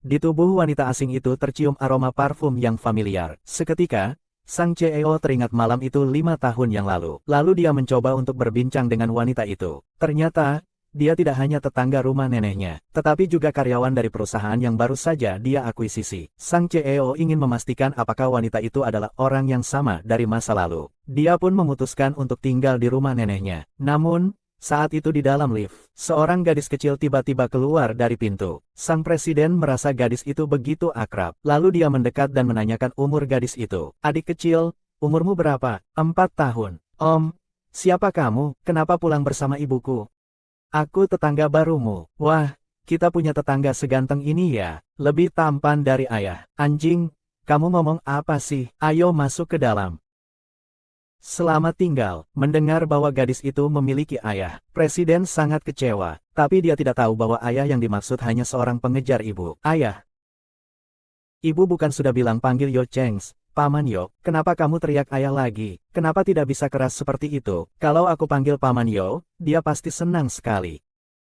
Di tubuh wanita asing itu tercium aroma parfum yang familiar. Seketika, Sang CEO teringat malam itu 5 tahun yang lalu. Lalu dia mencoba untuk berbincang dengan wanita itu. Ternyata, dia tidak hanya tetangga rumah neneknya, tetapi juga karyawan dari perusahaan yang baru saja dia akuisisi. Sang CEO ingin memastikan apakah wanita itu adalah orang yang sama dari masa lalu. Dia pun memutuskan untuk tinggal di rumah neneknya. Namun, saat itu di dalam lift, seorang gadis kecil tiba-tiba keluar dari pintu. Sang presiden merasa gadis itu begitu akrab. Lalu dia mendekat dan menanyakan umur gadis itu. Adik kecil, umurmu berapa? 4 tahun. Om, siapa kamu? Kenapa pulang bersama ibuku? Aku tetangga barumu. Wah, kita punya tetangga seganteng ini ya. Lebih tampan dari ayah. Anjing, kamu ngomong apa sih? Ayo masuk ke dalam. Selamat tinggal. Mendengar bahwa gadis itu memiliki ayah, Presiden sangat kecewa. Tapi dia tidak tahu bahwa ayah yang dimaksud hanya seorang pengejar ibu. Ayah. Ibu bukan sudah bilang panggil Yo Chengs, Paman Yo, kenapa kamu teriak ayah lagi? Kenapa tidak bisa keras seperti itu? Kalau aku panggil Paman Yo, dia pasti senang sekali.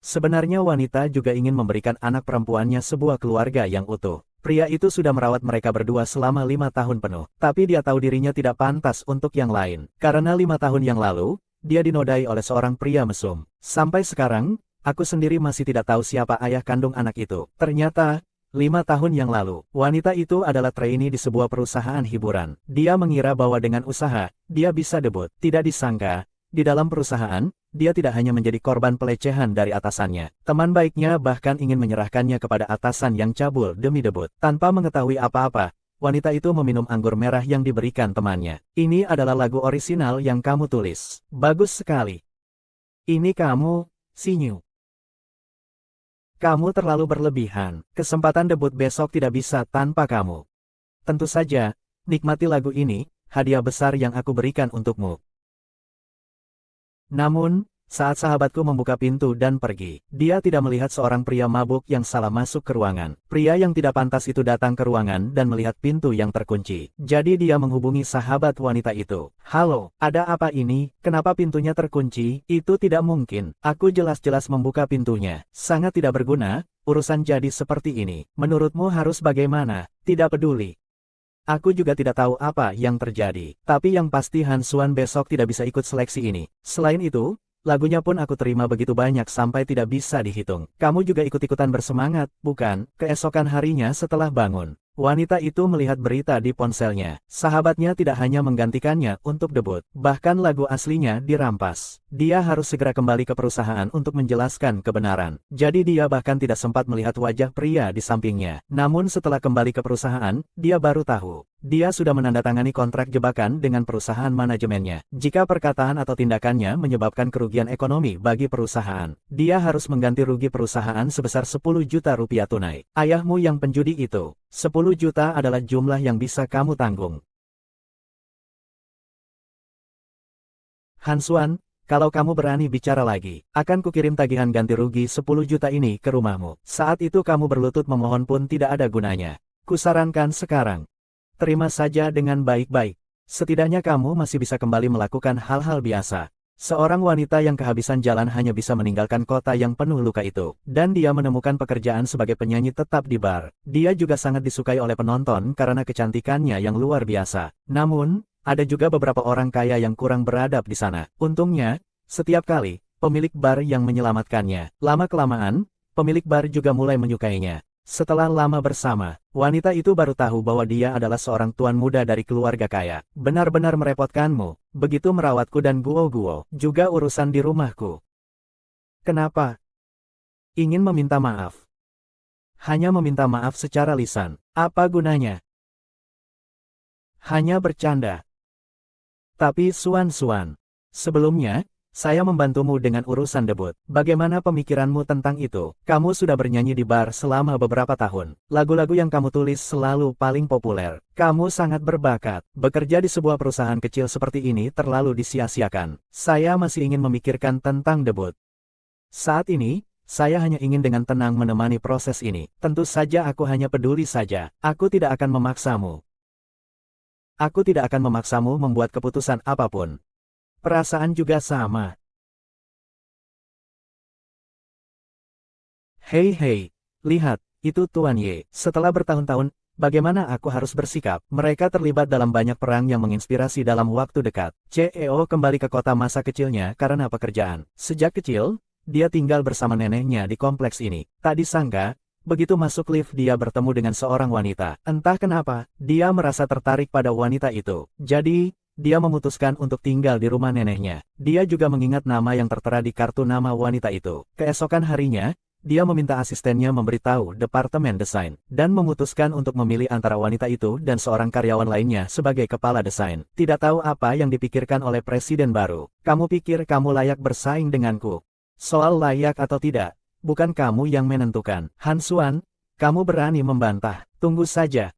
Sebenarnya wanita juga ingin memberikan anak perempuannya sebuah keluarga yang utuh. Pria itu sudah merawat mereka berdua selama 5 tahun penuh. Tapi dia tahu dirinya tidak pantas untuk yang lain. Karena 5 tahun yang lalu, dia dinodai oleh seorang pria mesum. Sampai sekarang, aku sendiri masih tidak tahu siapa ayah kandung anak itu. Ternyata, 5 tahun yang lalu, wanita itu adalah trainee di sebuah perusahaan hiburan. Dia mengira bahwa dengan usaha, dia bisa debut. Tidak disangka, di dalam perusahaan, dia tidak hanya menjadi korban pelecehan dari atasannya. Teman baiknya bahkan ingin menyerahkannya kepada atasan yang cabul demi debut. Tanpa mengetahui apa-apa, wanita itu meminum anggur merah yang diberikan temannya. Ini adalah lagu orisinal yang kamu tulis. Bagus sekali. Ini kamu, Sinyu. Kamu terlalu berlebihan. Kesempatan debut besok tidak bisa tanpa kamu. Tentu saja, nikmati lagu ini, hadiah besar yang aku berikan untukmu. Namun, saat sahabatku membuka pintu dan pergi, dia tidak melihat seorang pria mabuk yang salah masuk ke ruangan. Pria yang tidak pantas itu datang ke ruangan dan melihat pintu yang terkunci. Jadi dia menghubungi sahabat wanita itu. Halo, ada apa ini? Kenapa pintunya terkunci? Itu tidak mungkin. Aku jelas-jelas membuka pintunya. Sangat tidak berguna, urusan jadi seperti ini. Menurutmu harus bagaimana? Tidak peduli. Aku juga tidak tahu apa yang terjadi. Tapi yang pasti Han Xuan besok tidak bisa ikut seleksi ini. Selain itu, lagunya pun aku terima begitu banyak sampai tidak bisa dihitung. Kamu juga ikut-ikutan bersemangat, bukan? Keesokan harinya setelah bangun, wanita itu melihat berita di ponselnya. Sahabatnya tidak hanya menggantikannya untuk debut, bahkan lagu aslinya dirampas. Dia harus segera kembali ke perusahaan untuk menjelaskan kebenaran. Jadi dia bahkan tidak sempat melihat wajah pria di sampingnya. Namun setelah kembali ke perusahaan, dia baru tahu. Dia sudah menandatangani kontrak jebakan dengan perusahaan manajemennya. Jika perkataan atau tindakannya menyebabkan kerugian ekonomi bagi perusahaan, dia harus mengganti rugi perusahaan sebesar 10 juta rupiah tunai. Ayahmu yang penjudi itu, 10 juta adalah jumlah yang bisa kamu tanggung. Han Xuan, kalau kamu berani bicara lagi, akan kukirim tagihan ganti rugi 10 juta ini ke rumahmu. Saat itu kamu berlutut memohon pun tidak ada gunanya. Kusarankan sekarang, terima saja dengan baik-baik. Setidaknya kamu masih bisa kembali melakukan hal-hal biasa. Seorang wanita yang kehabisan jalan hanya bisa meninggalkan kota yang penuh luka itu. Dan dia menemukan pekerjaan sebagai penyanyi tetap di bar. Dia juga sangat disukai oleh penonton karena kecantikannya yang luar biasa. Namun, ada juga beberapa orang kaya yang kurang beradab di sana. Untungnya, setiap kali, pemilik bar yang menyelamatkannya. Lama-kelamaan, pemilik bar juga mulai menyukainya. Setelah lama bersama, wanita itu baru tahu bahwa dia adalah seorang tuan muda dari keluarga kaya. Benar-benar merepotkanmu, begitu merawatku dan guo-guo, juga urusan di rumahku. Kenapa? Ingin meminta maaf. Hanya meminta maaf secara lisan. Apa gunanya? Hanya bercanda. Tapi Xuan, sebelumnya, saya membantumu dengan urusan debut. Bagaimana pemikiranmu tentang itu? Kamu sudah bernyanyi di bar selama beberapa tahun. Lagu-lagu yang kamu tulis selalu paling populer. Kamu sangat berbakat. Bekerja di sebuah perusahaan kecil seperti ini terlalu disia-siakan. Saya masih ingin memikirkan tentang debut. Saat ini, saya hanya ingin dengan tenang menemani proses ini. Tentu saja aku hanya peduli saja. Aku tidak akan memaksamu. Aku tidak akan memaksamu membuat keputusan apapun. Perasaan juga sama. Hei, lihat, Itu Tuan Ye. Setelah bertahun-tahun, bagaimana aku harus bersikap? Mereka terlibat dalam banyak perang yang menginspirasi dalam waktu dekat. CEO kembali ke kota masa kecilnya karena pekerjaan. Sejak kecil, dia tinggal bersama neneknya di kompleks ini. Tak disangka, begitu masuk lift dia bertemu dengan seorang wanita. Entah kenapa, dia merasa tertarik pada wanita itu. Jadi, dia memutuskan untuk tinggal di rumah neneknya. Dia juga mengingat nama yang tertera di kartu nama wanita itu. Keesokan harinya, dia meminta asistennya memberitahu Departemen Desain, dan memutuskan untuk memilih antara wanita itu dan seorang karyawan lainnya sebagai kepala desain. Tidak tahu apa yang dipikirkan oleh presiden baru. Kamu pikir kamu layak bersaing denganku? Soal layak atau tidak, bukan kamu yang menentukan. Han Xuan, kamu berani membantah. Tunggu saja.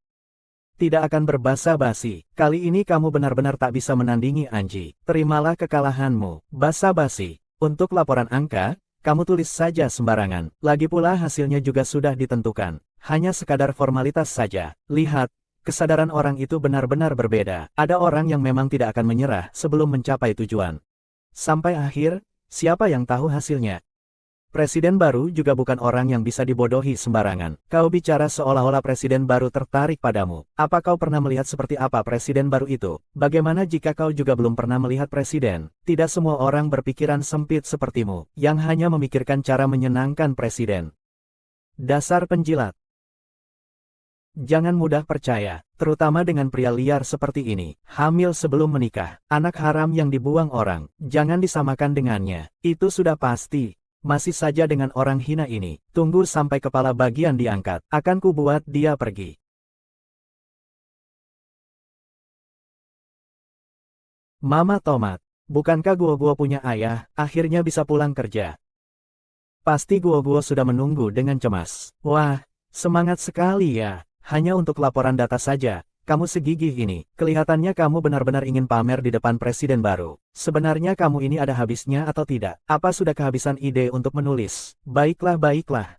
Tidak akan berbasa-basi. Kali ini kamu benar-benar tak bisa menandingi Anji. Terimalah kekalahanmu. Basa-basi. Untuk laporan angka, kamu tulis saja sembarangan. Lagi pula hasilnya juga sudah ditentukan. Hanya sekadar formalitas saja. Lihat, kesadaran orang itu benar-benar berbeda. Ada orang yang memang tidak akan menyerah sebelum mencapai tujuan. Sampai akhir, siapa yang tahu hasilnya? Presiden baru juga bukan orang yang bisa dibodohi sembarangan. Kau bicara seolah-olah presiden baru tertarik padamu. Apa kau pernah melihat seperti apa presiden baru itu? Bagaimana jika kau juga belum pernah melihat presiden? Tidak semua orang berpikiran sempit sepertimu, yang hanya memikirkan cara menyenangkan presiden. Dasar penjilat. Jangan mudah percaya, terutama dengan pria liar seperti ini. Hamil sebelum menikah, anak haram yang dibuang orang, jangan disamakan dengannya. Itu sudah pasti. Masih saja dengan orang hina ini, tunggu sampai kepala bagian diangkat, akan kubuat dia pergi. Mama Tomat, bukankah Guo punya ayah, akhirnya bisa pulang kerja? Pasti Guo sudah menunggu dengan cemas. Wah, semangat sekali ya, hanya untuk laporan data saja. Kamu segigih ini, kelihatannya kamu benar-benar ingin pamer di depan presiden baru. Sebenarnya kamu ini ada habisnya atau tidak? Apa sudah kehabisan ide untuk menulis? Baiklah.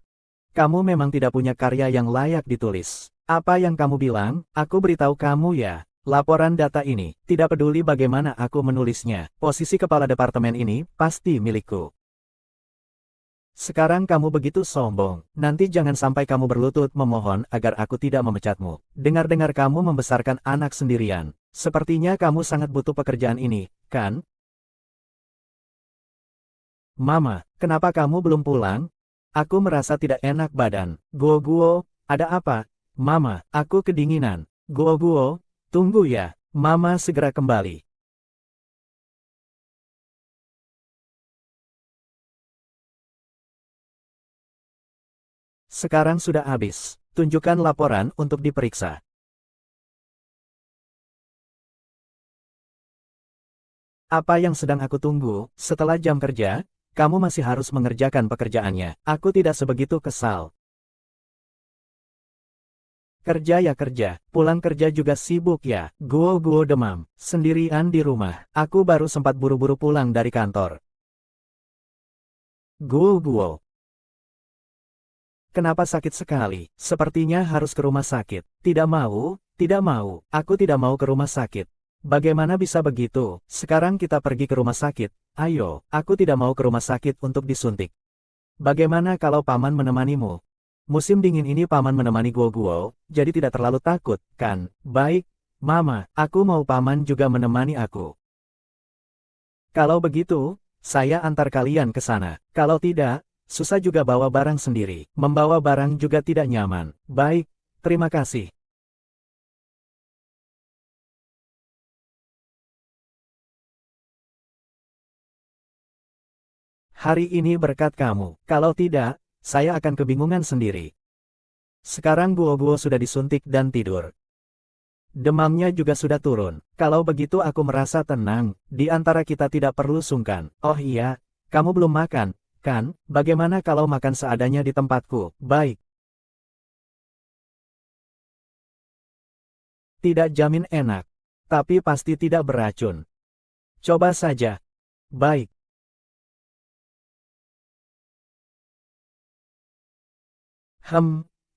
Kamu memang tidak punya karya yang layak ditulis. Apa yang kamu bilang? Aku beritahu kamu ya. Laporan data ini, tidak peduli bagaimana aku menulisnya. Posisi kepala departemen ini, pasti milikku. Sekarang kamu begitu sombong, nanti jangan sampai kamu berlutut memohon agar aku tidak memecatmu. Dengar-dengar kamu membesarkan anak sendirian. Sepertinya kamu sangat butuh pekerjaan ini, kan? Mama, kenapa kamu belum pulang? Aku merasa tidak enak badan. Guo, ada apa? Mama, aku kedinginan. Guo, tunggu ya. Mama segera kembali. Sekarang sudah habis. Tunjukkan laporan untuk diperiksa. Apa yang sedang aku tunggu? Setelah jam kerja, kamu masih harus mengerjakan pekerjaannya. Aku tidak sebegitu kesal. Kerja ya kerja, pulang kerja juga sibuk ya. Guo demam, sendirian di rumah. Aku baru sempat buru-buru pulang dari kantor. Guo. Kenapa sakit sekali? Sepertinya harus ke rumah sakit. Tidak mau. Aku tidak mau ke rumah sakit. Bagaimana bisa begitu? Sekarang kita pergi ke rumah sakit. Ayo, aku tidak mau ke rumah sakit untuk disuntik. Bagaimana kalau paman menemanimu? Musim dingin ini paman menemani Guo, jadi tidak terlalu takut, kan? Baik, Mama, aku mau paman juga menemani aku. Kalau begitu, saya antar kalian ke sana. Kalau tidak, susah juga bawa barang sendiri. Membawa barang juga tidak nyaman. Baik, terima kasih. Hari ini berkat kamu. Kalau tidak, saya akan kebingungan sendiri. Sekarang Guo sudah disuntik dan tidur. Demamnya juga sudah turun. Kalau begitu aku merasa tenang. Di antara kita tidak perlu sungkan. Oh iya, kamu belum makan, kan? Bagaimana kalau makan seadanya di tempatku? Baik. Tidak jamin enak. Tapi pasti tidak beracun. Coba saja. Baik.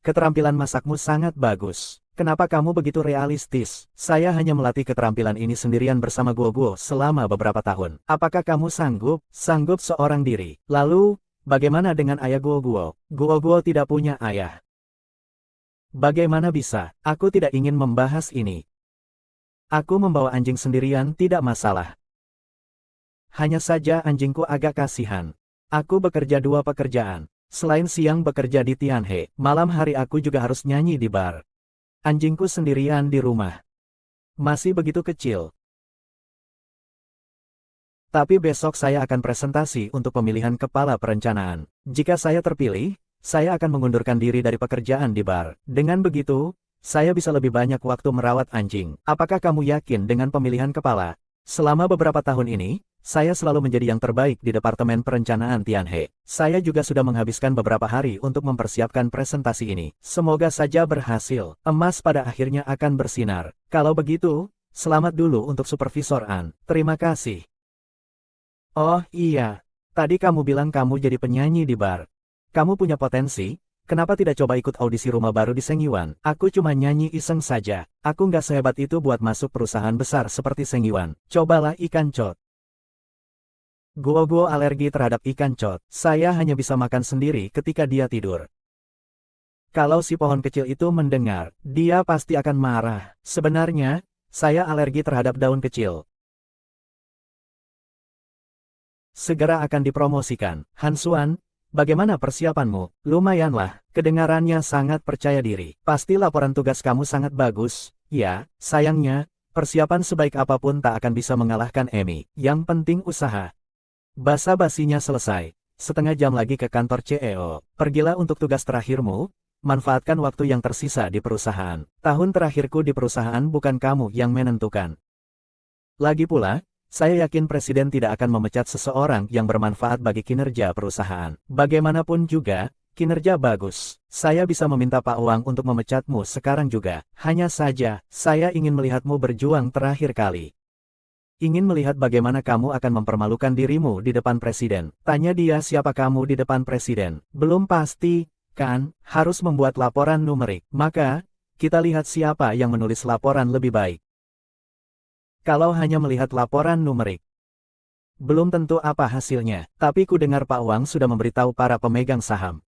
Keterampilan masakmu sangat bagus. Kenapa kamu begitu realistis? Saya hanya melatih keterampilan ini sendirian bersama Guo selama beberapa tahun. Apakah kamu sanggup? Sanggup seorang diri. Lalu, bagaimana dengan ayah Guo? Guo tidak punya ayah. Bagaimana bisa? Aku tidak ingin membahas ini. Aku membawa anjing sendirian tidak masalah. Hanya saja anjingku agak kasihan. Aku bekerja 2 pekerjaan. Selain siang bekerja di Tianhe, malam hari aku juga harus nyanyi di bar. Anjingku sendirian di rumah. Masih begitu kecil. Tapi besok saya akan presentasi untuk pemilihan kepala perencanaan. Jika saya terpilih, saya akan mengundurkan diri dari pekerjaan di bar. Dengan begitu, saya bisa lebih banyak waktu merawat anjing. Apakah kamu yakin dengan pemilihan kepala? Selama beberapa tahun ini, saya selalu menjadi yang terbaik di Departemen Perencanaan Tianhe. Saya juga sudah menghabiskan beberapa hari untuk mempersiapkan presentasi ini. Semoga saja berhasil. Emas pada akhirnya akan bersinar. Kalau begitu, selamat dulu untuk Supervisor An. Terima kasih. Oh iya, tadi kamu bilang kamu jadi penyanyi di bar. Kamu punya potensi, kenapa tidak coba ikut audisi rumah baru di Sengyuan? Aku cuma nyanyi iseng saja. Aku nggak sehebat itu buat masuk perusahaan besar seperti Sengyuan. Cobalah ikan cod. Guo alergi terhadap ikan cod. Saya hanya bisa makan sendiri ketika dia tidur. Kalau si pohon kecil itu mendengar, dia pasti akan marah. Sebenarnya, saya alergi terhadap daun kecil. Segera akan dipromosikan. Han Xuan, bagaimana persiapanmu? Lumayanlah, kedengarannya sangat percaya diri. Pasti laporan tugas kamu sangat bagus. Ya, sayangnya, persiapan sebaik apapun tak akan bisa mengalahkan Emi. Yang penting usaha. Basa-basinya selesai. Setengah jam lagi ke kantor CEO. Pergilah untuk tugas terakhirmu. Manfaatkan waktu yang tersisa di perusahaan. Tahun terakhirku di perusahaan bukan kamu yang menentukan. Lagi pula, saya yakin Presiden tidak akan memecat seseorang yang bermanfaat bagi kinerja perusahaan. Bagaimanapun juga, kinerja bagus. Saya bisa meminta Pak Wang untuk memecatmu sekarang juga. Hanya saja, saya ingin melihatmu berjuang terakhir kali. Ingin melihat bagaimana kamu akan mempermalukan dirimu di depan Presiden. Tanya dia siapa kamu di depan Presiden. Belum pasti, kan? Harus membuat laporan numerik. Maka, kita lihat siapa yang menulis laporan lebih baik. Kalau hanya melihat laporan numerik, belum tentu apa hasilnya. Tapi ku dengar Pak Wang sudah memberitahu para pemegang saham.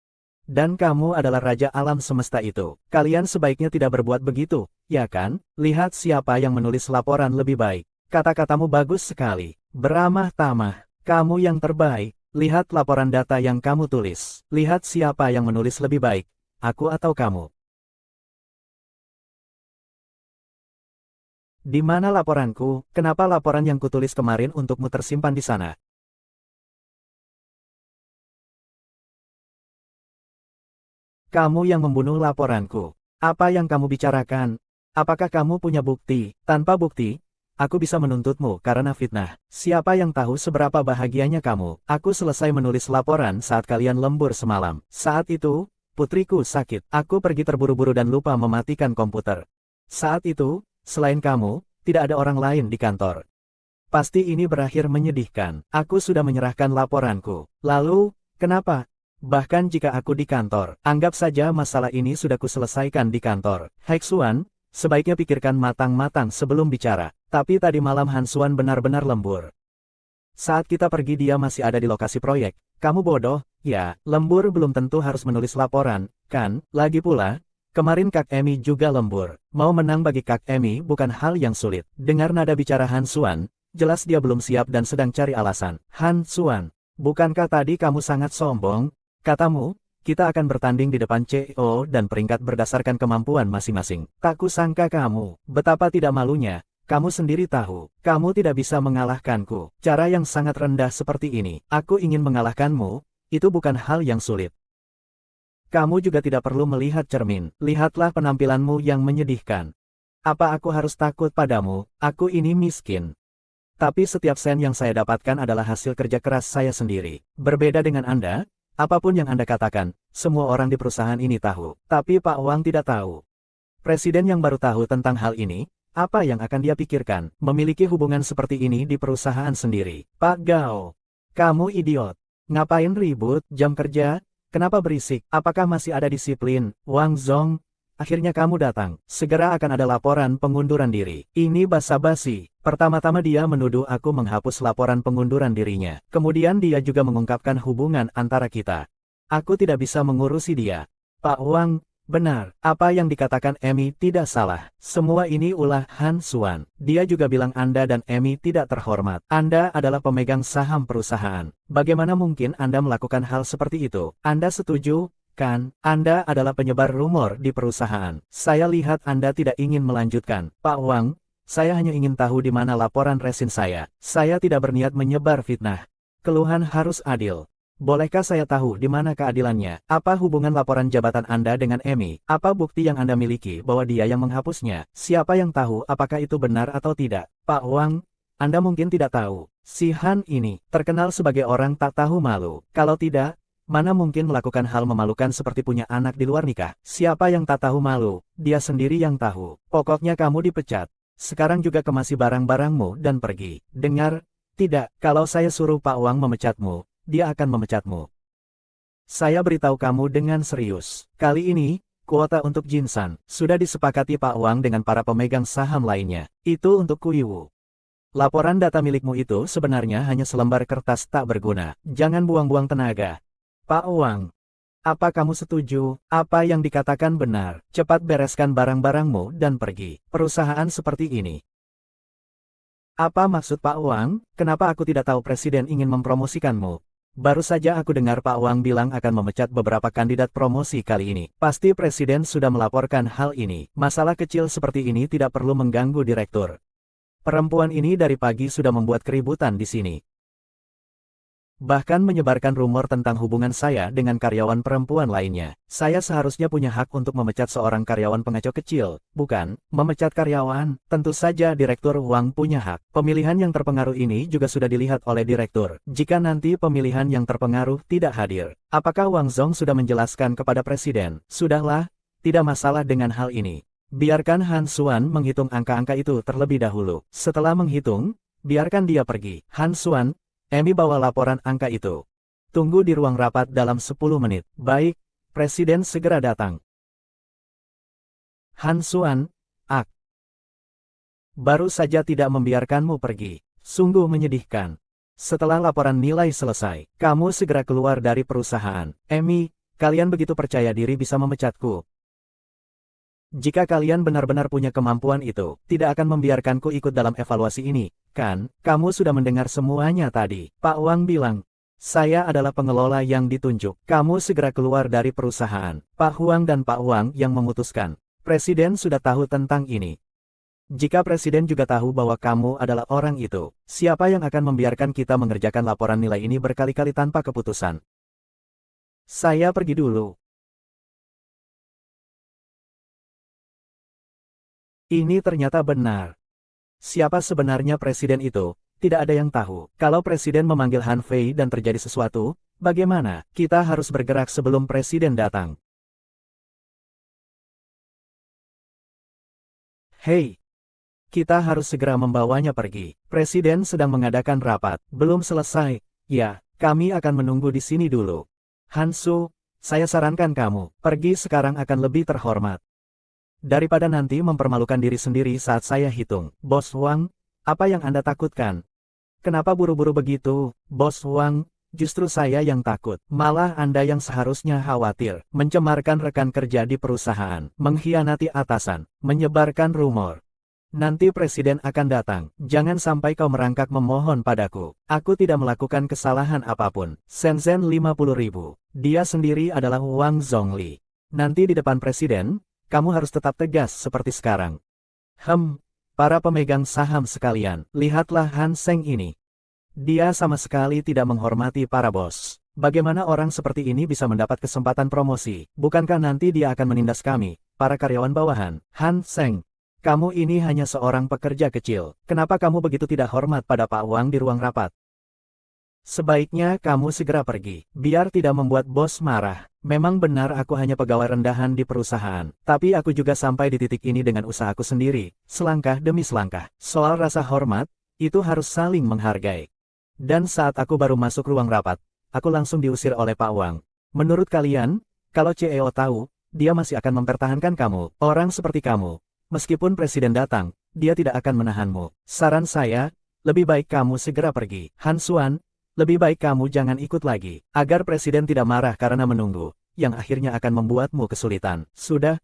Dan kamu adalah raja alam semesta itu. Kalian sebaiknya tidak berbuat begitu, ya kan? Lihat siapa yang menulis laporan lebih baik. Kata-katamu bagus sekali. Beramah tamah. Kamu yang terbaik. Lihat laporan data yang kamu tulis. Lihat siapa yang menulis lebih baik. Aku atau kamu. Di mana laporanku? Kenapa laporan yang kutulis kemarin untukmu tersimpan di sana? Kamu yang membunuh laporanku. Apa yang kamu bicarakan? Apakah kamu punya bukti? Tanpa bukti, aku bisa menuntutmu karena fitnah. Siapa yang tahu seberapa bahagianya kamu? Aku selesai menulis laporan saat kalian lembur semalam. Saat itu, putriku sakit. Aku pergi terburu-buru dan lupa mematikan komputer. Saat itu, selain kamu, tidak ada orang lain di kantor. Pasti ini berakhir menyedihkan. Aku sudah menyerahkan laporanku. Lalu, kenapa? Bahkan jika aku di kantor, anggap saja masalah ini sudah kuselesaikan di kantor. Hai Xuan, sebaiknya pikirkan matang-matang sebelum bicara. Tapi tadi malam Han Xuan benar-benar lembur. Saat kita pergi dia masih ada di lokasi proyek. Kamu bodoh, ya, lembur belum tentu harus menulis laporan, kan? Lagi pula, kemarin Kak Emi juga lembur. Mau menang bagi Kak Emi bukan hal yang sulit. Dengar nada bicara Han Xuan, jelas dia belum siap dan sedang cari alasan. Han Xuan, bukankah tadi kamu sangat sombong? Katamu, kita akan bertanding di depan CEO dan peringkat berdasarkan kemampuan masing-masing. Tak kusangka kamu, betapa tidak malunya. Kamu sendiri tahu, kamu tidak bisa mengalahkanku. Cara yang sangat rendah seperti ini, aku ingin mengalahkanmu, itu bukan hal yang sulit. Kamu juga tidak perlu melihat cermin. Lihatlah penampilanmu yang menyedihkan. Apa aku harus takut padamu? Aku ini miskin. Tapi setiap sen yang saya dapatkan adalah hasil kerja keras saya sendiri. Berbeda dengan Anda, apapun yang Anda katakan, semua orang di perusahaan ini tahu. Tapi Pak Wang tidak tahu. Presiden yang baru tahu tentang hal ini, apa yang akan dia pikirkan? Memiliki hubungan seperti ini di perusahaan sendiri. Pak Gao, kamu idiot. Ngapain ribut? Jam kerja? Kenapa berisik? Apakah masih ada disiplin? Wang Zong, akhirnya kamu datang. Segera akan ada laporan pengunduran diri. Ini basa-basi. Pertama-tama dia menuduh aku menghapus laporan pengunduran dirinya. Kemudian dia juga mengungkapkan hubungan antara kita. Aku tidak bisa mengurusi dia. Pak Wang, Benar, apa yang dikatakan Amy tidak salah. Semua ini ulah Han Xuan. Dia juga bilang Anda dan Amy tidak terhormat. Anda adalah pemegang saham perusahaan. Bagaimana mungkin Anda melakukan hal seperti itu? Anda setuju, kan? Anda adalah penyebar rumor di perusahaan. Saya lihat Anda tidak ingin melanjutkan. Pak Wang, saya hanya ingin tahu di mana laporan resin saya. Saya tidak berniat menyebar fitnah. Keluhan harus adil. Bolehkah saya tahu di mana keadilannya? Apa hubungan laporan jabatan Anda dengan Amy? Apa bukti yang Anda miliki bahwa dia yang menghapusnya? Siapa yang tahu apakah itu benar atau tidak? Pak Wang, Anda mungkin tidak tahu. Si Han ini terkenal sebagai orang tak tahu malu. Kalau tidak, mana mungkin melakukan hal memalukan seperti punya anak di luar nikah? Siapa yang tak tahu malu? Dia sendiri yang tahu. Pokoknya kamu dipecat. Sekarang juga kemasi barang-barangmu dan pergi. Dengar? Tidak, kalau saya suruh Pak Wang memecatmu, dia akan memecatmu. Saya beritahu kamu dengan serius. Kali ini, kuota untuk Jinsan sudah disepakati Pak Wang dengan para pemegang saham lainnya. Itu untuk Kuiwu. Laporan data milikmu itu sebenarnya hanya selembar kertas tak berguna. Jangan buang-buang tenaga. Pak Wang, apa kamu setuju? Apa yang dikatakan benar? Cepat bereskan barang-barangmu dan pergi. Perusahaan seperti ini. Apa maksud Pak Wang? Kenapa aku tidak tahu Presiden ingin mempromosikanmu? Baru saja aku dengar Pak Wang bilang akan memecat beberapa kandidat promosi kali ini. Pasti Presiden sudah melaporkan hal ini. Masalah kecil seperti ini tidak perlu mengganggu direktur. Perempuan ini dari pagi sudah membuat keributan di sini. Bahkan menyebarkan rumor tentang hubungan saya dengan karyawan perempuan lainnya. Saya seharusnya punya hak untuk memecat seorang karyawan pengacau kecil, bukan? Memecat karyawan, tentu saja Direktur Wang punya hak. Pemilihan yang terpengaruh ini juga sudah dilihat oleh Direktur. Jika nanti pemilihan yang terpengaruh tidak hadir, apakah Wang Zong sudah menjelaskan kepada Presiden? Sudahlah, tidak masalah dengan hal ini. Biarkan Han Xuan menghitung angka-angka itu terlebih dahulu. Setelah menghitung, biarkan dia pergi. Han Xuan, Amy bawa laporan angka itu. Tunggu di ruang rapat dalam 10 menit. Baik, Presiden segera datang. Han Xuan, baru saja tidak membiarkanmu pergi. Sungguh menyedihkan. Setelah laporan nilai selesai, kamu segera keluar dari perusahaan. Amy, kalian begitu percaya diri bisa memecatku. Jika kalian benar-benar punya kemampuan itu, tidak akan membiarkanku ikut dalam evaluasi ini, kan? Kamu sudah mendengar semuanya tadi. Pak Wang bilang, saya adalah pengelola yang ditunjuk. Kamu segera keluar dari perusahaan. Pak Huang dan Pak Wang yang memutuskan. Presiden sudah tahu tentang ini. Jika Presiden juga tahu bahwa kamu adalah orang itu, siapa yang akan membiarkan kita mengerjakan laporan nilai ini berkali-kali tanpa keputusan? Saya pergi dulu. Ini ternyata benar. Siapa sebenarnya presiden itu? Tidak ada yang tahu. Kalau presiden memanggil Han Fei dan terjadi sesuatu, bagaimana? Kita harus bergerak sebelum presiden datang. Hei, kita harus segera membawanya pergi. Presiden sedang mengadakan rapat. Belum selesai. Ya, kami akan menunggu di sini dulu. Hansu, saya sarankan kamu, pergi sekarang akan lebih terhormat. Daripada nanti mempermalukan diri sendiri saat saya hitung. Bos Wang, apa yang Anda takutkan? Kenapa buru-buru begitu, Bos Wang? Justru saya yang takut. Malah Anda yang seharusnya khawatir. Mencemarkan rekan kerja di perusahaan. Mengkhianati atasan. Menyebarkan rumor. Nanti presiden akan datang. Jangan sampai kau merangkak memohon padaku. Aku tidak melakukan kesalahan apapun. Shenzhen 50.000. Dia sendiri adalah Wang Zhongli. Nanti di depan presiden, kamu harus tetap tegas seperti sekarang. Para pemegang saham sekalian, lihatlah Han Seng ini. Dia sama sekali tidak menghormati para bos. Bagaimana orang seperti ini bisa mendapat kesempatan promosi? Bukankah nanti dia akan menindas kami, para karyawan bawahan? Han Seng, kamu ini hanya seorang pekerja kecil. Kenapa kamu begitu tidak hormat pada Pak Wang di ruang rapat? Sebaiknya kamu segera pergi, biar tidak membuat bos marah. Memang benar aku hanya pegawai rendahan di perusahaan, tapi aku juga sampai di titik ini dengan usahaku sendiri, selangkah demi selangkah. Soal rasa hormat, itu harus saling menghargai. Dan saat aku baru masuk ruang rapat, aku langsung diusir oleh Pak Wang. Menurut kalian, kalau CEO tahu, dia masih akan mempertahankan kamu, orang seperti kamu. Meskipun presiden datang, dia tidak akan menahanmu. Saran saya, lebih baik kamu segera pergi. Han Xuan, lebih baik kamu jangan ikut lagi, agar presiden tidak marah karena menunggu. yang akhirnya akan membuatmu kesulitan. Sudah,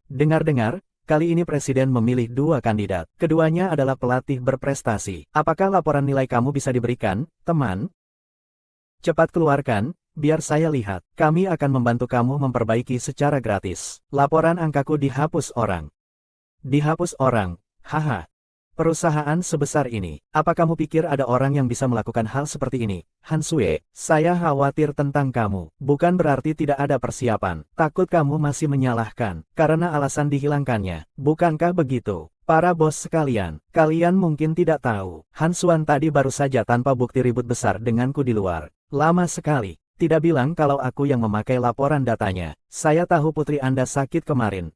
dengar-dengar, kali ini Presiden memilih dua kandidat. Keduanya adalah pelatih berprestasi. Apakah laporan nilai kamu bisa diberikan, teman? Cepat keluarkan, biar saya lihat. Kami akan membantu kamu memperbaiki secara gratis. Laporan angkaku dihapus orang. Dihapus orang, haha. Perusahaan sebesar ini, apa kamu pikir ada orang yang bisa melakukan hal seperti ini? Hansue, saya khawatir tentang kamu. Bukan berarti tidak ada persiapan. Takut kamu masih menyalahkan, karena alasan dihilangkannya. Bukankah begitu? Para bos sekalian, kalian mungkin tidak tahu. Hansuan tadi baru saja tanpa bukti ribut besar denganku di luar. Lama sekali. Tidak bilang kalau aku yang memakai laporan datanya. Saya tahu putri Anda sakit kemarin.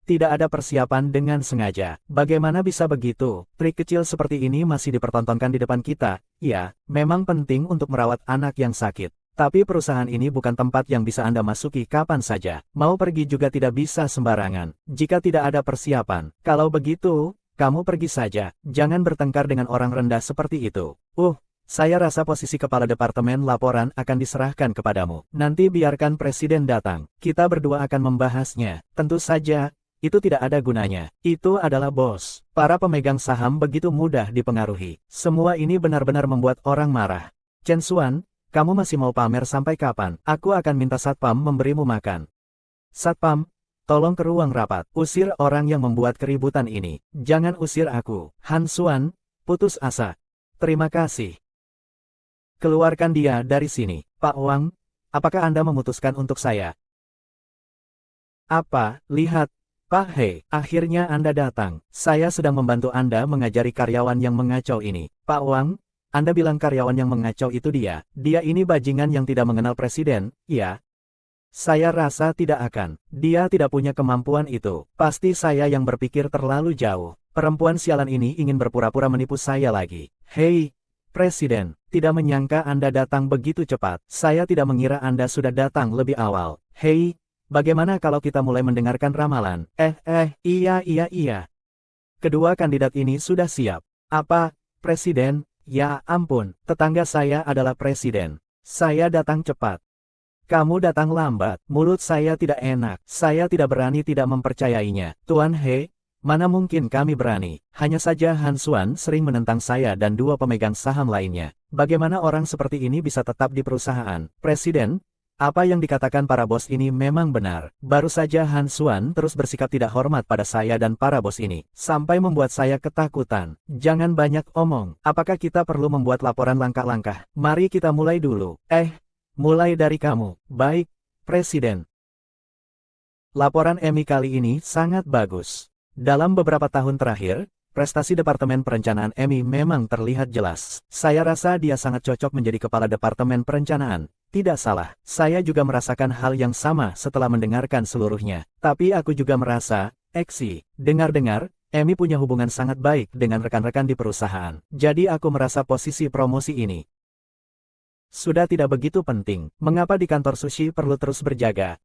Tidak ada persiapan dengan sengaja. Bagaimana bisa begitu? Trik kecil seperti ini masih dipertontonkan di depan kita. Ya, memang penting untuk merawat anak yang sakit. Tapi perusahaan ini bukan tempat yang bisa Anda masuki kapan saja. Mau pergi juga tidak bisa sembarangan. Jika tidak ada persiapan. Kalau begitu, kamu pergi saja. Jangan bertengkar dengan orang rendah seperti itu. Saya rasa posisi kepala departemen laporan akan diserahkan kepadamu. Nanti biarkan presiden datang. Kita berdua akan membahasnya. Tentu saja. Itu tidak ada gunanya. Itu adalah bos. Para pemegang saham begitu mudah dipengaruhi. Semua ini benar-benar membuat orang marah. Chen Xuan, kamu masih mau pamer sampai kapan? Aku akan minta Satpam memberimu makan. Satpam, tolong ke ruang rapat. Usir orang yang membuat keributan ini. Jangan usir aku. Han Xuan, putus asa. Terima kasih. Keluarkan dia dari sini. Pak Wang, apakah Anda memutuskan untuk saya? Apa? Lihat. Pak Hei, akhirnya Anda datang. Saya sedang membantu Anda mengajari karyawan yang mengacau ini. Pak Wang, Anda bilang karyawan yang mengacau itu dia. Dia ini bajingan yang tidak mengenal presiden, ya? Saya rasa tidak akan. Dia tidak punya kemampuan itu. Pasti saya yang berpikir terlalu jauh. Perempuan sialan ini ingin berpura-pura menipu saya lagi. Hei, Presiden, tidak menyangka Anda datang begitu cepat. Saya tidak mengira Anda sudah datang lebih awal. Hei, bagaimana kalau kita mulai mendengarkan ramalan? Iya. Kedua kandidat ini sudah siap. Apa, Presiden? Ya ampun, tetangga saya adalah Presiden. Saya datang cepat. Kamu datang lambat. Mulut saya tidak enak. Saya tidak berani tidak mempercayainya. Tuan He, mana mungkin kami berani? Hanya saja Han Xuan sering menentang saya dan dua pemegang saham lainnya. Bagaimana orang seperti ini bisa tetap di perusahaan? Presiden? Apa yang dikatakan para bos ini memang benar. Baru saja Han Xuan terus bersikap tidak hormat pada saya dan para bos ini. Sampai membuat saya ketakutan. Jangan banyak omong. Apakah kita perlu membuat laporan langkah-langkah? Mari kita mulai dulu. Mulai dari kamu. Baik, Presiden. Laporan Emmy kali ini sangat bagus. Dalam beberapa tahun terakhir, prestasi Departemen Perencanaan Emmy memang terlihat jelas. Saya rasa dia sangat cocok menjadi kepala Departemen Perencanaan. Tidak salah, saya juga merasakan hal yang sama setelah mendengarkan seluruhnya. Tapi aku juga merasa, dengar-dengar, Emmy punya hubungan sangat baik dengan rekan-rekan di perusahaan. Jadi aku merasa posisi promosi ini sudah tidak begitu penting. Mengapa di kantor sushi perlu terus berjaga?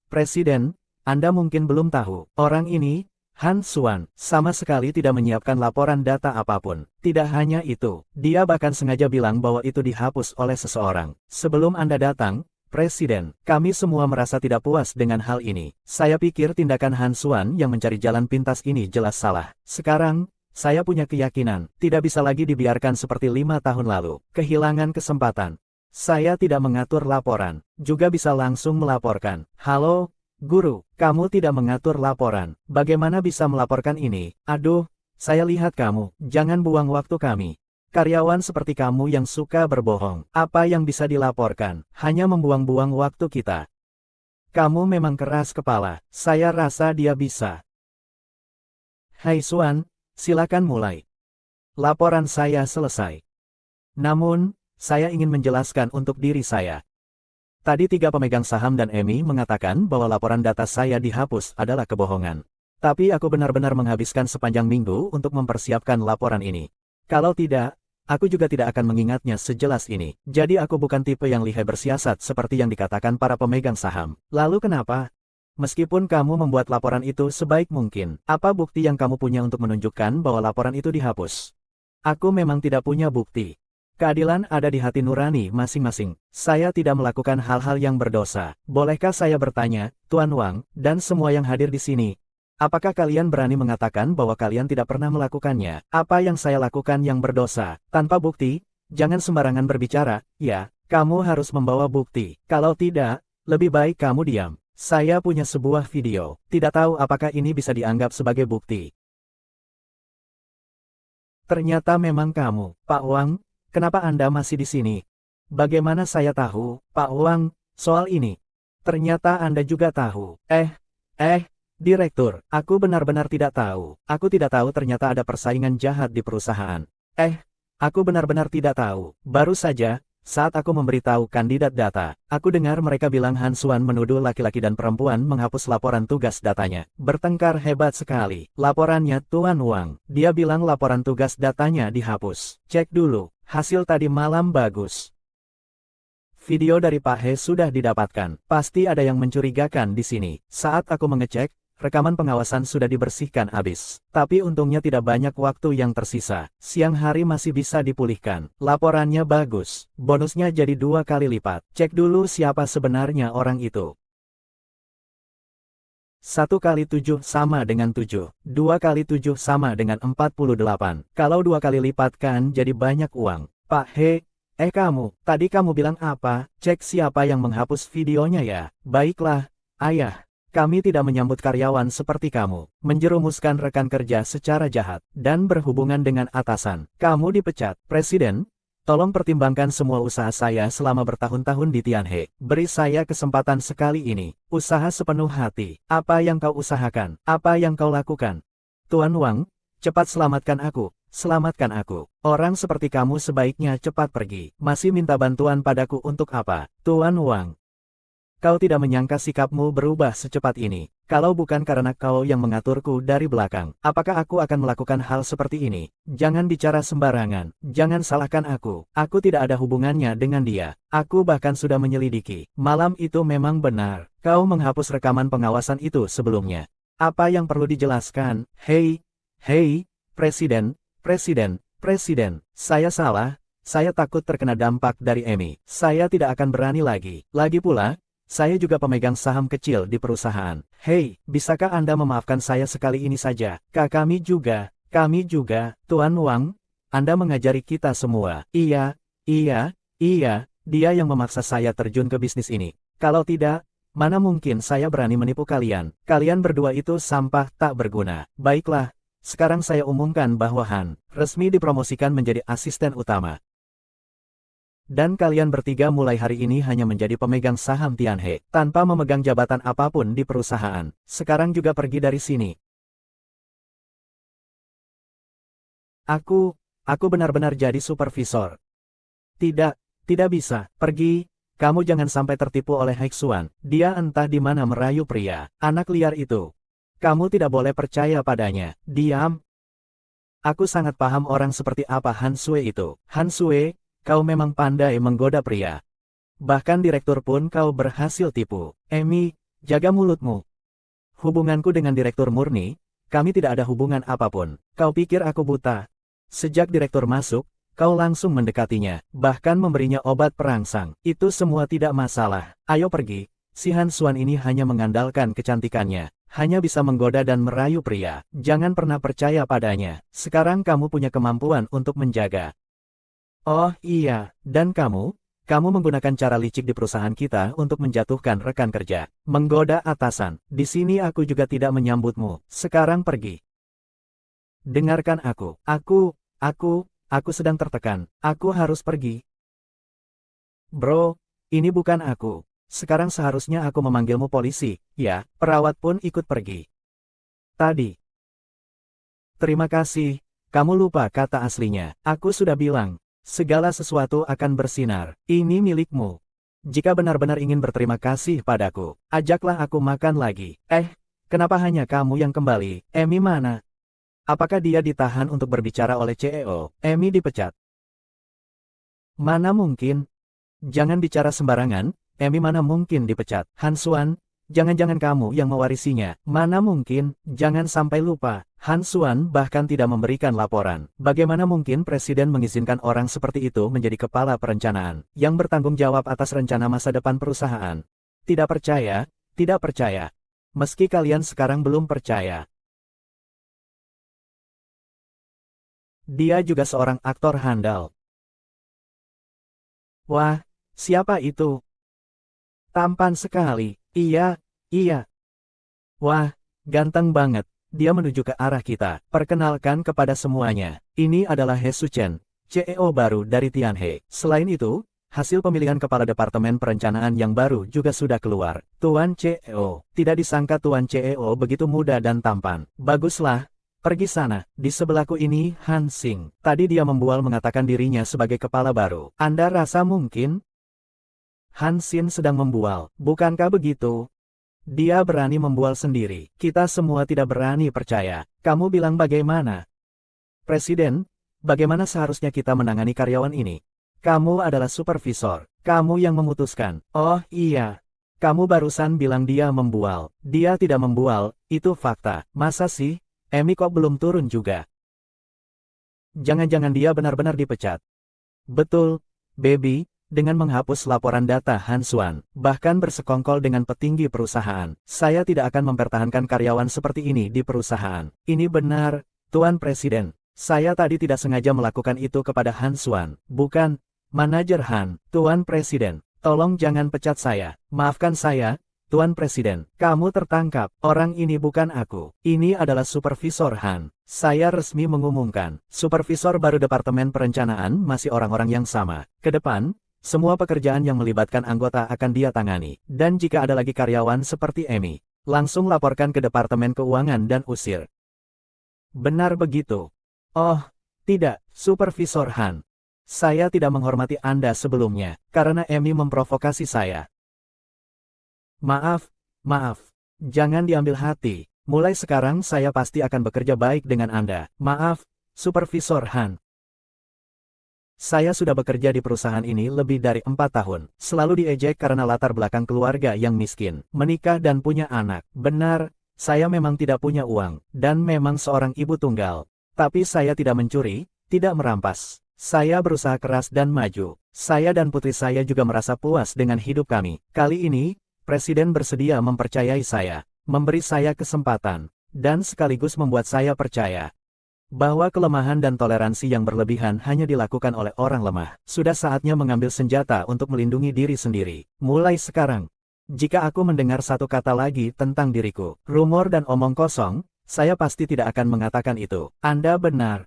Presiden, Anda mungkin belum tahu, orang ini, Han Xuan, sama sekali tidak menyiapkan laporan data apapun. Tidak hanya itu, dia bahkan sengaja bilang bahwa itu dihapus oleh seseorang. Sebelum Anda datang, Presiden, kami semua merasa tidak puas dengan hal ini. Saya pikir tindakan Han Xuan yang mencari jalan pintas ini jelas salah. Sekarang, saya punya keyakinan, tidak bisa lagi dibiarkan seperti 5 tahun lalu. Kehilangan kesempatan. Saya tidak mengatur laporan, juga bisa langsung melaporkan. Halo, Guru, kamu tidak mengatur laporan. Bagaimana bisa melaporkan ini? Aduh, saya lihat kamu, jangan buang waktu kami. Karyawan seperti kamu yang suka berbohong. Apa yang bisa dilaporkan? Hanya membuang-buang waktu kita. Kamu memang keras kepala. Saya rasa dia bisa. Hai Xuan, silakan mulai. Laporan saya selesai. Namun, saya ingin menjelaskan untuk diri saya. Tadi 3 pemegang saham dan Emmy mengatakan bahwa laporan data saya dihapus adalah kebohongan. Tapi aku benar-benar menghabiskan sepanjang minggu untuk mempersiapkan laporan ini. Kalau tidak, aku juga tidak akan mengingatnya sejelas ini. Jadi aku bukan tipe yang lihai bersiasat seperti yang dikatakan para pemegang saham. Lalu kenapa? Meskipun kamu membuat laporan itu sebaik mungkin, apa bukti yang kamu punya untuk menunjukkan bahwa laporan itu dihapus? Aku memang tidak punya bukti. Keadilan ada di hati nurani masing-masing. Saya tidak melakukan hal-hal yang berdosa. Bolehkah saya bertanya, Tuan Wang, dan semua yang hadir di sini? Apakah kalian berani mengatakan bahwa kalian tidak pernah melakukannya? Apa yang saya lakukan yang berdosa? Tanpa bukti, jangan sembarangan berbicara, ya, kamu harus membawa bukti. Kalau tidak, lebih baik kamu diam. Saya punya sebuah video. Tidak tahu apakah ini bisa dianggap sebagai bukti. Ternyata memang kamu, Pak Wang. Kenapa Anda masih di sini? Bagaimana saya tahu, Pak Wang, soal ini? Ternyata Anda juga tahu. Direktur, aku benar-benar tidak tahu. Aku tidak tahu ternyata ada persaingan jahat di perusahaan. Aku benar-benar tidak tahu. Baru saja, saat aku memberitahu kandidat data, aku dengar mereka bilang Han Xuan menuduh laki-laki dan perempuan menghapus laporan tugas datanya. Bertengkar hebat sekali. Laporannya Tuan Wang. Dia bilang laporan tugas datanya dihapus. Cek dulu, hasil tadi malam bagus. Video dari Pak He sudah didapatkan. Pasti ada yang mencurigakan di sini. Saat aku mengecek, rekaman pengawasan sudah dibersihkan habis. Tapi untungnya tidak banyak waktu yang tersisa. Siang hari masih bisa dipulihkan. Laporannya bagus. Bonusnya jadi 2 kali lipat. Cek dulu siapa sebenarnya orang itu. 1 kali 7 sama dengan 7. 2 kali 7 sama dengan 48. Kalau 2 kali lipat kan jadi banyak uang. Pak He, kamu, tadi kamu bilang apa? Cek siapa yang menghapus videonya ya. Baiklah, ayah. Kami tidak menyambut karyawan seperti kamu, menjerumuskan rekan kerja secara jahat, dan berhubungan dengan atasan. Kamu dipecat. Presiden, tolong pertimbangkan semua usaha saya selama bertahun-tahun di Tianhe. Beri saya kesempatan sekali ini. Usaha sepenuh hati. Apa yang kau usahakan? Apa yang kau lakukan? Tuan Wang, cepat selamatkan aku. Selamatkan aku. Orang seperti kamu sebaiknya cepat pergi. Masih minta bantuan padaku untuk apa? Tuan Wang. Kau tidak menyangka sikapmu berubah secepat ini. Kalau bukan karena kau yang mengaturku dari belakang, apakah aku akan melakukan hal seperti ini? Jangan bicara sembarangan. Jangan salahkan aku. Aku tidak ada hubungannya dengan dia. Aku bahkan sudah menyelidiki. Malam itu memang benar. Kau menghapus rekaman pengawasan itu sebelumnya. Apa yang perlu dijelaskan? Hei, Presiden, saya salah. Saya takut terkena dampak dari Emi. Saya tidak akan berani lagi. Lagi pula, saya juga pemegang saham kecil di perusahaan. Hei, bisakah Anda memaafkan saya sekali ini saja? Kami juga, Tuan Wang, Anda mengajari kita semua. Iya, dia yang memaksa saya terjun ke bisnis ini. Kalau tidak, mana mungkin saya berani menipu kalian? Kalian berdua itu sampah tak berguna. Baiklah, sekarang saya umumkan bahwa Han resmi dipromosikan menjadi asisten utama. Dan kalian bertiga mulai hari ini hanya menjadi pemegang saham Tianhe, tanpa memegang jabatan apapun di perusahaan. Sekarang juga pergi dari sini. Aku benar-benar jadi supervisor. Tidak bisa. Pergi. Kamu jangan sampai tertipu oleh Haixuan. Dia entah di mana merayu pria, anak liar itu. Kamu tidak boleh percaya padanya. Diam. Aku sangat paham orang seperti apa Han Sui itu. Han Sui, kau memang pandai menggoda pria. Bahkan direktur pun kau berhasil tipu. Emi, jaga mulutmu. Hubunganku dengan direktur murni, kami tidak ada hubungan apapun. Kau pikir aku buta? Sejak direktur masuk, kau langsung mendekatinya, bahkan memberinya obat perangsang. Itu semua tidak masalah. Ayo pergi. Si Han Xuan ini hanya mengandalkan kecantikannya. Hanya bisa menggoda dan merayu pria. Jangan pernah percaya padanya. Sekarang kamu punya kemampuan untuk menjaga. Oh iya, dan kamu menggunakan cara licik di perusahaan kita untuk menjatuhkan rekan kerja, menggoda atasan. Di sini aku juga tidak menyambutmu. Sekarang pergi. Dengarkan aku sedang tertekan. Aku harus pergi. Bro, ini bukan aku. Sekarang seharusnya aku memanggilmu polisi, ya, perawat pun ikut pergi. Tadi. Terima kasih, kamu lupa kata aslinya. Aku sudah bilang. Segala sesuatu akan bersinar. Ini milikmu. Jika benar-benar ingin berterima kasih padaku, ajaklah aku makan lagi. Kenapa hanya kamu yang kembali? Emi mana? Apakah dia ditahan untuk berbicara oleh CEO? Emi dipecat. Mana mungkin? Jangan bicara sembarangan, Emi mana mungkin dipecat. Han Xuan, Jangan-jangan kamu yang mewarisinya. Mana mungkin, jangan sampai lupa. Han Xuan bahkan tidak memberikan laporan. Bagaimana mungkin presiden mengizinkan orang seperti itu menjadi kepala perencanaan, yang bertanggung jawab atas rencana masa depan perusahaan? Tidak percaya, tidak percaya. Meski kalian sekarang belum percaya. Dia juga seorang aktor handal. Wah, siapa itu? Tampan sekali. Iya, iya. Wah, ganteng banget. Dia menuju ke arah kita. Perkenalkan kepada semuanya. Ini adalah He Suchen, CEO baru dari Tianhe. Selain itu, hasil pemilihan kepala departemen perencanaan yang baru juga sudah keluar. Tuan CEO. Tidak disangka Tuan CEO begitu muda dan tampan. Baguslah. Pergi sana. Di sebelahku ini, Han Xing. Tadi dia membual mengatakan dirinya sebagai kepala baru. Anda rasa mungkin? Han Xin sedang membual, bukankah begitu? Dia berani membual sendiri. Kita semua tidak berani percaya. Kamu bilang bagaimana? Presiden, bagaimana seharusnya kita menangani karyawan ini? Kamu adalah supervisor. Kamu yang memutuskan. Oh iya. Kamu barusan bilang dia membual. Dia tidak membual, itu fakta. Masa sih? Emi kok belum turun juga? Jangan-jangan dia benar-benar dipecat. Betul, baby. Dengan menghapus laporan data Han Xuan, bahkan bersekongkol dengan petinggi perusahaan. Saya tidak akan mempertahankan karyawan seperti ini di perusahaan. Ini benar, Tuan Presiden. Saya tadi tidak sengaja melakukan itu kepada Han Xuan. Bukan, manajer Han. Tuan Presiden, tolong jangan pecat saya. Maafkan saya, Tuan Presiden. Kamu tertangkap. Orang ini bukan aku. Ini adalah Supervisor Han. Saya resmi mengumumkan, Supervisor baru Departemen Perencanaan masih orang-orang yang sama. Ke depan, semua pekerjaan yang melibatkan anggota akan dia tangani. Dan jika ada lagi karyawan seperti Emi, langsung laporkan ke Departemen Keuangan dan usir. Benar begitu. Oh, tidak, Supervisor Han. Saya tidak menghormati Anda sebelumnya, karena Emi memprovokasi saya. Maaf, maaf. Jangan diambil hati. Mulai sekarang saya pasti akan bekerja baik dengan Anda. Maaf, Supervisor Han. Saya sudah bekerja di perusahaan ini lebih dari 4 tahun. Selalu diejek karena latar belakang keluarga yang miskin, menikah dan punya anak. Benar, saya memang tidak punya uang, dan memang seorang ibu tunggal. Tapi saya tidak mencuri, tidak merampas. Saya berusaha keras dan maju. Saya dan putri saya juga merasa puas dengan hidup kami. Kali ini, Presiden bersedia mempercayai saya, memberi saya kesempatan, dan sekaligus membuat saya percaya bahwa kelemahan dan toleransi yang berlebihan hanya dilakukan oleh orang lemah. Sudah saatnya mengambil senjata untuk melindungi diri sendiri. Mulai sekarang, jika aku mendengar satu kata lagi tentang diriku, rumor dan omong kosong, saya pasti tidak akan mengatakan itu. Anda benar.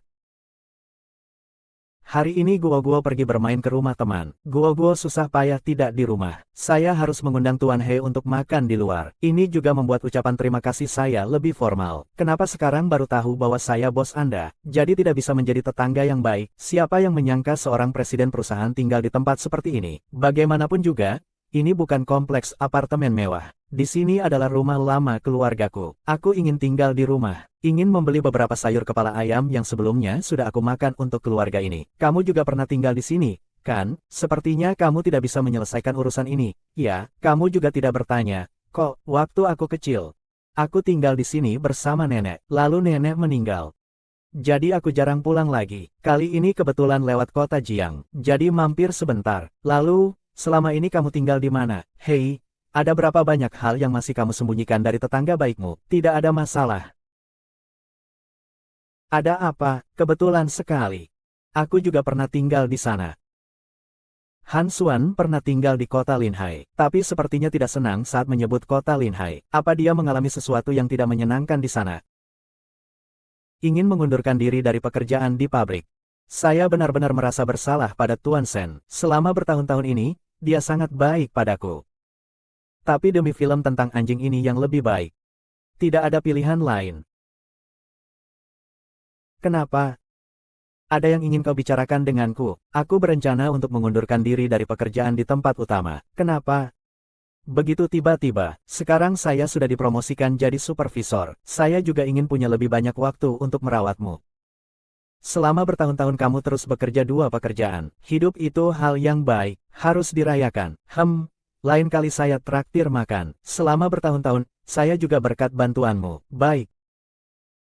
Hari ini Guo pergi bermain ke rumah teman. Guo susah payah tidak di rumah. Saya harus mengundang Tuan He untuk makan di luar. Ini juga membuat ucapan terima kasih saya lebih formal. Kenapa sekarang baru tahu bahwa saya bos Anda? Jadi tidak bisa menjadi tetangga yang baik. Siapa yang menyangka seorang presiden perusahaan tinggal di tempat seperti ini? Bagaimanapun juga, ini bukan kompleks apartemen mewah. Di sini adalah rumah lama keluargaku. Aku ingin tinggal di rumah. Ingin membeli beberapa sayur kepala ayam yang sebelumnya sudah aku makan untuk keluarga ini. Kamu juga pernah tinggal di sini, kan? Sepertinya kamu tidak bisa menyelesaikan urusan ini. Ya, kamu juga tidak bertanya, kok, waktu aku kecil, aku tinggal di sini bersama nenek. Lalu nenek meninggal. Jadi aku jarang pulang lagi. Kali ini kebetulan lewat kota Jiang. Jadi mampir sebentar. Lalu, selama ini kamu tinggal di mana? Hei, ada berapa banyak hal yang masih kamu sembunyikan dari tetangga baikmu? Tidak ada masalah. Ada apa? Kebetulan sekali. Aku juga pernah tinggal di sana. Han Xuan pernah tinggal di kota Linhai, tapi sepertinya tidak senang saat menyebut kota Linhai. Apa dia mengalami sesuatu yang tidak menyenangkan di sana? Ingin mengundurkan diri dari pekerjaan di pabrik. Saya benar-benar merasa bersalah pada Tuan Shen. Selama bertahun-tahun ini, dia sangat baik padaku. Tapi demi film tentang anjing ini yang lebih baik, tidak ada pilihan lain. Kenapa? Ada yang ingin kau bicarakan denganku? Aku berencana untuk mengundurkan diri dari pekerjaan di tempat utama. Kenapa? Begitu tiba-tiba, sekarang saya sudah dipromosikan jadi supervisor. Saya juga ingin punya lebih banyak waktu untuk merawatmu. Selama bertahun-tahun kamu terus bekerja 2 pekerjaan. Hidup itu hal yang baik, harus dirayakan. Lain kali saya traktir makan. Selama bertahun-tahun, saya juga berkat bantuanmu. Baik.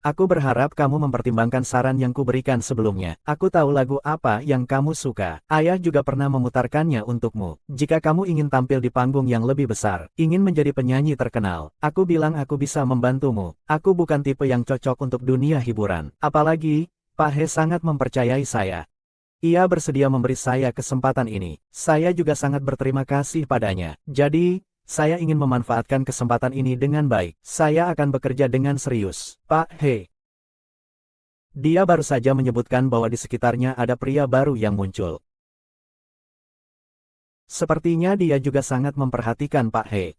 Aku berharap kamu mempertimbangkan saran yang kuberikan sebelumnya. Aku tahu lagu apa yang kamu suka. Ayah juga pernah memutarkannya untukmu. Jika kamu ingin tampil di panggung yang lebih besar, ingin menjadi penyanyi terkenal, aku bilang aku bisa membantumu. Aku bukan tipe yang cocok untuk dunia hiburan. Apalagi, Pak He sangat mempercayai saya. Ia bersedia memberi saya kesempatan ini. Saya juga sangat berterima kasih padanya. Jadi, saya ingin memanfaatkan kesempatan ini dengan baik. Saya akan bekerja dengan serius. Pak He. Dia baru saja menyebutkan bahwa di sekitarnya ada pria baru yang muncul. Sepertinya dia juga sangat memperhatikan Pak He.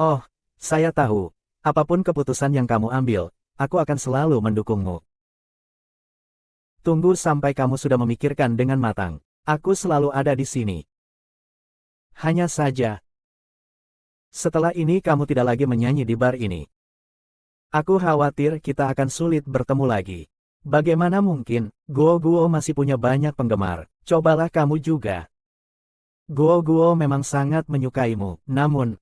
Oh, saya tahu. Apapun keputusan yang kamu ambil, aku akan selalu mendukungmu. Tunggu sampai kamu sudah memikirkan dengan matang. Aku selalu ada di sini. Hanya saja, setelah ini kamu tidak lagi menyanyi di bar ini. Aku khawatir kita akan sulit bertemu lagi. Bagaimana mungkin, Guo masih punya banyak penggemar. Cobalah kamu juga. Guo memang sangat menyukaimu. Namun,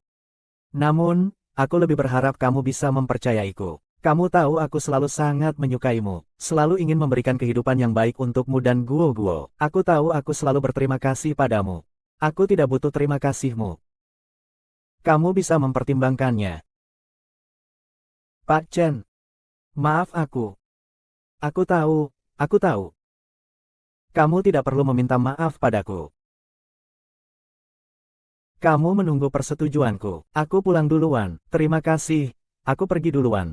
aku lebih berharap kamu bisa mempercayaiku. Kamu tahu aku selalu sangat menyukaimu. Selalu ingin memberikan kehidupan yang baik untukmu dan Guo. Aku tahu aku selalu berterima kasih padamu. Aku tidak butuh terima kasihmu. Kamu bisa mempertimbangkannya. Pak Chen. Maaf aku. Aku tahu. Kamu tidak perlu meminta maaf padaku. Kamu menunggu persetujuanku. Aku pulang duluan. Terima kasih. Aku pergi duluan.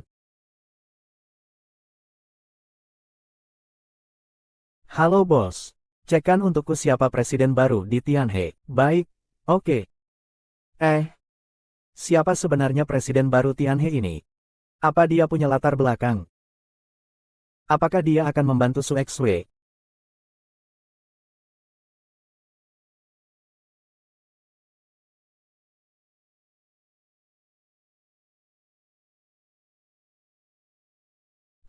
Halo bos. Cekkan untukku siapa presiden baru di Tianhe. Baik. Oke. Siapa sebenarnya presiden baru Tianhe ini? Apa dia punya latar belakang? Apakah dia akan membantu Su Exwei?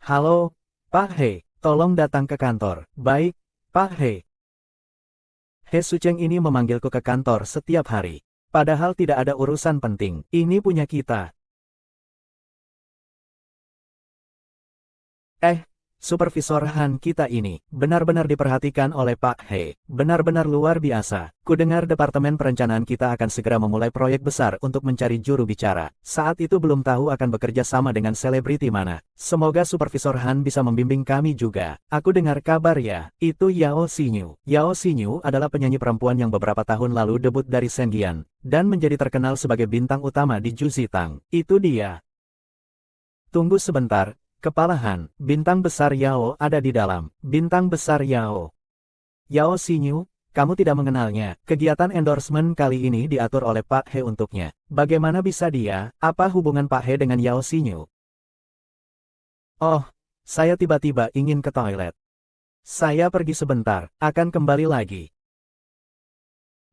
Halo, Pak He. Tolong datang ke kantor. Baik, Pak He. He Sucheng ini memanggilku ke kantor setiap hari. Padahal tidak ada urusan penting. Ini punya kita. Supervisor Han kita ini benar-benar diperhatikan oleh Pak He. Benar-benar luar biasa. Kudengar departemen perencanaan kita akan segera memulai proyek besar untuk mencari juru bicara. Saat itu belum tahu akan bekerja sama dengan selebriti mana. Semoga Supervisor Han bisa membimbing kami juga. Aku dengar kabar ya, itu Yao Xinyu. Yao Xinyu adalah penyanyi perempuan yang beberapa tahun lalu debut dari Shenzhen dan menjadi terkenal sebagai bintang utama di Juzitang. Itu dia. Tunggu sebentar. Kepala Han, bintang besar Yao ada di dalam. Bintang besar Yao. Yao Xinyu, kamu tidak mengenalnya. Kegiatan endorsement kali ini diatur oleh Pak He untuknya. Bagaimana bisa dia? Apa hubungan Pak He dengan Yao Xinyu? Oh, saya tiba-tiba ingin ke toilet. Saya pergi sebentar, akan kembali lagi.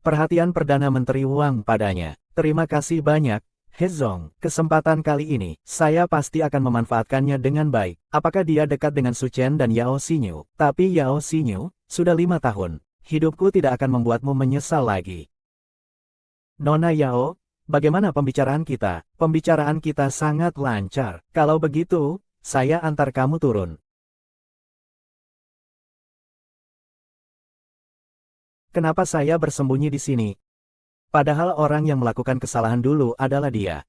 Perhatian Perdana Menteri Wang padanya. Terima kasih banyak. Hezong, kesempatan kali ini, saya pasti akan memanfaatkannya dengan baik. Apakah dia dekat dengan Su Chen dan Yao Xinyu? Tapi Yao Xinyu, sudah 5 tahun. Hidupku tidak akan membuatmu menyesal lagi. Nona Yao, bagaimana pembicaraan kita? Pembicaraan kita sangat lancar. Kalau begitu, saya antar kamu turun. Kenapa saya bersembunyi di sini? Padahal orang yang melakukan kesalahan dulu adalah dia.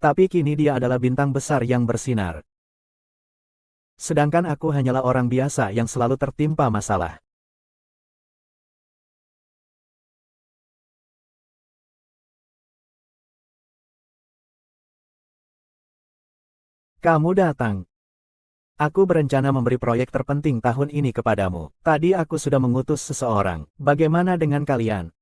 Tapi kini dia adalah bintang besar yang bersinar. Sedangkan aku hanyalah orang biasa yang selalu tertimpa masalah. Kamu datang. Aku berencana memberi proyek terpenting tahun ini kepadamu. Tadi aku sudah mengutus seseorang. Bagaimana dengan kalian?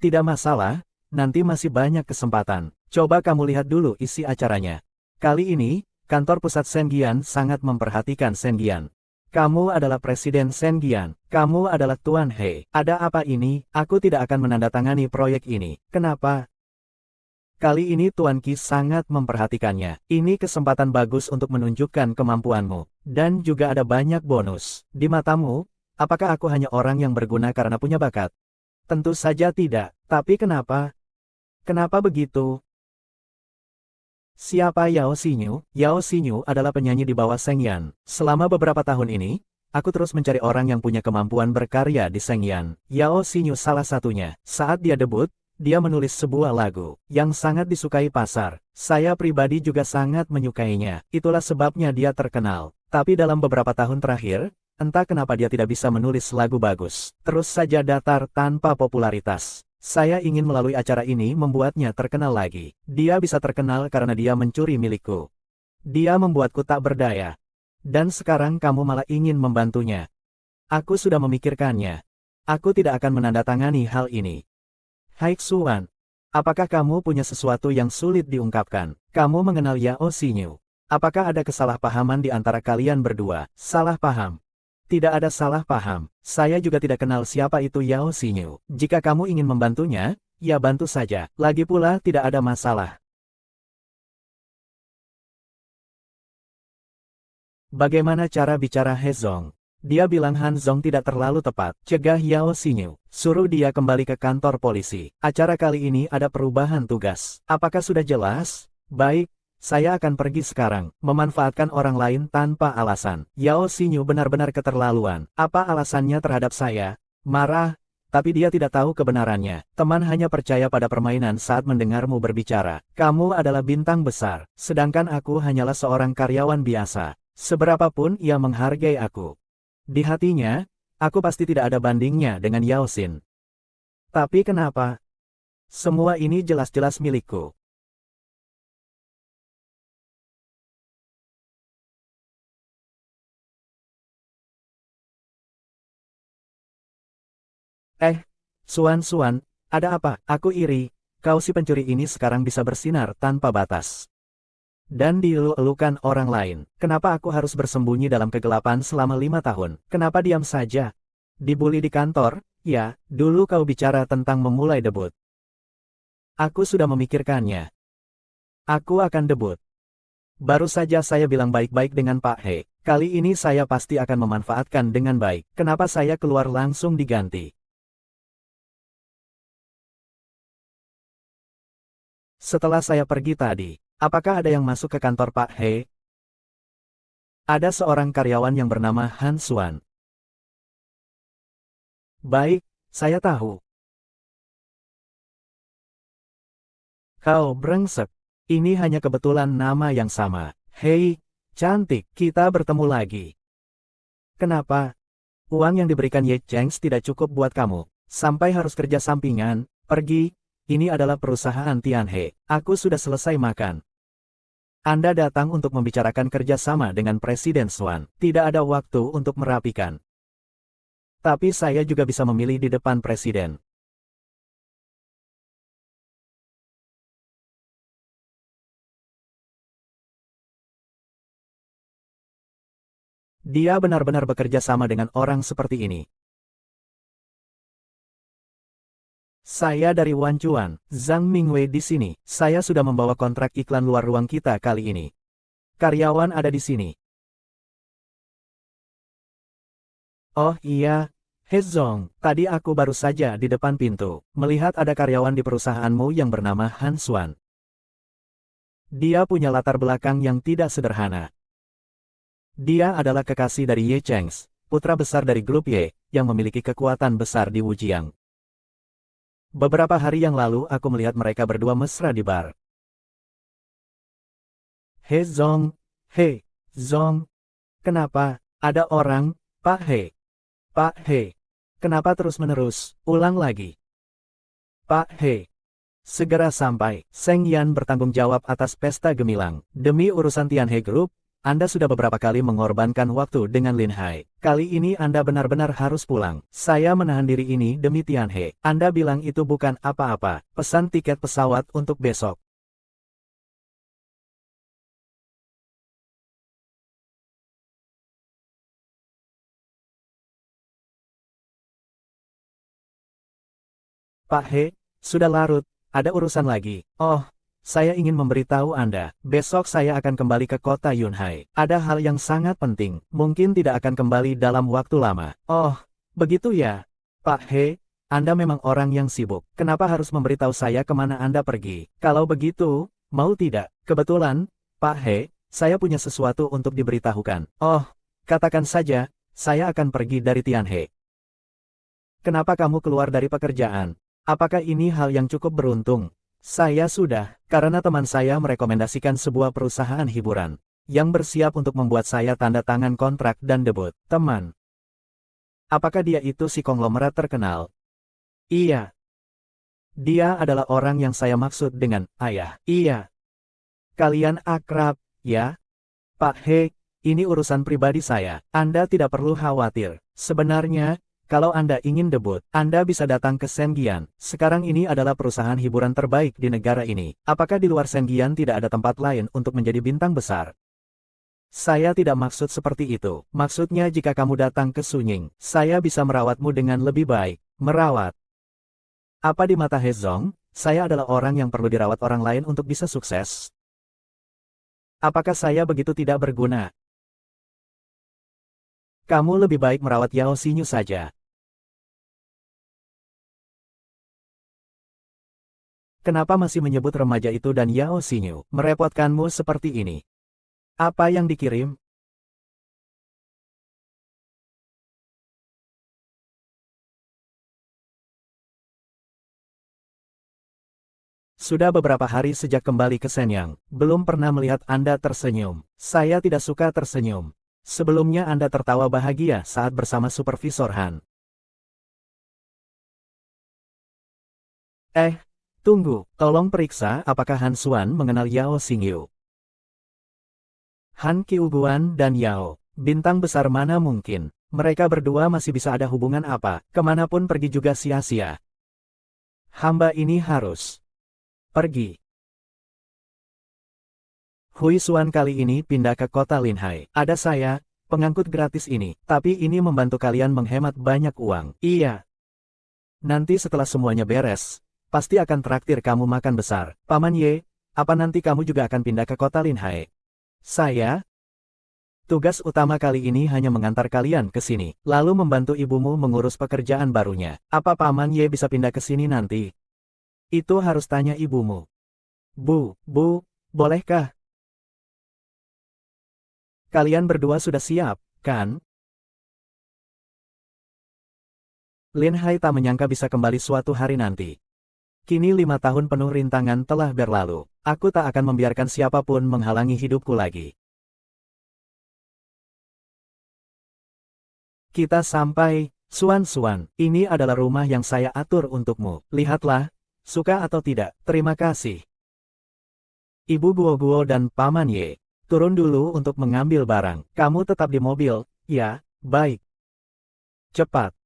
Tidak masalah, nanti masih banyak kesempatan. Coba kamu lihat dulu isi acaranya. Kali ini, kantor pusat Shenzhen sangat memperhatikan Shenzhen. Kamu adalah Presiden Shenzhen. Kamu adalah Tuan He. Ada apa ini? Aku tidak akan menandatangani proyek ini. Kenapa? Kali ini Tuan Qi sangat memperhatikannya. Ini kesempatan bagus untuk menunjukkan kemampuanmu. Dan juga ada banyak bonus. Di matamu, apakah aku hanya orang yang berguna karena punya bakat? Tentu saja tidak. Tapi kenapa? Kenapa begitu? Siapa Yao Xinyu? Yao Xinyu adalah penyanyi di bawah Seng Yan. Selama beberapa tahun ini, aku terus mencari orang yang punya kemampuan berkarya di Seng Yan. Yao Xinyu salah satunya. Saat dia debut, dia menulis sebuah lagu yang sangat disukai pasar. Saya pribadi juga sangat menyukainya. Itulah sebabnya dia terkenal. Tapi dalam beberapa tahun terakhir, entah kenapa dia tidak bisa menulis lagu bagus. Terus saja datar tanpa popularitas. Saya ingin melalui acara ini membuatnya terkenal lagi. Dia bisa terkenal karena dia mencuri milikku. Dia membuatku tak berdaya. Dan sekarang kamu malah ingin membantunya. Aku sudah memikirkannya. Aku tidak akan menandatangani hal ini. Hai Xuan, apakah kamu punya sesuatu yang sulit diungkapkan? Kamu mengenal Yao Xinyu. Apakah ada kesalahpahaman di antara kalian berdua? Salah paham. Tidak ada salah paham. Saya juga tidak kenal siapa itu Yao Xinyu. Jika kamu ingin membantunya, ya bantu saja. Lagi pula tidak ada masalah. Bagaimana cara bicara He Zong? Dia bilang Han Zong tidak terlalu tepat. Cegah Yao Xinyu. Suruh dia kembali ke kantor polisi. Acara kali ini ada perubahan tugas. Apakah sudah jelas? Baik. Saya akan pergi sekarang, memanfaatkan orang lain tanpa alasan. Yao Xinyu benar-benar keterlaluan. Apa alasannya terhadap saya? Marah, tapi dia tidak tahu kebenarannya. Teman hanya percaya pada permainan saat mendengarmu berbicara. Kamu adalah bintang besar, sedangkan aku hanyalah seorang karyawan biasa. Seberapapun ia menghargai aku. Di hatinya, aku pasti tidak ada bandingnya dengan Yao Xin. Tapi kenapa? Semua ini jelas-jelas milikku. Suan, ada apa? Aku iri. Kau si pencuri ini sekarang bisa bersinar tanpa batas. Dan dielu-elukan orang lain. Kenapa aku harus bersembunyi dalam kegelapan selama 5 tahun? Kenapa diam saja? Dibully di kantor? Ya, dulu kau bicara tentang memulai debut. Aku sudah memikirkannya. Aku akan debut. Baru saja saya bilang baik-baik dengan Pak He. Kali ini saya pasti akan memanfaatkan dengan baik. Kenapa saya keluar langsung diganti? Setelah saya pergi tadi, apakah ada yang masuk ke kantor Pak He? Ada seorang karyawan yang bernama Han Xuan. Baik, saya tahu. Kau brengsek. Ini hanya kebetulan nama yang sama. Hei, cantik, kita bertemu lagi. Kenapa? Uang yang diberikan Ye Cheng tidak cukup buat kamu. Sampai harus kerja sampingan, pergi. Ini adalah perusahaan Tianhe. Aku sudah selesai makan. Anda datang untuk membicarakan kerjasama dengan Presiden Xuan. Tidak ada waktu untuk merapikan. Tapi saya juga bisa memilih di depan Presiden. Dia benar-benar bekerja sama dengan orang seperti ini. Saya dari Wanchuan, Zhang Mingwei di sini. Saya sudah membawa kontrak iklan luar ruang kita kali ini. Karyawan ada di sini. Oh iya, He Zong, tadi aku baru saja di depan pintu, melihat ada karyawan di perusahaanmu yang bernama Han Xuan. Dia punya latar belakang yang tidak sederhana. Dia adalah kekasih dari Ye Cheng, putra besar dari grup Ye, yang memiliki kekuatan besar di Wujiang. Beberapa hari yang lalu aku melihat mereka berdua mesra di bar. He Zong, kenapa? Ada orang, Pak He, kenapa terus-menerus, ulang lagi. Pak He, segera sampai, Seng Yan bertanggung jawab atas pesta gemilang. Demi urusan Tianhe Group, Anda sudah beberapa kali mengorbankan waktu dengan Lin Hai. Kali ini Anda benar-benar harus pulang. Saya menahan diri ini demi Tianhe. Anda bilang itu bukan apa-apa. Pesan tiket pesawat untuk besok. Pak He, sudah larut. Ada urusan lagi. Oh, saya ingin memberitahu Anda, besok saya akan kembali ke kota Yunhai. Ada hal yang sangat penting, mungkin tidak akan kembali dalam waktu lama. Oh, begitu ya? Pak He, Anda memang orang yang sibuk. Kenapa harus memberitahu saya kemana Anda pergi? Kalau begitu, mau tidak? Kebetulan, Pak He, saya punya sesuatu untuk diberitahukan. Oh, katakan saja, saya akan pergi dari Tianhe. Kenapa kamu keluar dari pekerjaan? Apakah ini hal yang cukup beruntung? Saya sudah, karena teman saya merekomendasikan sebuah perusahaan hiburan yang bersiap untuk membuat saya tanda tangan kontrak dan debut. Teman. Apakah dia itu si konglomerat terkenal? Iya. Dia adalah orang yang saya maksud dengan ayah. Iya. Kalian akrab, ya? Pak He, ini urusan pribadi saya. Anda tidak perlu khawatir. Sebenarnya, kalau Anda ingin debut, Anda bisa datang ke Senggian. Sekarang ini adalah perusahaan hiburan terbaik di negara ini. Apakah di luar Senggian tidak ada tempat lain untuk menjadi bintang besar? Saya tidak maksud seperti itu. Maksudnya jika kamu datang ke Sunying, saya bisa merawatmu dengan lebih baik. Merawat. Apa di mata Hezong, saya adalah orang yang perlu dirawat orang lain untuk bisa sukses? Apakah saya begitu tidak berguna? Kamu lebih baik merawat Yao Xinyu saja. Kenapa masih menyebut remaja itu dan Yao Xinyu? Merepotkanmu seperti ini. Apa yang dikirim? Sudah beberapa hari sejak kembali ke Shenyang, belum pernah melihat Anda tersenyum. Saya tidak suka tersenyum. Sebelumnya Anda tertawa bahagia saat bersama Supervisor Han. Tunggu, tolong periksa apakah Han Xuan mengenal Yao Xingyu. Han Qiuguan dan Yao, bintang besar mana mungkin. Mereka berdua masih bisa ada hubungan apa, kemanapun pergi juga sia-sia. Hamba ini harus pergi. Hui Xuan kali ini pindah ke kota Linhai. Ada saya, pengangkut gratis ini. Tapi ini membantu kalian menghemat banyak uang. Iya. Nanti setelah semuanya beres, pasti akan traktir kamu makan besar. Paman Ye, apa nanti kamu juga akan pindah ke kota Linhai? Saya? Tugas utama kali ini hanya mengantar kalian ke sini, lalu membantu ibumu mengurus pekerjaan barunya. Apa Paman Ye bisa pindah ke sini nanti? Itu harus tanya ibumu. Bu, bolehkah? Kalian berdua sudah siap, kan? Lin Hai tak menyangka bisa kembali suatu hari nanti. Kini 5 tahun penuh rintangan telah berlalu. Aku tak akan membiarkan siapapun menghalangi hidupku lagi. Kita sampai, Xuan, ini adalah rumah yang saya atur untukmu. Lihatlah. Suka atau tidak, terima kasih. Ibu Guo dan Paman Ye, turun dulu untuk mengambil barang. Kamu tetap di mobil, ya, baik. Cepat.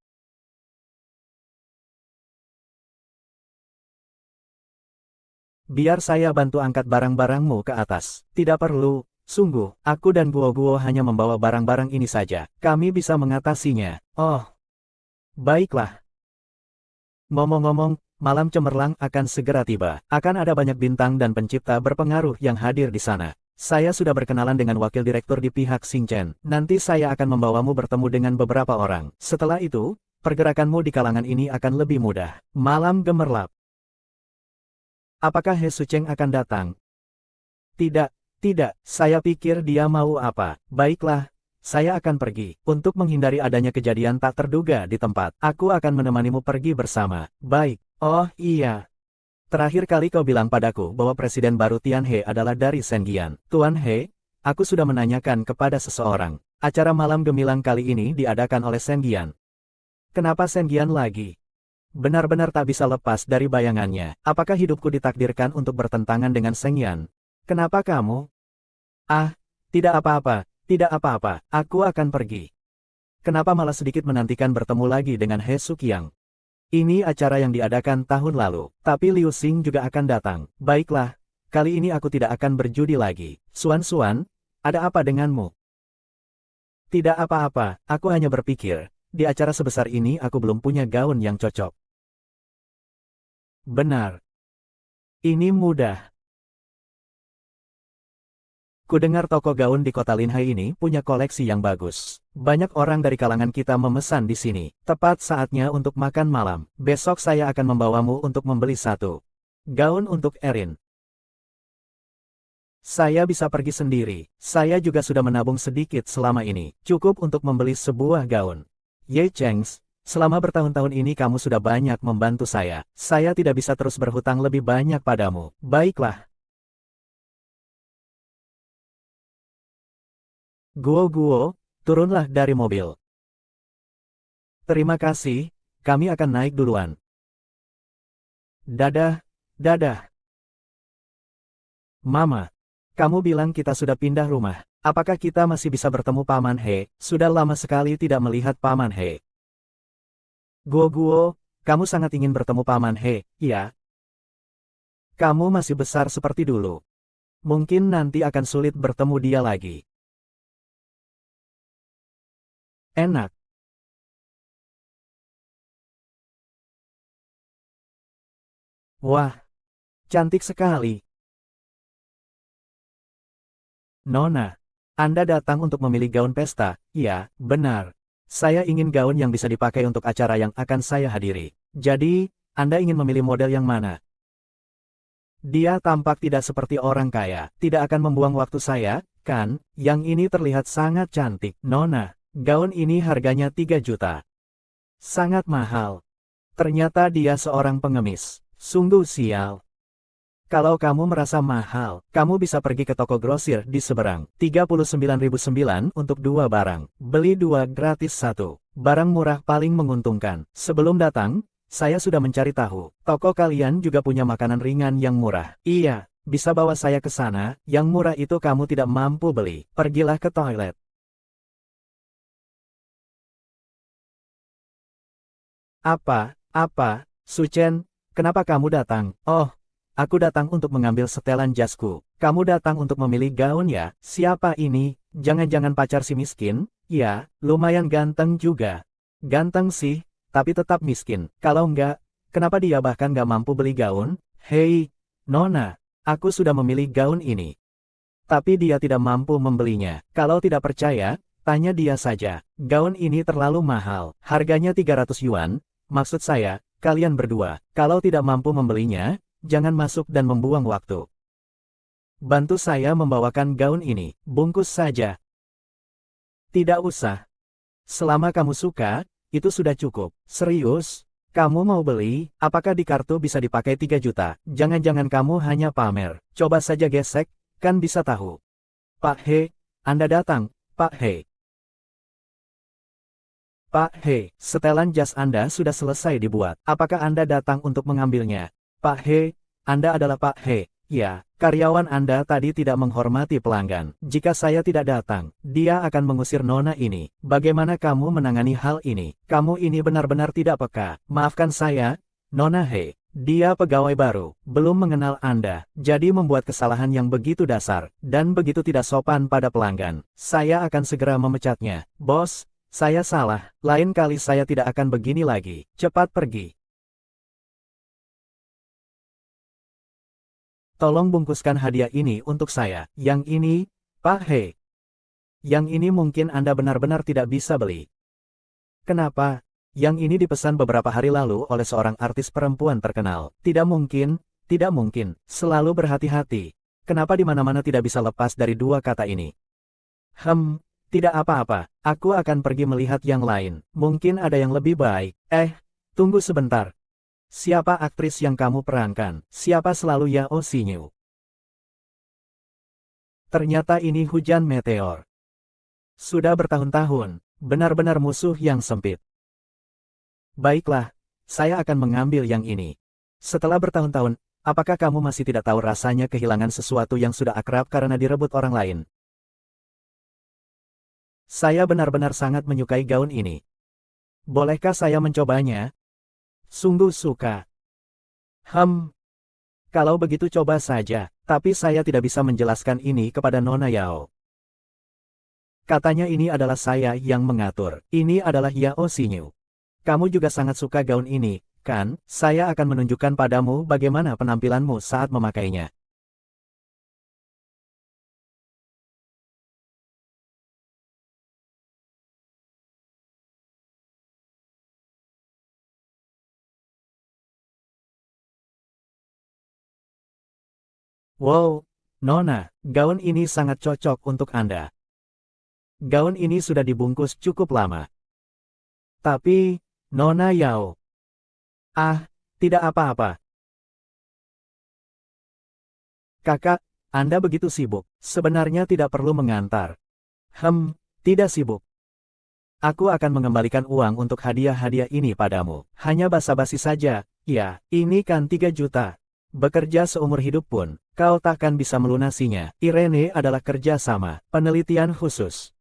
Biar saya bantu angkat barang-barangmu ke atas. Tidak perlu, sungguh, aku dan Guo hanya membawa barang-barang ini saja. Kami bisa mengatasinya. Oh, baiklah. Ngomong-ngomong, malam cemerlang akan segera tiba. Akan ada banyak bintang dan pencipta berpengaruh yang hadir di sana. Saya sudah berkenalan dengan wakil direktur di pihak Xingchen. Nanti saya akan membawamu bertemu dengan beberapa orang. Setelah itu, pergerakanmu di kalangan ini akan lebih mudah. Malam gemerlap. Apakah He Sucheng akan datang? Tidak, saya pikir dia mau apa. Baiklah, saya akan pergi. Untuk menghindari adanya kejadian tak terduga di tempat, aku akan menemanimu pergi bersama. Baik. Oh iya. Terakhir kali kau bilang padaku bahwa presiden baru Tianhe adalah dari Senggian. Tuan He, aku sudah menanyakan kepada seseorang. Acara malam gemilang kali ini diadakan oleh Senggian. Kenapa Senggian lagi? Benar-benar tak bisa lepas dari bayangannya. Apakah hidupku ditakdirkan untuk bertentangan dengan Sengyan? Kenapa kamu? Ah, tidak apa-apa, aku akan pergi. Kenapa malah sedikit menantikan bertemu lagi dengan He Suqiang? Ini acara yang diadakan tahun lalu, tapi Liu Xing juga akan datang. Baiklah, kali ini aku tidak akan berjudi lagi. Xuan, ada apa denganmu? Tidak apa-apa, aku hanya berpikir, di acara sebesar ini aku belum punya gaun yang cocok. Benar. Ini mudah. Kudengar toko gaun di kota Linhai ini punya koleksi yang bagus. Banyak orang dari kalangan kita memesan di sini. Tepat saatnya untuk makan malam. Besok saya akan membawamu untuk membeli satu gaun untuk Erin. Saya bisa pergi sendiri. Saya juga sudah menabung sedikit selama ini. Cukup untuk membeli sebuah gaun. Ye Chengs, selama bertahun-tahun ini kamu sudah banyak membantu saya. Saya tidak bisa terus berhutang lebih banyak padamu. Baiklah. Guo, turunlah dari mobil. Terima kasih, kami akan naik duluan. Dadah, dadah. Mama. Kamu bilang kita sudah pindah rumah. Apakah kita masih bisa bertemu Paman He? Sudah lama sekali tidak melihat Paman He. Guo, kamu sangat ingin bertemu Paman He, iya? Kamu masih besar seperti dulu. Mungkin nanti akan sulit bertemu dia lagi. Enak. Wah, cantik sekali. Nona, Anda datang untuk memilih gaun pesta, iya, benar. Saya ingin gaun yang bisa dipakai untuk acara yang akan saya hadiri. Jadi, Anda ingin memilih model yang mana? Dia tampak tidak seperti orang kaya, tidak akan membuang waktu saya, kan? Yang ini terlihat sangat cantik. Nona, gaun ini harganya 3 juta. Sangat mahal. Ternyata dia seorang pengemis. Sungguh sial. Kalau kamu merasa mahal, kamu bisa pergi ke toko grosir di seberang. 39.900 untuk 2 barang. Beli 2 gratis 1. Barang murah paling menguntungkan. Sebelum datang, saya sudah mencari tahu. Toko kalian juga punya makanan ringan yang murah. Iya, bisa bawa saya ke sana. Yang murah itu kamu tidak mampu beli. Pergilah ke toilet. Apa, Suchen, kenapa kamu datang? Oh, aku datang untuk mengambil setelan jasku. Kamu datang untuk memilih gaun ya? Siapa ini? Jangan-jangan pacar si miskin? Ya, lumayan ganteng juga. Ganteng sih, tapi tetap miskin. Kalau enggak, kenapa dia bahkan nggak mampu beli gaun? Hei, Nona, aku sudah memilih gaun ini. Tapi dia tidak mampu membelinya. Kalau tidak percaya, tanya dia saja. Gaun ini terlalu mahal. Harganya 300 yuan. Maksud saya, kalian berdua, kalau tidak mampu membelinya, jangan masuk dan membuang waktu. Bantu saya membawakan gaun ini, bungkus saja. Tidak usah. Selama kamu suka, itu sudah cukup. Serius? Kamu mau beli? Apakah di kartu bisa dipakai 3 juta? Jangan-jangan kamu hanya pamer. Coba saja gesek, kan bisa tahu. Pak He, Anda datang, Pak He. Pak He, setelan jas Anda sudah selesai dibuat. Apakah Anda datang untuk mengambilnya? Pak He, Anda adalah Pak He. Ya, karyawan Anda tadi tidak menghormati pelanggan. Jika saya tidak datang, dia akan mengusir nona ini. Bagaimana kamu menangani hal ini? Kamu ini benar-benar tidak peka. Maafkan saya, Nona He. Dia pegawai baru, belum mengenal Anda, jadi membuat kesalahan yang begitu dasar, dan begitu tidak sopan pada pelanggan. Saya akan segera memecatnya. Bos, saya salah, lain kali saya tidak akan begini lagi. Cepat pergi. Tolong bungkuskan hadiah ini untuk saya. Yang ini, Pak He. Yang ini mungkin Anda benar-benar tidak bisa beli. Kenapa? Yang ini dipesan beberapa hari lalu oleh seorang artis perempuan terkenal. Tidak mungkin, tidak mungkin. Selalu berhati-hati. Kenapa di mana-mana tidak bisa lepas dari dua kata ini? Tidak apa-apa. Aku akan pergi melihat yang lain. Mungkin ada yang lebih baik. Tunggu sebentar. Siapa aktris yang kamu perankan? Siapa selalu Yao Xinyu? Ternyata ini hujan meteor. Sudah bertahun-tahun, benar-benar musuh yang sempit. Baiklah, saya akan mengambil yang ini. Setelah bertahun-tahun, apakah kamu masih tidak tahu rasanya kehilangan sesuatu yang sudah akrab karena direbut orang lain? Saya benar-benar sangat menyukai gaun ini. Bolehkah saya mencobanya? Sungguh suka. Kalau begitu coba saja, tapi saya tidak bisa menjelaskan ini kepada Nona Yao. Katanya ini adalah saya yang mengatur. Ini adalah Yao Xinyu. Kamu juga sangat suka gaun ini, kan? Saya akan menunjukkan padamu bagaimana penampilanmu saat memakainya. Wow, Nona, gaun ini sangat cocok untuk Anda. Gaun ini sudah dibungkus cukup lama. Tapi, Nona Yao. Ah, tidak apa-apa. Kakak, Anda begitu sibuk. Sebenarnya tidak perlu mengantar. Tidak sibuk. Aku akan mengembalikan uang untuk hadiah-hadiah ini padamu. Hanya basa-basi saja. Ya, ini kan 3 juta. Bekerja seumur hidup pun, kau takkan bisa melunasinya. Irene adalah kerja sama, penelitian khusus.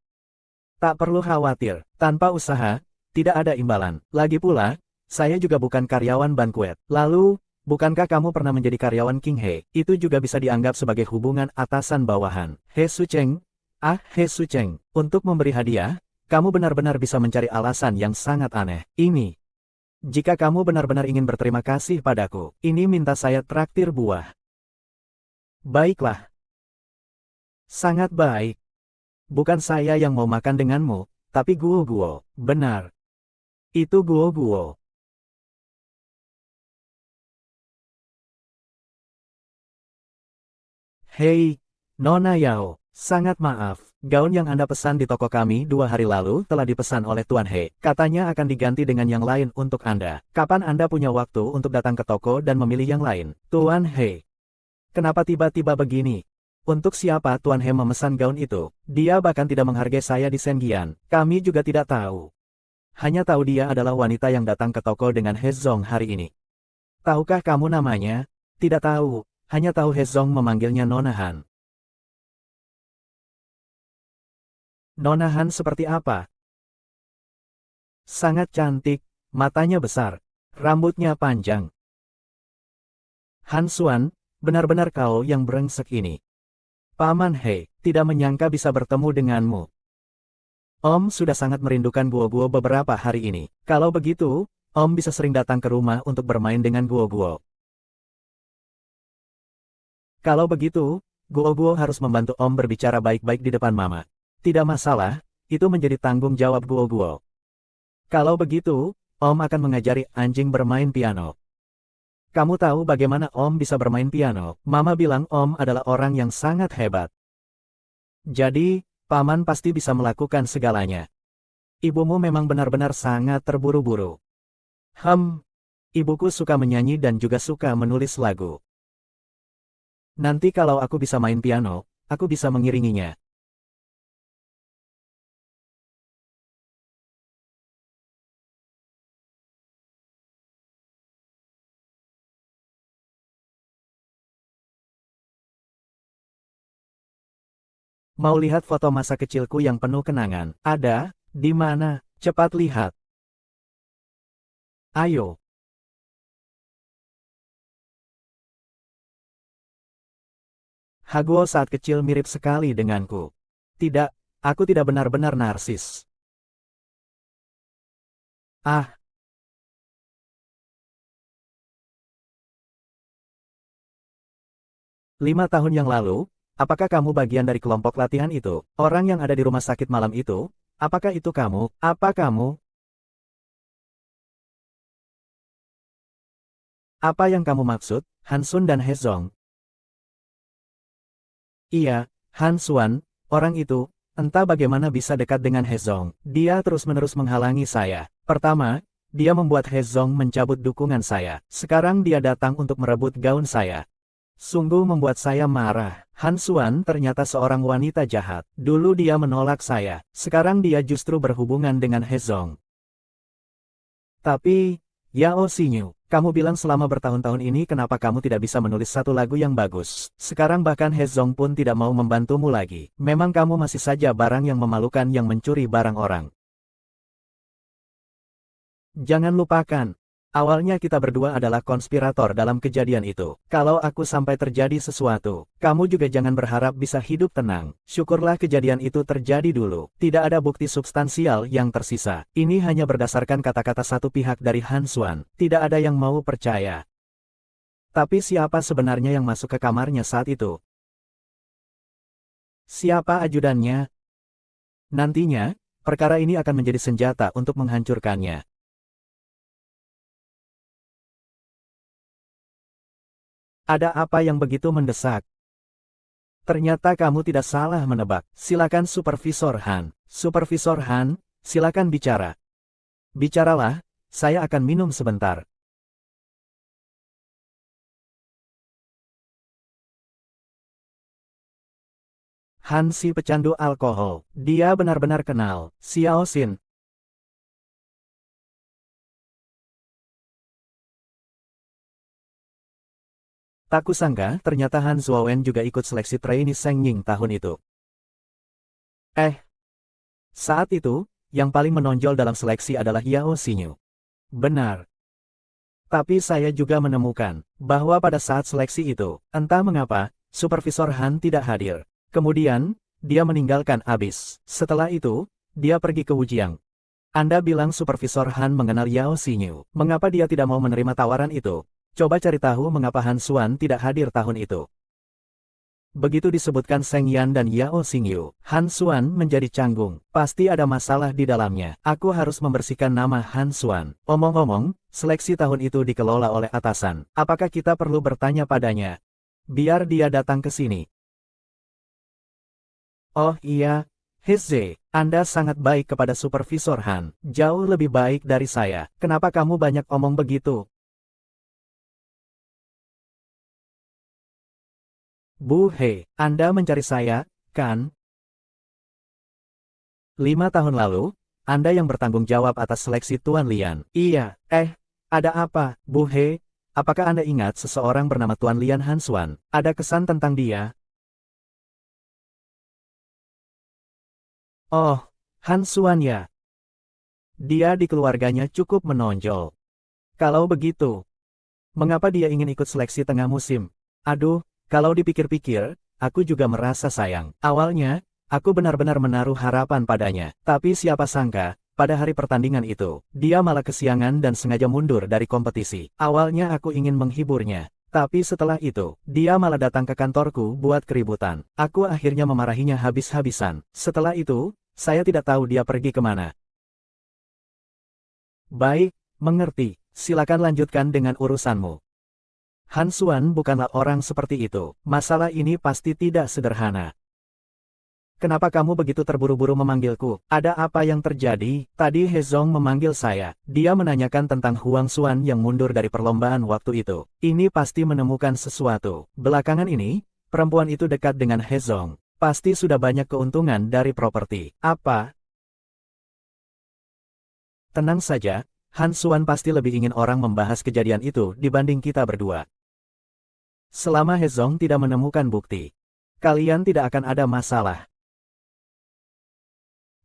Tak perlu khawatir, tanpa usaha, tidak ada imbalan. Lagi pula, saya juga bukan karyawan bankuet. Lalu, bukankah kamu pernah menjadi karyawan King He? Itu juga bisa dianggap sebagai hubungan atasan-bawahan. He Sucheng, He Sucheng, untuk memberi hadiah, kamu benar-benar bisa mencari alasan yang sangat aneh. Ini, jika kamu benar-benar ingin berterima kasih padaku, ini minta saya traktir buah. Baiklah. Sangat baik. Bukan saya yang mau makan denganmu, tapi Guo-Guo. Benar. Itu Guo-Guo. Hei, Nona Yao. Sangat maaf. Gaun yang Anda pesan di toko kami 2 hari lalu telah dipesan oleh Tuan He. Katanya akan diganti dengan yang lain untuk Anda. Kapan Anda punya waktu untuk datang ke toko dan memilih yang lain? Tuan He. Kenapa tiba-tiba begini? Untuk siapa Tuan He memesan gaun itu? Dia bahkan tidak menghargai saya di Sengian. Kami juga tidak tahu. Hanya tahu dia adalah wanita yang datang ke toko dengan He Zong hari ini. Tahukah kamu namanya? Tidak tahu. Hanya tahu He Zong memanggilnya Nona Han. Nona Han seperti apa? Sangat cantik, matanya besar, rambutnya panjang. Han Xuan, benar-benar kau yang brengsek ini. Paman He, tidak menyangka bisa bertemu denganmu. Om sudah sangat merindukan Guo-Guo beberapa hari ini. Kalau begitu, Om bisa sering datang ke rumah untuk bermain dengan Guo-Guo. Kalau begitu, Guo-Guo harus membantu Om berbicara baik-baik di depan Mama. Tidak masalah, itu menjadi tanggung jawab Guo-Guo. Kalau begitu, Om akan mengajari anjing bermain piano. Kamu tahu bagaimana Om bisa bermain piano? Mama bilang Om adalah orang yang sangat hebat. Jadi, Paman pasti bisa melakukan segalanya. Ibumu memang benar-benar sangat terburu-buru. Ibuku suka menyanyi dan juga suka menulis lagu. Nanti kalau aku bisa main piano, aku bisa mengiringinya. Mau lihat foto masa kecilku yang penuh kenangan? Ada, di mana? Cepat lihat. Ayo. Haguo saat kecil mirip sekali denganku. Tidak, aku tidak benar-benar narsis. Ah, 5 tahun yang lalu, apakah kamu bagian dari kelompok latihan itu? Orang yang ada di rumah sakit malam itu? Apakah itu kamu? Apa kamu? Apa yang kamu maksud, Hansun dan Hezong? Iya, Han Xuan, orang itu, entah bagaimana bisa dekat dengan Hezong. Dia terus-menerus menghalangi saya. Pertama, dia membuat Hezong mencabut dukungan saya. Sekarang dia datang untuk merebut gaun saya. Sungguh membuat saya marah. Han Xuan ternyata seorang wanita jahat. Dulu dia menolak saya. Sekarang dia justru berhubungan dengan Hezong. Tapi, Yao Xinyu, kamu bilang selama bertahun-tahun ini kenapa kamu tidak bisa menulis satu lagu yang bagus. Sekarang bahkan Hezong pun tidak mau membantumu lagi. Memang kamu masih saja barang yang memalukan yang mencuri barang orang. Jangan lupakan. Awalnya kita berdua adalah konspirator dalam kejadian itu. Kalau aku sampai terjadi sesuatu, kamu juga jangan berharap bisa hidup tenang. Syukurlah kejadian itu terjadi dulu. Tidak ada bukti substansial yang tersisa. Ini hanya berdasarkan kata-kata satu pihak dari Han Xuan. Tidak ada yang mau percaya. Tapi siapa sebenarnya yang masuk ke kamarnya saat itu? Siapa ajudannya? Nantinya, perkara ini akan menjadi senjata untuk menghancurkannya. Ada apa yang begitu mendesak? Ternyata kamu tidak salah menebak. Silakan Supervisor Han. Supervisor Han, silakan bicara. Bicaralah, saya akan minum sebentar. Han si pecandu alkohol. Dia benar-benar kenal. Xiao Xin. Tak kusangka, ternyata Han Zuowen juga ikut seleksi trainee Seng Ying tahun itu. Eh, saat itu, yang paling menonjol dalam seleksi adalah Yao Xinyu. Benar. Tapi saya juga menemukan bahwa pada saat seleksi itu, entah mengapa, Supervisor Han tidak hadir. Kemudian, dia meninggalkan abis. Setelah itu, dia pergi ke Wujiang. Anda bilang Supervisor Han mengenal Yao Xinyu. Mengapa dia tidak mau menerima tawaran itu? Coba cari tahu mengapa Han Xuan tidak hadir tahun itu. Begitu disebutkan Seng Yan dan Yao Xingyu, Han Xuan menjadi canggung. Pasti ada masalah di dalamnya. Aku harus membersihkan nama Han Xuan. Omong-omong, seleksi tahun itu dikelola oleh atasan. Apakah kita perlu bertanya padanya? Biar dia datang ke sini. Oh iya, Heze, Anda sangat baik kepada Supervisor Han. Jauh lebih baik dari saya. Kenapa kamu banyak omong begitu? Bu He, Anda mencari saya, kan? 5 tahun lalu, Anda yang bertanggung jawab atas seleksi Tuan Lian. Iya, ada apa, Bu He? Apakah Anda ingat seseorang bernama Tuan Lian Han Xuan? Ada kesan tentang dia? Oh, Han Xuan ya. Dia di keluarganya cukup menonjol. Kalau begitu, mengapa dia ingin ikut seleksi tengah musim? Aduh, kalau dipikir-pikir, aku juga merasa sayang. Awalnya, aku benar-benar menaruh harapan padanya. Tapi siapa sangka, pada hari pertandingan itu, dia malah kesiangan dan sengaja mundur dari kompetisi. Awalnya aku ingin menghiburnya. Tapi setelah itu, dia malah datang ke kantorku buat keributan. Aku akhirnya memarahinya habis-habisan. Setelah itu, saya tidak tahu dia pergi kemana. Baik, mengerti. Silakan lanjutkan dengan urusanmu. Han Xuan bukanlah orang seperti itu. Masalah ini pasti tidak sederhana. Kenapa kamu begitu terburu-buru memanggilku? Ada apa yang terjadi? Tadi Hezong memanggil saya. Dia menanyakan tentang Huang Xuan yang mundur dari perlombaan waktu itu. Ini pasti menemukan sesuatu. Belakangan ini, perempuan itu dekat dengan Hezong. Pasti sudah banyak keuntungan dari properti. Apa? Tenang saja, Han Xuan pasti lebih ingin orang membahas kejadian itu dibanding kita berdua. Selama Hezong tidak menemukan bukti, kalian tidak akan ada masalah.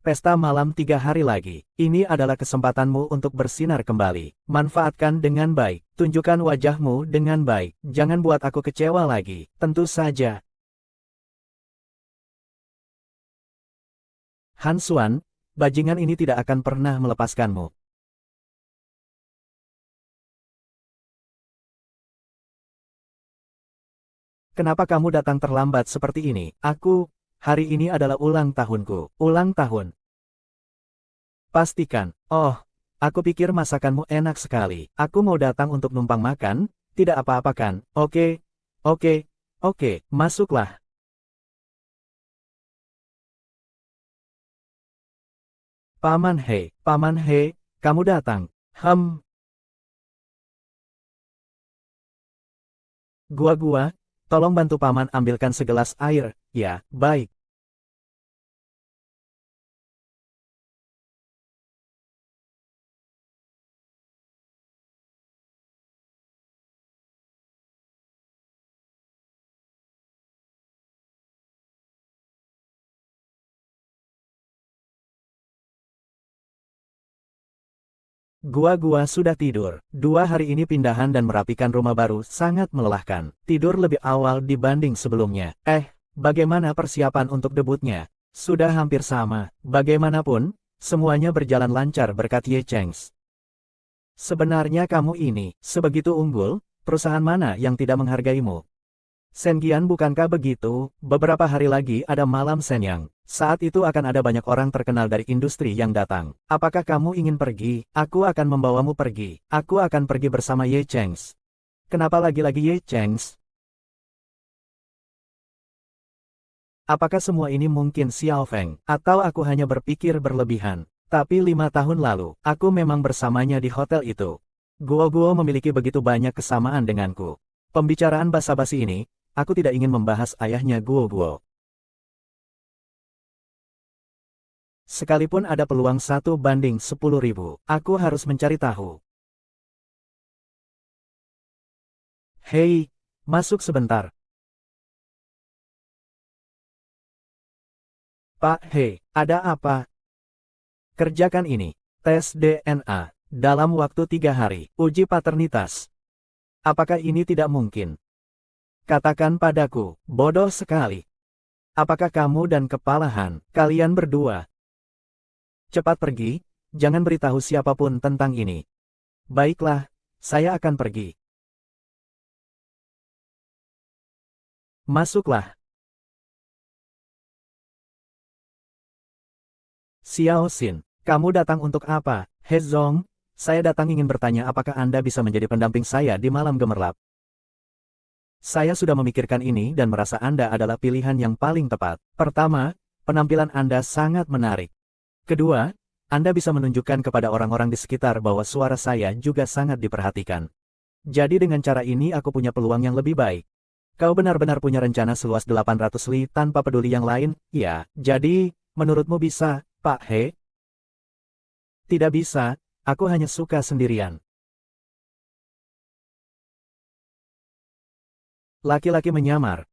Pesta malam 3 hari lagi. Ini adalah kesempatanmu untuk bersinar kembali. Manfaatkan dengan baik. Tunjukkan wajahmu dengan baik. Jangan buat aku kecewa lagi. Tentu saja. Han Xuan, bajingan ini tidak akan pernah melepaskanmu. Kenapa kamu datang terlambat seperti ini? Hari ini adalah ulang tahunku. Ulang tahun. Pastikan. Oh, aku pikir masakanmu enak sekali. Aku mau datang untuk numpang makan, tidak apa-apa kan? Oke, oke, oke, masuklah. Paman He, kamu datang. Gua, tolong bantu paman ambilkan segelas air, ya, baik. Gua sudah tidur. 2 hari ini pindahan dan merapikan rumah baru sangat melelahkan. Tidur lebih awal dibanding sebelumnya. Bagaimana persiapan untuk debutnya? Sudah hampir sama. Bagaimanapun, semuanya berjalan lancar berkat Ye Chengs. Sebenarnya kamu ini, sebegitu unggul, perusahaan mana yang tidak menghargaimu? Sengian bukankah begitu? Beberapa hari lagi ada malam Shenyang. Saat itu akan ada banyak orang terkenal dari industri yang datang. Apakah kamu ingin pergi? Aku akan membawamu pergi. Aku akan pergi bersama Ye Chengs. Kenapa lagi-lagi Ye Chengs? Apakah semua ini mungkin Xiao Feng? Atau aku hanya berpikir berlebihan? Tapi 5 tahun lalu, aku memang bersamanya di hotel itu. Guo memiliki begitu banyak kesamaan denganku. Pembicaraan basa-basi ini, aku tidak ingin membahas ayahnya Guo. Sekalipun ada peluang 1 banding 10.000, aku harus mencari tahu. Hei, masuk sebentar. Pak, hei, ada apa? Kerjakan ini. Tes DNA. Dalam waktu 3 hari. Uji paternitas. Apakah ini tidak mungkin? Katakan padaku, bodoh sekali. Apakah kamu dan kepala Han, kalian berdua? Cepat pergi, jangan beritahu siapapun tentang ini. Baiklah, saya akan pergi. Masuklah. Xiao Xin, kamu datang untuk apa? He Zong, saya datang ingin bertanya apakah Anda bisa menjadi pendamping saya di malam gemerlap. Saya sudah memikirkan ini dan merasa Anda adalah pilihan yang paling tepat. Pertama, penampilan Anda sangat menarik. Kedua, Anda bisa menunjukkan kepada orang-orang di sekitar bahwa suara saya juga sangat diperhatikan. Jadi dengan cara ini aku punya peluang yang lebih baik. Kau benar-benar punya rencana seluas 800 li tanpa peduli yang lain, ya? Jadi, menurutmu bisa, Pak He? Tidak bisa, aku hanya suka sendirian. Laki-laki menyamar.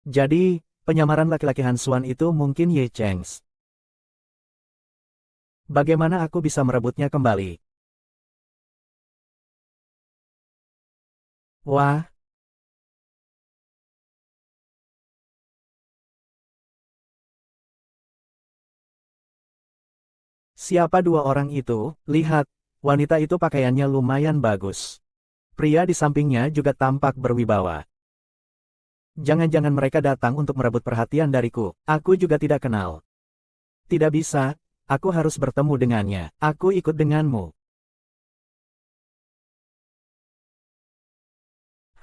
Jadi, penyamaran laki-laki Han Xuan itu mungkin Ye Chengs. Bagaimana aku bisa merebutnya kembali? Wah, siapa dua orang itu? Lihat, wanita itu pakaiannya lumayan bagus. Pria di sampingnya juga tampak berwibawa. Jangan-jangan mereka datang untuk merebut perhatian dariku. Aku juga tidak kenal. Tidak bisa, aku harus bertemu dengannya. Aku ikut denganmu.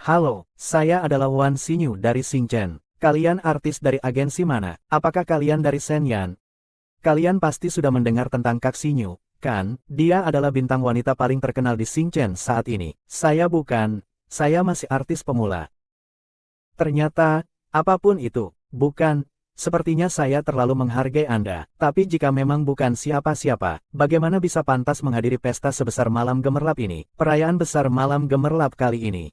Halo, saya adalah Wan Xinyu dari Xingchen. Kalian artis dari agensi mana? Apakah kalian dari Senyan? Kalian pasti sudah mendengar tentang Kak Xinyu, kan? Dia adalah bintang wanita paling terkenal di Xingchen saat ini. Saya bukan, saya masih artis pemula. Ternyata, apapun itu, bukan, sepertinya saya terlalu menghargai Anda. Tapi jika memang bukan siapa-siapa, bagaimana bisa pantas menghadiri pesta sebesar malam gemerlap ini? Perayaan besar malam gemerlap kali ini.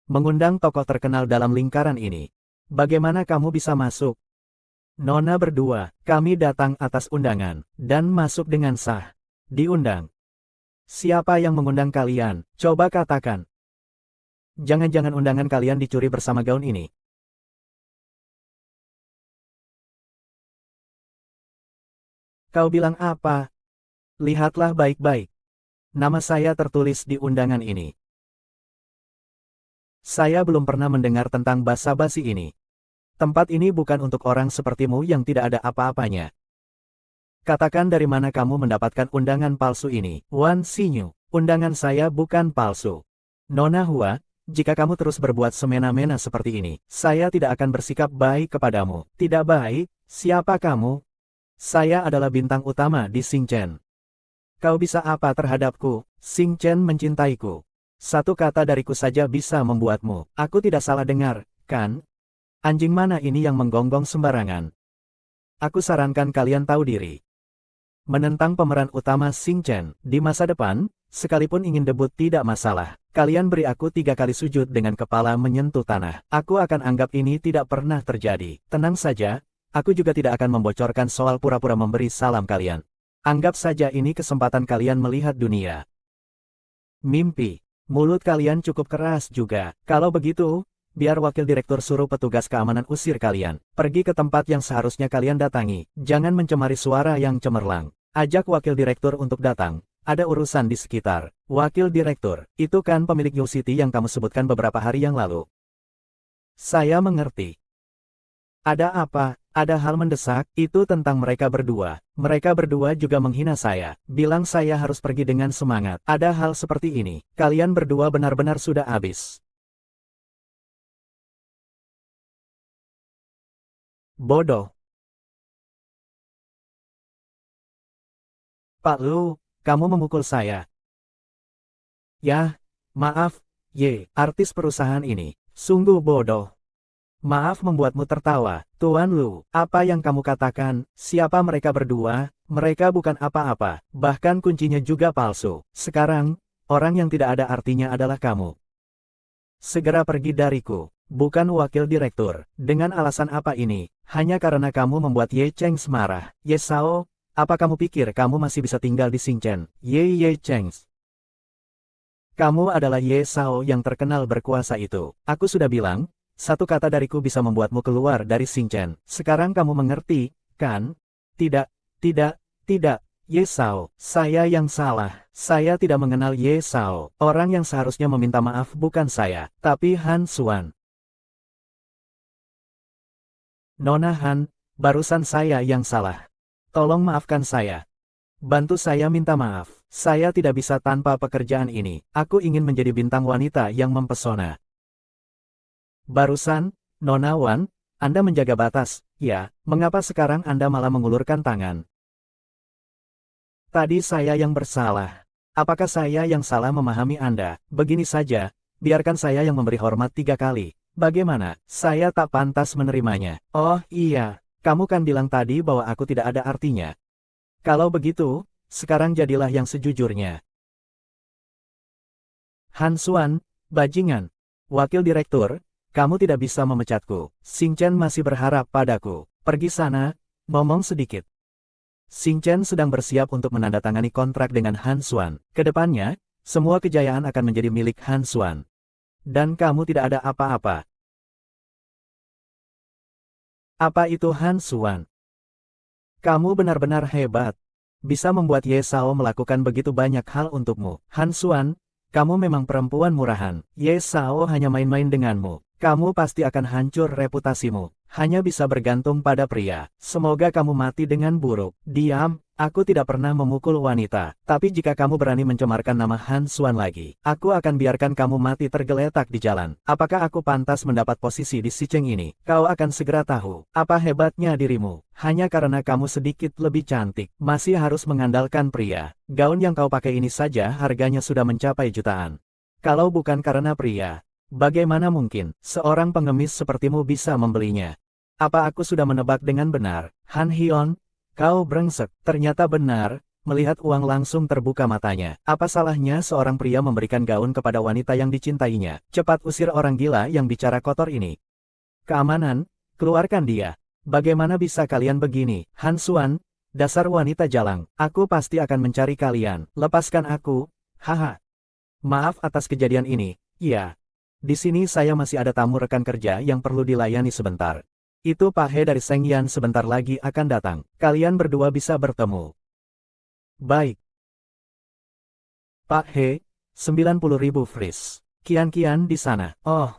Mengundang tokoh terkenal dalam lingkaran ini. Bagaimana kamu bisa masuk? Nona berdua, kami datang atas undangan, dan masuk dengan sah. Diundang. Siapa yang mengundang kalian? Coba katakan. Jangan-jangan undangan kalian dicuri bersama gaun ini. Kau bilang apa? Lihatlah baik-baik. Nama saya tertulis di undangan ini. Saya belum pernah mendengar tentang basa-basi ini. Tempat ini bukan untuk orang sepertimu yang tidak ada apa-apanya. Katakan dari mana kamu mendapatkan undangan palsu ini. Wan Xinyu, undangan saya bukan palsu. Nona Hua, jika kamu terus berbuat semena-mena seperti ini, saya tidak akan bersikap baik kepadamu. Tidak baik? Siapa kamu? Saya adalah bintang utama di Xingchen. Kau bisa apa terhadapku? Xingchen mencintaiku. Satu kata dariku saja bisa membuatmu. Aku tidak salah dengar, kan? Anjing mana ini yang menggonggong sembarangan? Aku sarankan kalian tahu diri. Menentang pemeran utama Xingchen di masa depan, sekalipun ingin debut tidak masalah. Kalian beri aku 3 kali sujud dengan kepala menyentuh tanah. Aku akan anggap ini tidak pernah terjadi. Tenang saja, aku juga tidak akan membocorkan soal pura-pura memberi salam kalian. Anggap saja ini kesempatan kalian melihat dunia. Mimpi. Mulut kalian cukup keras juga. Kalau begitu, biar wakil direktur suruh petugas keamanan usir kalian. Pergi ke tempat yang seharusnya kalian datangi. Jangan mencemari suara yang cemerlang. Ajak wakil direktur untuk datang. Ada urusan di sekitar. Wakil direktur, itu kan pemilik New City yang kamu sebutkan beberapa hari yang lalu. Saya mengerti. Ada apa? Ada hal mendesak, itu tentang mereka berdua. Mereka berdua juga menghina saya. Bilang saya harus pergi dengan semangat. Ada hal seperti ini. Kalian berdua benar-benar sudah habis. Bodoh. Pak Lu, kamu memukul saya. Yah, maaf, artis perusahaan ini. Sungguh bodoh. Maaf membuatmu tertawa, Tuan Lu. Apa yang kamu katakan? Siapa mereka berdua? Mereka bukan apa-apa. Bahkan kuncinya juga palsu. Sekarang, orang yang tidak ada artinya adalah kamu. Segera pergi dariku. Bukan wakil direktur. Dengan alasan apa ini? Hanya karena kamu membuat Ye Cheng marah. Ye Sao, apa kamu pikir kamu masih bisa tinggal di Xinchen? Ye Cheng. Kamu adalah Ye Sao yang terkenal berkuasa itu. Aku sudah bilang, satu kata dariku bisa membuatmu keluar dari Xinchen. Sekarang kamu mengerti, kan? Tidak, tidak. Ye Sao, saya yang salah. Saya tidak mengenal Ye Sao. Orang yang seharusnya meminta maaf bukan saya, tapi Han Xuan. Nona Han, barusan saya yang salah. Tolong maafkan saya. Bantu saya minta maaf. Saya tidak bisa tanpa pekerjaan ini. Aku ingin menjadi bintang wanita yang mempesona. Barusan, Nona Wan, Anda menjaga batas. Ya, mengapa sekarang Anda malah mengulurkan tangan? Tadi saya yang bersalah. Apakah saya yang salah memahami Anda? Begini saja, biarkan saya yang memberi hormat 3 kali. Bagaimana? Saya tak pantas menerimanya. Oh iya, kamu kan bilang tadi bahwa aku tidak ada artinya. Kalau begitu, sekarang jadilah yang sejujurnya. Han Xuan, bajingan. Wakil direktur, kamu tidak bisa memecatku. Xinchen masih berharap padaku. Pergi sana, ngomong sedikit. Xinchen sedang bersiap untuk menandatangani kontrak dengan Han Xuan. Kedepannya, semua kejayaan akan menjadi milik Han Xuan. Dan kamu tidak ada apa-apa. Apa itu Han Xuan? Kamu benar-benar hebat. Bisa membuat Ye Sao melakukan begitu banyak hal untukmu. Han Xuan, kamu memang perempuan murahan. Ye Sao hanya main-main denganmu. Kamu pasti akan hancur reputasimu. Hanya bisa bergantung pada pria. Semoga kamu mati dengan buruk. Diam, aku tidak pernah memukul wanita. Tapi jika kamu berani mencemarkan nama Han Xuan lagi, aku akan biarkan kamu mati tergeletak di jalan. Apakah aku pantas mendapat posisi di Xinchen ini? Kau akan segera tahu. Apa hebatnya dirimu? Hanya karena kamu sedikit lebih cantik, masih harus mengandalkan pria. Gaun yang kau pakai ini saja harganya sudah mencapai jutaan. Kalau bukan karena pria, bagaimana mungkin seorang pengemis sepertimu bisa membelinya? Apa aku sudah menebak dengan benar? Han Hion, kau brengsek. Ternyata benar, melihat uang langsung terbuka matanya. Apa salahnya seorang pria memberikan gaun kepada wanita yang dicintainya? Cepat usir orang gila yang bicara kotor ini. Keamanan, keluarkan dia. Bagaimana bisa kalian begini? Han Xuan, dasar wanita jalang. Aku pasti akan mencari kalian. Lepaskan aku. Haha. Maaf atas kejadian ini. Iya. Di sini saya masih ada tamu rekan kerja yang perlu dilayani sebentar. Itu Pak He dari Seng Yan sebentar lagi akan datang. Kalian berdua bisa bertemu. Baik. Pak He, 90.000 fris. Kian-kian di sana. Oh.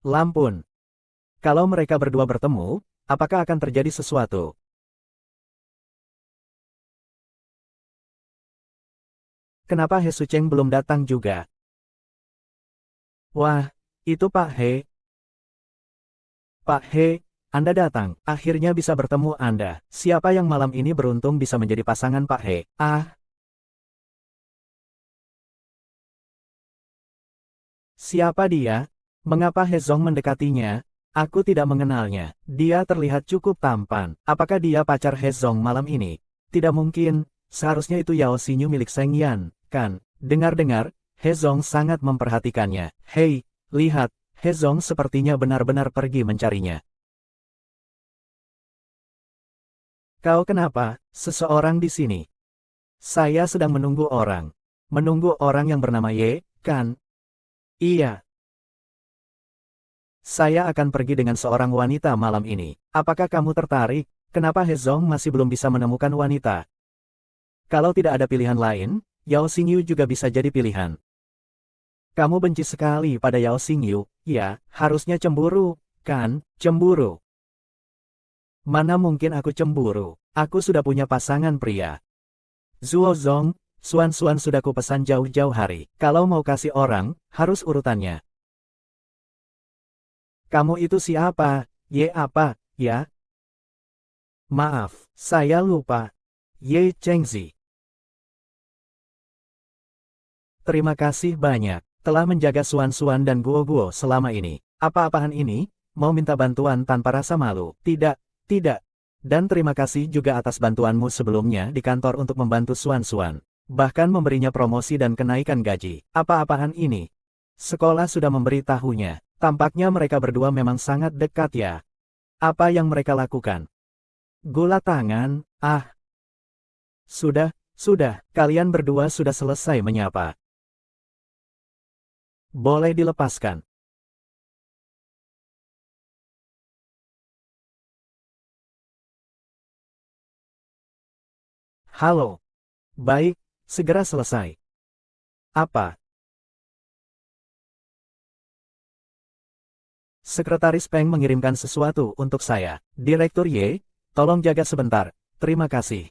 Lampun. Kalau mereka berdua bertemu, apakah akan terjadi sesuatu? Kenapa He Sucheng belum datang juga? Wah, itu Pak He. Pak He, Anda datang. Akhirnya bisa bertemu Anda. Siapa yang malam ini beruntung bisa menjadi pasangan Pak He? Ah. Siapa dia? Mengapa He Zong mendekatinya? Aku tidak mengenalnya. Dia terlihat cukup tampan. Apakah dia pacar He Zong malam ini? Tidak mungkin. Seharusnya itu Yao Xinyu milik Seng Yan, kan? Dengar-dengar, He Zong sangat memperhatikannya. Hei, lihat. He Zong sepertinya benar-benar pergi mencarinya. Kau kenapa? Seseorang di sini. Saya sedang menunggu orang. Menunggu orang yang bernama Ye, kan? Iya. Saya akan pergi dengan seorang wanita malam ini. Apakah kamu tertarik? Kenapa He Zong masih belum bisa menemukan wanita? Kalau tidak ada pilihan lain, Yao Xingyu juga bisa jadi pilihan. Kamu benci sekali pada Yao Xingyu, ya, harusnya cemburu, kan? Cemburu. Mana mungkin aku cemburu? Aku sudah punya pasangan pria. Zuo Zong, Suan sudah kupesan jauh-jauh hari. Kalau mau kasih orang, harus urutannya. Kamu itu siapa? Ye apa, ya? Maaf, saya lupa. Ye Chengzi. Terima kasih banyak, telah menjaga Suan-Suan dan Guo-Guo selama ini. Apa-apaan ini? Mau minta bantuan tanpa rasa malu? Tidak, tidak. Dan terima kasih juga atas bantuanmu sebelumnya di kantor untuk membantu Suan-Suan. Bahkan memberinya promosi dan kenaikan gaji. Apa-apaan ini? Sekolah sudah memberitahunya. Tampaknya mereka berdua memang sangat dekat ya. Apa yang mereka lakukan? Gula tangan, ah. Sudah, kalian berdua sudah selesai menyapa. Boleh dilepaskan. Halo. Baik, segera selesai. Apa? Sekretaris Peng mengirimkan sesuatu untuk saya. Direktur Ye, tolong jaga sebentar. Terima kasih.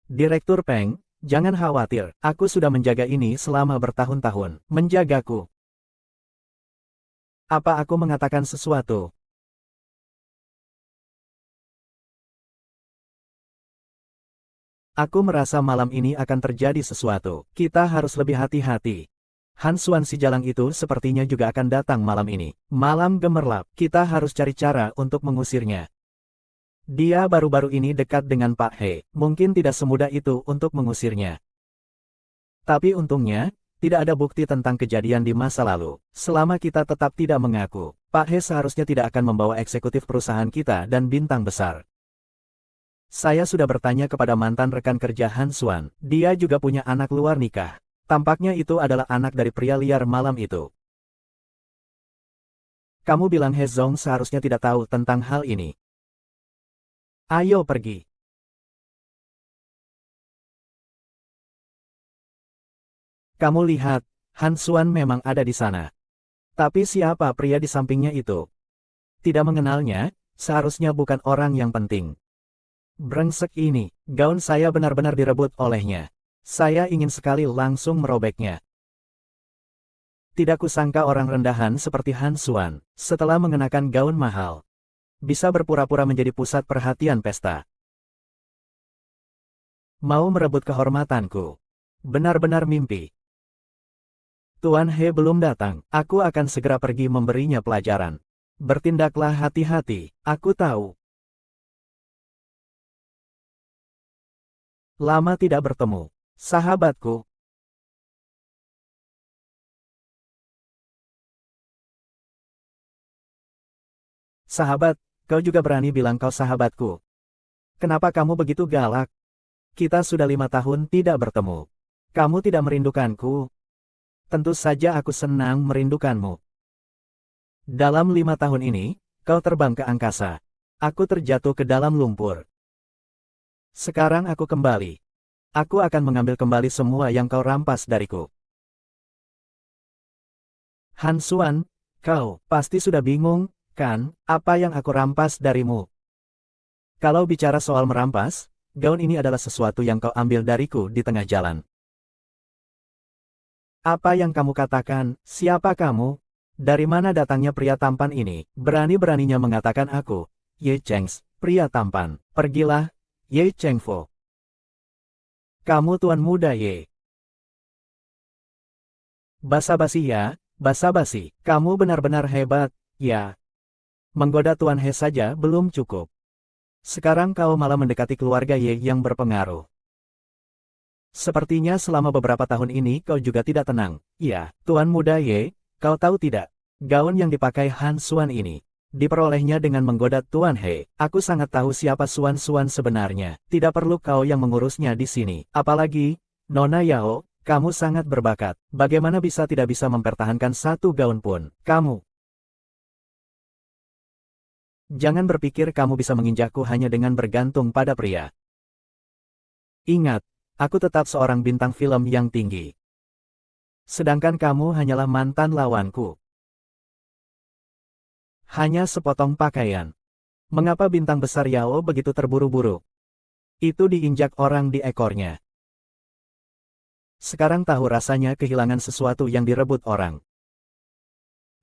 Direktur Peng, jangan khawatir. Aku sudah menjaga ini selama bertahun-tahun. Menjagaku. Apa aku mengatakan sesuatu? Aku merasa malam ini akan terjadi sesuatu. Kita harus lebih hati-hati. Han Xuan si jalang itu sepertinya juga akan datang malam ini. Malam gemerlap, kita harus cari cara untuk mengusirnya. Dia baru-baru ini dekat dengan Pak He, mungkin tidak semudah itu untuk mengusirnya. Tapi untungnya, tidak ada bukti tentang kejadian di masa lalu. Selama kita tetap tidak mengaku, Pak He seharusnya tidak akan membawa eksekutif perusahaan kita dan bintang besar. Saya sudah bertanya kepada mantan rekan kerja Han Xuan. Dia juga punya anak luar nikah. Tampaknya itu adalah anak dari pria liar malam itu. Kamu bilang He Zong seharusnya tidak tahu tentang hal ini. Ayo pergi. Kamu lihat, Han Xuan memang ada di sana. Tapi siapa pria di sampingnya itu? Tidak mengenalnya, seharusnya bukan orang yang penting. Brengsek ini, gaun saya benar-benar direbut olehnya. Saya ingin sekali langsung merobeknya. Tidak kusangka orang rendahan seperti Han Xuan, setelah mengenakan gaun mahal, bisa berpura-pura menjadi pusat perhatian pesta. Mau merebut kehormatanku. Benar-benar mimpi. Tuan He belum datang, aku akan segera pergi memberinya pelajaran. Bertindaklah hati-hati, aku tahu. Lama tidak bertemu. Sahabatku. Sahabat, kau juga berani bilang kau sahabatku. Kenapa kamu begitu galak? Kita sudah 5 tahun tidak bertemu. Kamu tidak merindukanku? Tentu saja aku senang merindukanmu. Dalam 5 tahun ini, kau terbang ke angkasa. Aku terjatuh ke dalam lumpur. Sekarang aku kembali. Aku akan mengambil kembali semua yang kau rampas dariku. Han Xuan, kau pasti sudah bingung, kan, apa yang aku rampas darimu? Kalau bicara soal merampas, gaun ini adalah sesuatu yang kau ambil dariku di tengah jalan. Apa yang kamu katakan? Siapa kamu? Dari mana datangnya pria tampan ini? Berani-beraninya mengatakan aku, Ye Chengs, pria tampan. Pergilah, Ye Chengfo. Kamu tuan muda Ye. Basa-basi ya, basa-basi. Kamu benar-benar hebat, ya. Menggoda Tuan He saja belum cukup. Sekarang kau malah mendekati keluarga Ye yang berpengaruh. Sepertinya selama beberapa tahun ini kau juga tidak tenang. Ya, Tuan muda Ye, kau tahu tidak? Gaun yang dipakai Han Xuan ini diperolehnya dengan menggoda Tuan He. Aku sangat tahu siapa Xuan sebenarnya. Tidak perlu kau yang mengurusnya di sini. Apalagi, Nona Yao, kamu sangat berbakat. Bagaimana bisa tidak bisa mempertahankan satu gaun pun? Kamu. Jangan berpikir kamu bisa menginjakku hanya dengan bergantung pada pria. Ingat, aku tetap seorang bintang film yang tinggi. Sedangkan kamu hanyalah mantan lawanku. Hanya sepotong pakaian. Mengapa bintang besar Yao begitu terburu-buru? Itu diinjak orang di ekornya. Sekarang tahu rasanya kehilangan sesuatu yang direbut orang.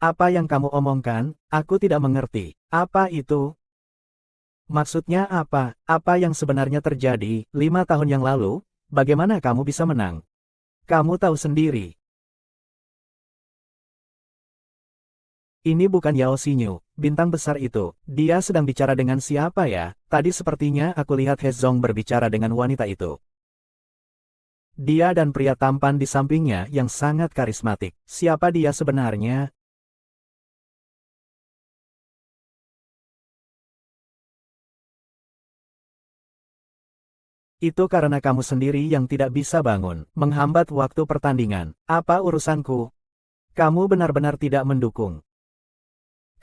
Apa yang kamu omongkan? Aku tidak mengerti. Apa itu? Maksudnya apa? Apa yang sebenarnya terjadi 5 tahun yang lalu? Bagaimana kamu bisa menang? Kamu tahu sendiri. Ini bukan Yao Xinyu, bintang besar itu. Dia sedang bicara dengan siapa ya? Tadi sepertinya aku lihat He Zong berbicara dengan wanita itu. Dia dan pria tampan di sampingnya yang sangat karismatik. Siapa dia sebenarnya? Itu karena kamu sendiri yang tidak bisa bangun, menghambat waktu pertandingan. Apa urusanku? Kamu benar-benar tidak mendukung.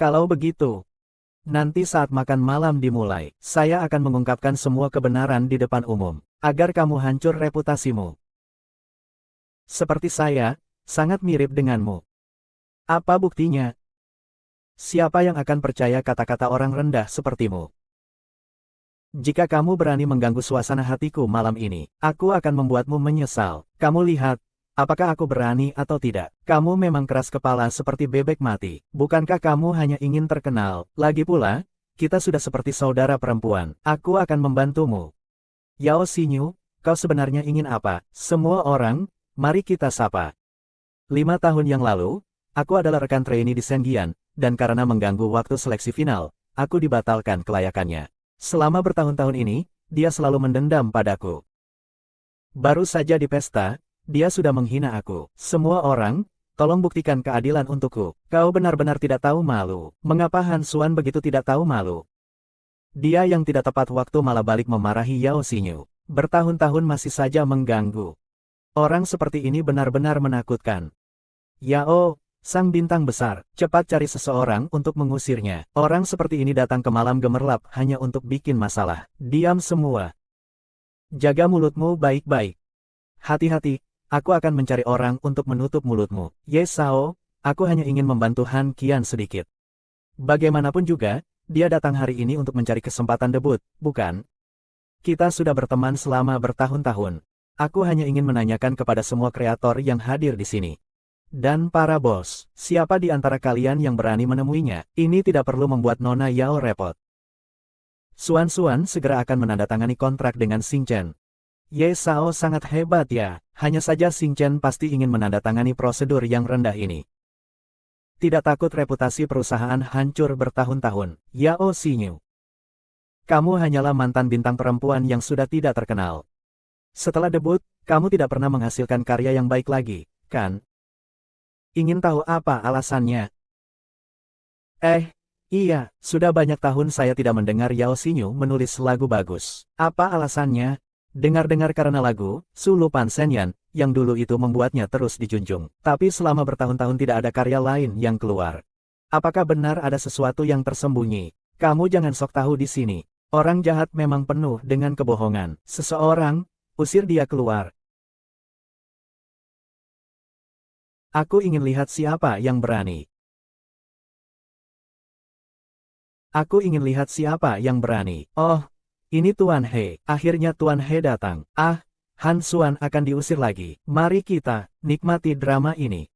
Kalau begitu, nanti saat makan malam dimulai, saya akan mengungkapkan semua kebenaran di depan umum, agar kamu hancur reputasimu. Seperti saya, sangat mirip denganmu. Apa buktinya? Siapa yang akan percaya kata-kata orang rendah sepertimu? Jika kamu berani mengganggu suasana hatiku malam ini, aku akan membuatmu menyesal. Kamu lihat, apakah aku berani atau tidak? Kamu memang keras kepala seperti bebek mati. Bukankah kamu hanya ingin terkenal? Lagi pula, kita sudah seperti saudara perempuan. Aku akan membantumu. Yao Xinyu, kau sebenarnya ingin apa? Semua orang, mari kita sapa. 5 tahun yang lalu, aku adalah rekan trainee di Shenzhen, dan karena mengganggu waktu seleksi final, aku dibatalkan kelayakannya. Selama bertahun-tahun ini, dia selalu mendendam padaku. Baru saja di pesta, dia sudah menghina aku. Semua orang, tolong buktikan keadilan untukku. Kau benar-benar tidak tahu malu. Mengapa Han Xuan begitu tidak tahu malu? Dia yang tidak tepat waktu malah balik memarahi Yao Xinyu. Bertahun-tahun masih saja mengganggu. Orang seperti ini benar-benar menakutkan. Yao, sang bintang besar, cepat cari seseorang untuk mengusirnya. Orang seperti ini datang ke malam gemerlap hanya untuk bikin masalah. Diam semua. Jaga mulutmu baik-baik. Hati-hati, aku akan mencari orang untuk menutup mulutmu. Ye Sao, aku hanya ingin membantu Han Qian sedikit. Bagaimanapun juga, dia datang hari ini untuk mencari kesempatan debut, bukan? Kita sudah berteman selama bertahun-tahun. Aku hanya ingin menanyakan kepada semua kreator yang hadir di sini. Dan para bos, siapa di antara kalian yang berani menemuinya? Ini tidak perlu membuat Nona Yao repot. Suan segera akan menandatangani kontrak dengan Xing Chen. Ye Sao sangat hebat ya, hanya saja Xing Chen pasti ingin menandatangani prosedur yang rendah ini. Tidak takut reputasi perusahaan hancur bertahun-tahun. Yao Xinyu, kamu hanyalah mantan bintang perempuan yang sudah tidak terkenal. Setelah debut, kamu tidak pernah menghasilkan karya yang baik lagi, kan? Ingin tahu apa alasannya? Iya, sudah banyak tahun saya tidak mendengar Yao Xinyu menulis lagu bagus. Apa alasannya? Dengar-dengar karena lagu, Su Lupan Senyan, yang dulu itu membuatnya terus dijunjung. Tapi selama bertahun-tahun tidak ada karya lain yang keluar. Apakah benar ada sesuatu yang tersembunyi? Kamu jangan sok tahu di sini. Orang jahat memang penuh dengan kebohongan. Seseorang, usir dia keluar. Aku ingin lihat siapa yang berani. Aku ingin lihat siapa yang berani. Oh, ini Tuan He. Akhirnya Tuan He datang. Ah, Han Xuan akan diusir lagi. Mari kita nikmati drama ini.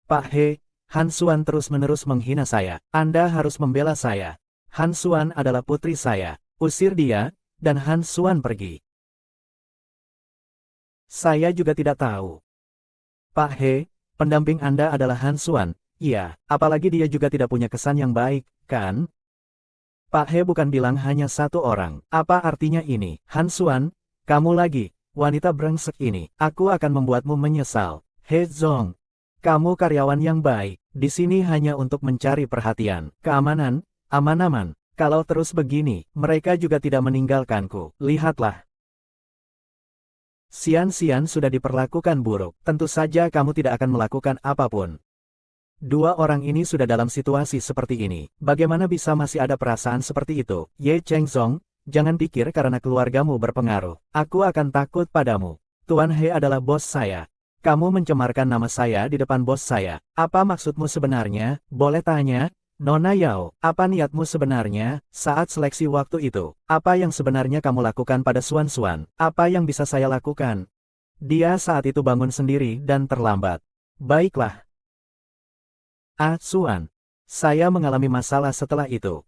Pak He, Han Xuan terus-menerus menghina saya. Anda harus membela saya. Han Xuan adalah putri saya. Usir dia, dan Han Xuan pergi. Saya juga tidak tahu. Pak He, pendamping Anda adalah Han Xuan. Iya, apalagi dia juga tidak punya kesan yang baik, kan? Pak He bukan bilang hanya satu orang. Apa artinya ini? Han Xuan, kamu lagi, wanita brengsek ini. Aku akan membuatmu menyesal. He Zong, kamu karyawan yang baik. Di sini hanya untuk mencari perhatian. Keamanan, aman-aman. Kalau terus begini, mereka juga tidak meninggalkanku. Lihatlah. Xian sudah diperlakukan buruk. Tentu saja kamu tidak akan melakukan apapun. Dua orang ini sudah dalam situasi seperti ini. Bagaimana bisa masih ada perasaan seperti itu? Ye Chengzong, jangan pikir karena keluargamu berpengaruh. Aku akan takut padamu. Tuan He adalah bos saya. Kamu mencemarkan nama saya di depan bos saya. Apa maksudmu sebenarnya? Boleh tanya? Nona Yao, apa niatmu sebenarnya saat seleksi waktu itu? Apa yang sebenarnya kamu lakukan pada Suan? Apa yang bisa saya lakukan? Dia saat itu bangun sendiri dan terlambat. Baiklah. Ah, Suan. Saya mengalami masalah setelah itu.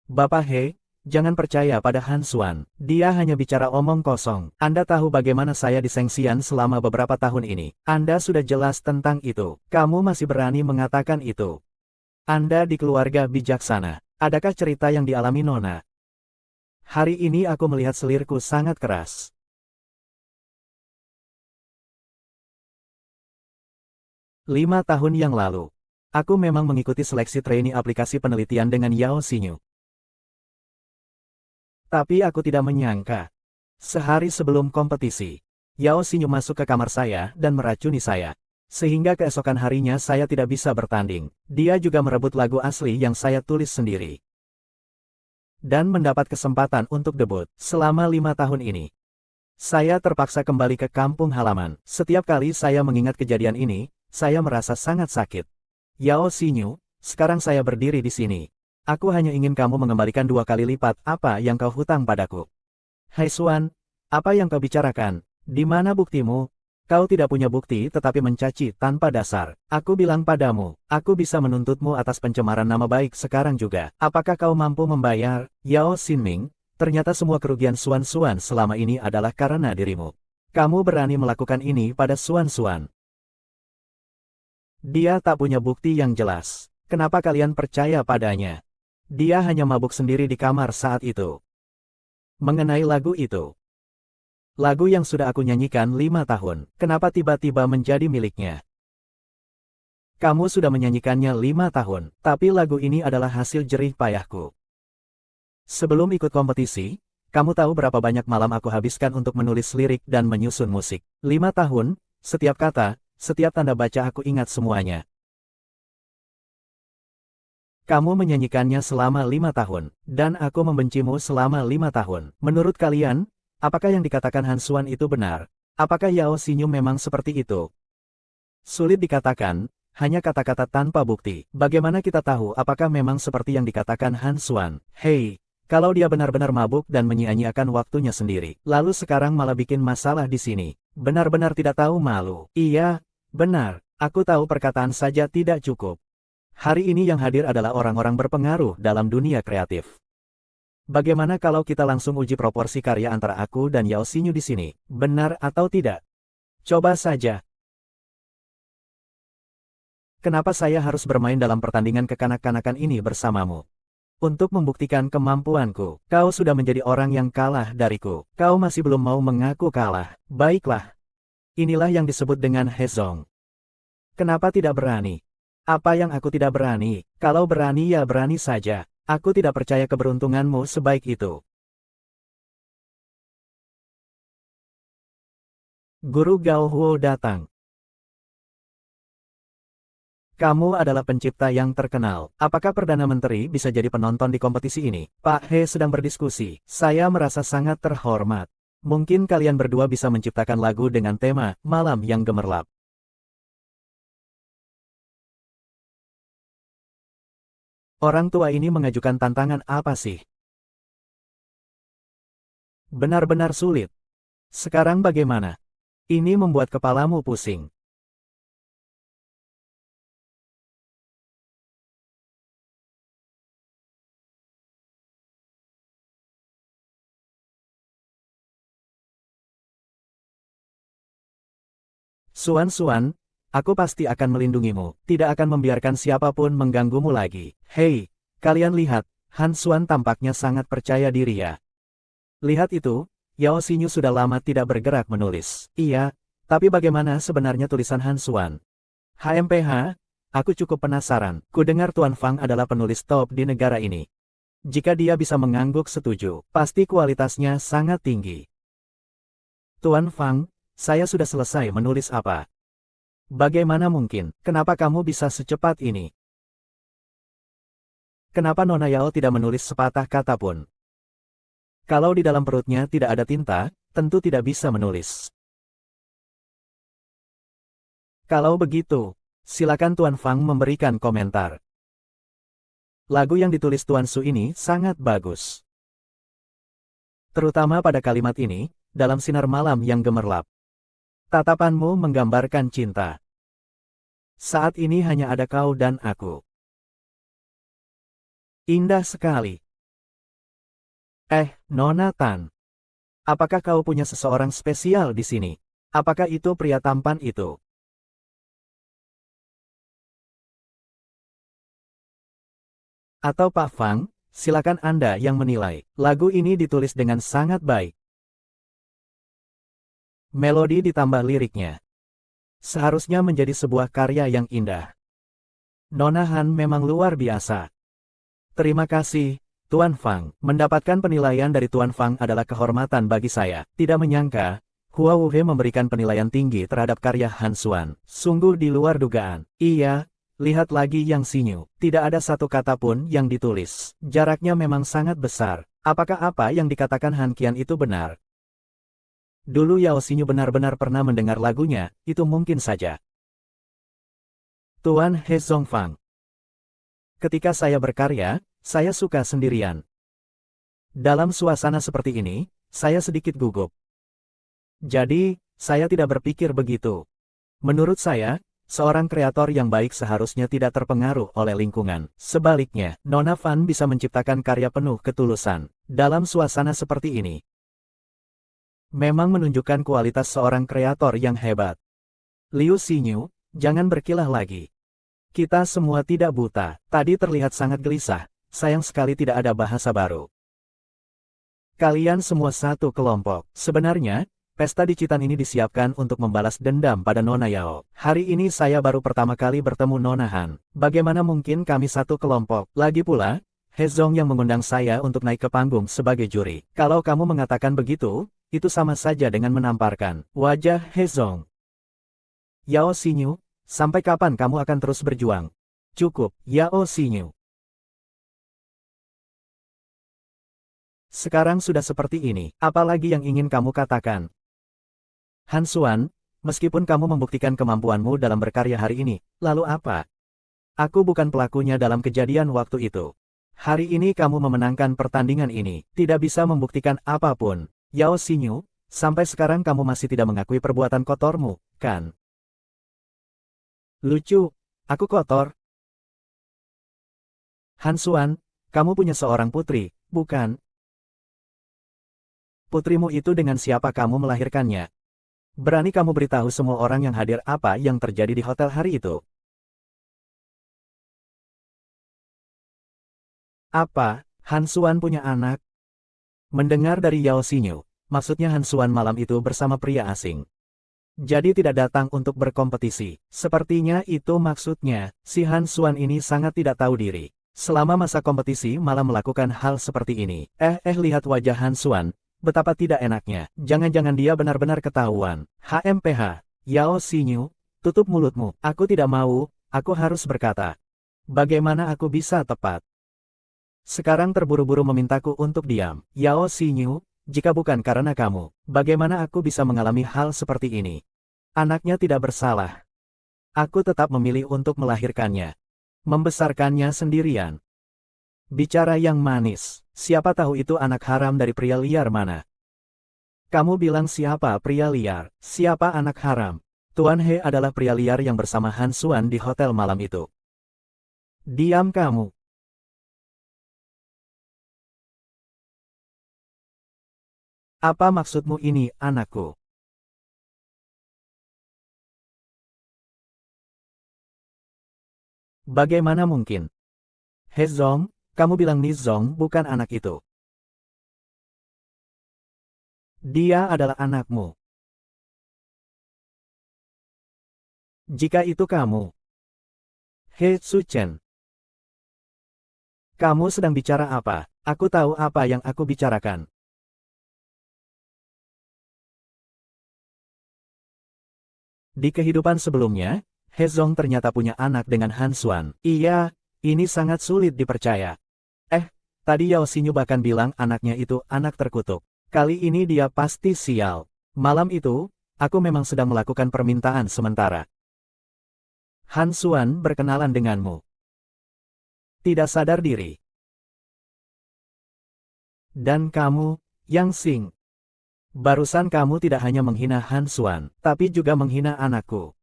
Bapak He, jangan percaya pada Han Suan. Dia hanya bicara omong kosong. Anda tahu bagaimana saya di Sengxian selama beberapa tahun ini. Anda sudah jelas tentang itu. Kamu masih berani mengatakan itu. Anda di keluarga bijaksana. Adakah cerita yang dialami Nona? Hari ini aku melihat selirku sangat keras. 5 tahun yang lalu, aku memang mengikuti seleksi trainee aplikasi penelitian dengan Yao Xinyu. Tapi aku tidak menyangka. Sehari sebelum kompetisi, Yao Xinyu masuk ke kamar saya dan meracuni saya. Sehingga keesokan harinya saya tidak bisa bertanding. Dia juga merebut lagu asli yang saya tulis sendiri. Dan mendapat kesempatan untuk debut selama 5 tahun ini. Saya terpaksa kembali ke kampung halaman. Setiap kali saya mengingat kejadian ini, saya merasa sangat sakit. Yao Xinyu, sekarang saya berdiri di sini. Aku hanya ingin kamu mengembalikan 2 kali lipat apa yang kau hutang padaku. Hai Suan, apa yang kau bicarakan? Di mana buktimu? Kau tidak punya bukti tetapi mencaci tanpa dasar. Aku bilang padamu, aku bisa menuntutmu atas pencemaran nama baik sekarang juga. Apakah kau mampu membayar? Yao Xinming, ternyata semua kerugian Suan-Suan selama ini adalah karena dirimu. Kamu berani melakukan ini pada Suan-Suan. Dia tak punya bukti yang jelas. Kenapa kalian percaya padanya? Dia hanya mabuk sendiri di kamar saat itu. Mengenai lagu itu. Lagu yang sudah aku nyanyikan 5 tahun, kenapa tiba-tiba menjadi miliknya? Kamu sudah menyanyikannya 5 tahun, tapi lagu ini adalah hasil jerih payahku. Sebelum ikut kompetisi, kamu tahu berapa banyak malam aku habiskan untuk menulis lirik dan menyusun musik. 5 tahun, setiap kata, setiap tanda baca aku ingat semuanya. Kamu menyanyikannya selama 5 tahun, dan aku membencimu selama 5 tahun. Menurut kalian, apakah yang dikatakan Han Suan itu benar? Apakah Yao Xinyu memang seperti itu? Sulit dikatakan, hanya kata-kata tanpa bukti. Bagaimana kita tahu apakah memang seperti yang dikatakan Han Suan? Hei, kalau dia benar-benar mabuk dan menyia-nyiakan waktunya sendiri, lalu sekarang malah bikin masalah di sini. Benar-benar tidak tahu malu. Iya, benar, aku tahu perkataan saja tidak cukup. Hari ini yang hadir adalah orang-orang berpengaruh dalam dunia kreatif. Bagaimana kalau kita langsung uji proporsi karya antara aku dan Yao Xinyu di sini? Benar atau tidak? Coba saja. Kenapa saya harus bermain dalam pertandingan kekanak-kanakan ini bersamamu? Untuk membuktikan kemampuanku, kau sudah menjadi orang yang kalah dariku. Kau masih belum mau mengaku kalah. Baiklah. Inilah yang disebut dengan Hezong. Kenapa tidak berani? Apa yang aku tidak berani? Kalau berani ya berani saja. Aku tidak percaya keberuntunganmu sebaik itu. Guru Gao Huo datang. Kamu adalah pencipta yang terkenal. Apakah Perdana Menteri bisa jadi penonton di kompetisi ini? Pak He sedang berdiskusi. Saya merasa sangat terhormat. Mungkin kalian berdua bisa menciptakan lagu dengan tema Malam yang Gemerlap. Orang tua ini mengajukan tantangan apa sih? Benar-benar sulit. Sekarang bagaimana? Ini membuat kepalamu pusing. Suan-Suan, aku pasti akan melindungimu, tidak akan membiarkan siapapun mengganggumu lagi. Hei, kalian lihat, Han Suan tampaknya sangat percaya diri ya. Lihat itu, Yao Xinyu sudah lama tidak bergerak menulis. Iya, tapi bagaimana sebenarnya tulisan Han Suan? HMPH, aku cukup penasaran. Kudengar Tuan Fang adalah penulis top di negara ini. Jika dia bisa mengangguk setuju, pasti kualitasnya sangat tinggi. Tuan Fang, saya sudah selesai menulis apa? Bagaimana mungkin? Kenapa kamu bisa secepat ini? Kenapa Nona Yao tidak menulis sepatah kata pun? Kalau di dalam perutnya tidak ada tinta, tentu tidak bisa menulis. Kalau begitu, silakan Tuan Fang memberikan komentar. Lagu yang ditulis Tuan Su ini sangat bagus. Terutama pada kalimat ini, dalam sinar malam yang gemerlap. Tatapanmu menggambarkan cinta. Saat ini hanya ada kau dan aku. Indah sekali. Nona Tan. Apakah kau punya seseorang spesial di sini? Apakah itu pria tampan itu? Atau Pak Fang, silakan Anda yang menilai. Lagu ini ditulis dengan sangat baik. Melodi ditambah liriknya. Seharusnya menjadi sebuah karya yang indah. Nona Han memang luar biasa. Terima kasih, Tuan Fang. Mendapatkan penilaian dari Tuan Fang adalah kehormatan bagi saya. Tidak menyangka, Hua Wuhe memberikan penilaian tinggi terhadap karya Han Xuan. Sungguh di luar dugaan. Iya, lihat lagi Yang Xinyu. Tidak ada satu kata pun yang ditulis. Jaraknya memang sangat besar. Apakah apa yang dikatakan Han Qian itu benar? Dulu Yao Xinyu benar-benar pernah mendengar lagunya, itu mungkin saja. Tuan He Zongfang. Ketika saya berkarya, saya suka sendirian. Dalam suasana seperti ini, saya sedikit gugup. Jadi, saya tidak berpikir begitu. Menurut saya, seorang kreator yang baik seharusnya tidak terpengaruh oleh lingkungan. Sebaliknya, Nona Fan bisa menciptakan karya penuh ketulusan. Dalam suasana seperti ini, memang menunjukkan kualitas seorang kreator yang hebat. Liu Xinyu, jangan berkilah lagi. Kita semua tidak buta. Tadi terlihat sangat gelisah. Sayang sekali tidak ada bahasa baru. Kalian semua satu kelompok. Sebenarnya, pesta di Citan ini disiapkan untuk membalas dendam pada Nona Yao. Hari ini saya baru pertama kali bertemu Nona Han. Bagaimana mungkin kami satu kelompok? Lagi pula, He Zong yang mengundang saya untuk naik ke panggung sebagai juri. Kalau kamu mengatakan begitu, itu sama saja dengan menamparkan wajah He Zong. Yao Xinyu, sampai kapan kamu akan terus berjuang? Cukup, Yao Xinyu. Sekarang sudah seperti ini, apalagi yang ingin kamu katakan? Han Xuan, meskipun kamu membuktikan kemampuanmu dalam berkarya hari ini, lalu apa? Aku bukan pelakunya dalam kejadian waktu itu. Hari ini kamu memenangkan pertandingan ini, tidak bisa membuktikan apapun. Yao Xinyu, sampai sekarang kamu masih tidak mengakui perbuatan kotormu, kan? Lucu, aku kotor. Han Xuan, kamu punya seorang putri, bukan? Putrimu itu dengan siapa kamu melahirkannya? Berani kamu beritahu semua orang yang hadir apa yang terjadi di hotel hari itu? Apa, Han Xuan punya anak? Mendengar dari Yao Xinyu, maksudnya Han Xuan malam itu bersama pria asing. Jadi tidak datang untuk berkompetisi. Sepertinya itu maksudnya, si Han Xuan ini sangat tidak tahu diri. Selama masa kompetisi malah melakukan hal seperti ini. Lihat wajah Han Xuan, betapa tidak enaknya. Jangan-jangan dia benar-benar ketahuan. HMPH, Yao Xinyu, tutup mulutmu. Aku tidak mau, aku harus berkata. Bagaimana aku bisa tepat? Sekarang terburu-buru memintaku untuk diam. Yao Xinyu, jika bukan karena kamu, bagaimana aku bisa mengalami hal seperti ini? Anaknya tidak bersalah. Aku tetap memilih untuk melahirkannya. Membesarkannya sendirian. Bicara yang manis, siapa tahu itu anak haram dari pria liar mana? Kamu bilang siapa pria liar? Siapa anak haram? Tuan He adalah pria liar yang bersama Han Xuan di hotel malam itu. Diam kamu. Apa maksudmu ini, anakku? Bagaimana mungkin? He Zong, kamu bilang Ni Zong bukan anak itu. Dia adalah anakmu. Jika itu kamu, He Chen, kamu sedang bicara apa? Aku tahu apa yang aku bicarakan. Di kehidupan sebelumnya, He Zong ternyata punya anak dengan Han Xuan. Iya, ini sangat sulit dipercaya. Tadi Yao Xinyu bahkan bilang anaknya itu anak terkutuk. Kali ini dia pasti sial. Malam itu, aku memang sedang melakukan permintaan sementara. Han Xuan berkenalan denganmu. Tidak sadar diri. Dan kamu, Yang Xing. Barusan kamu tidak hanya menghina Han Xuan, tapi juga menghina anakku.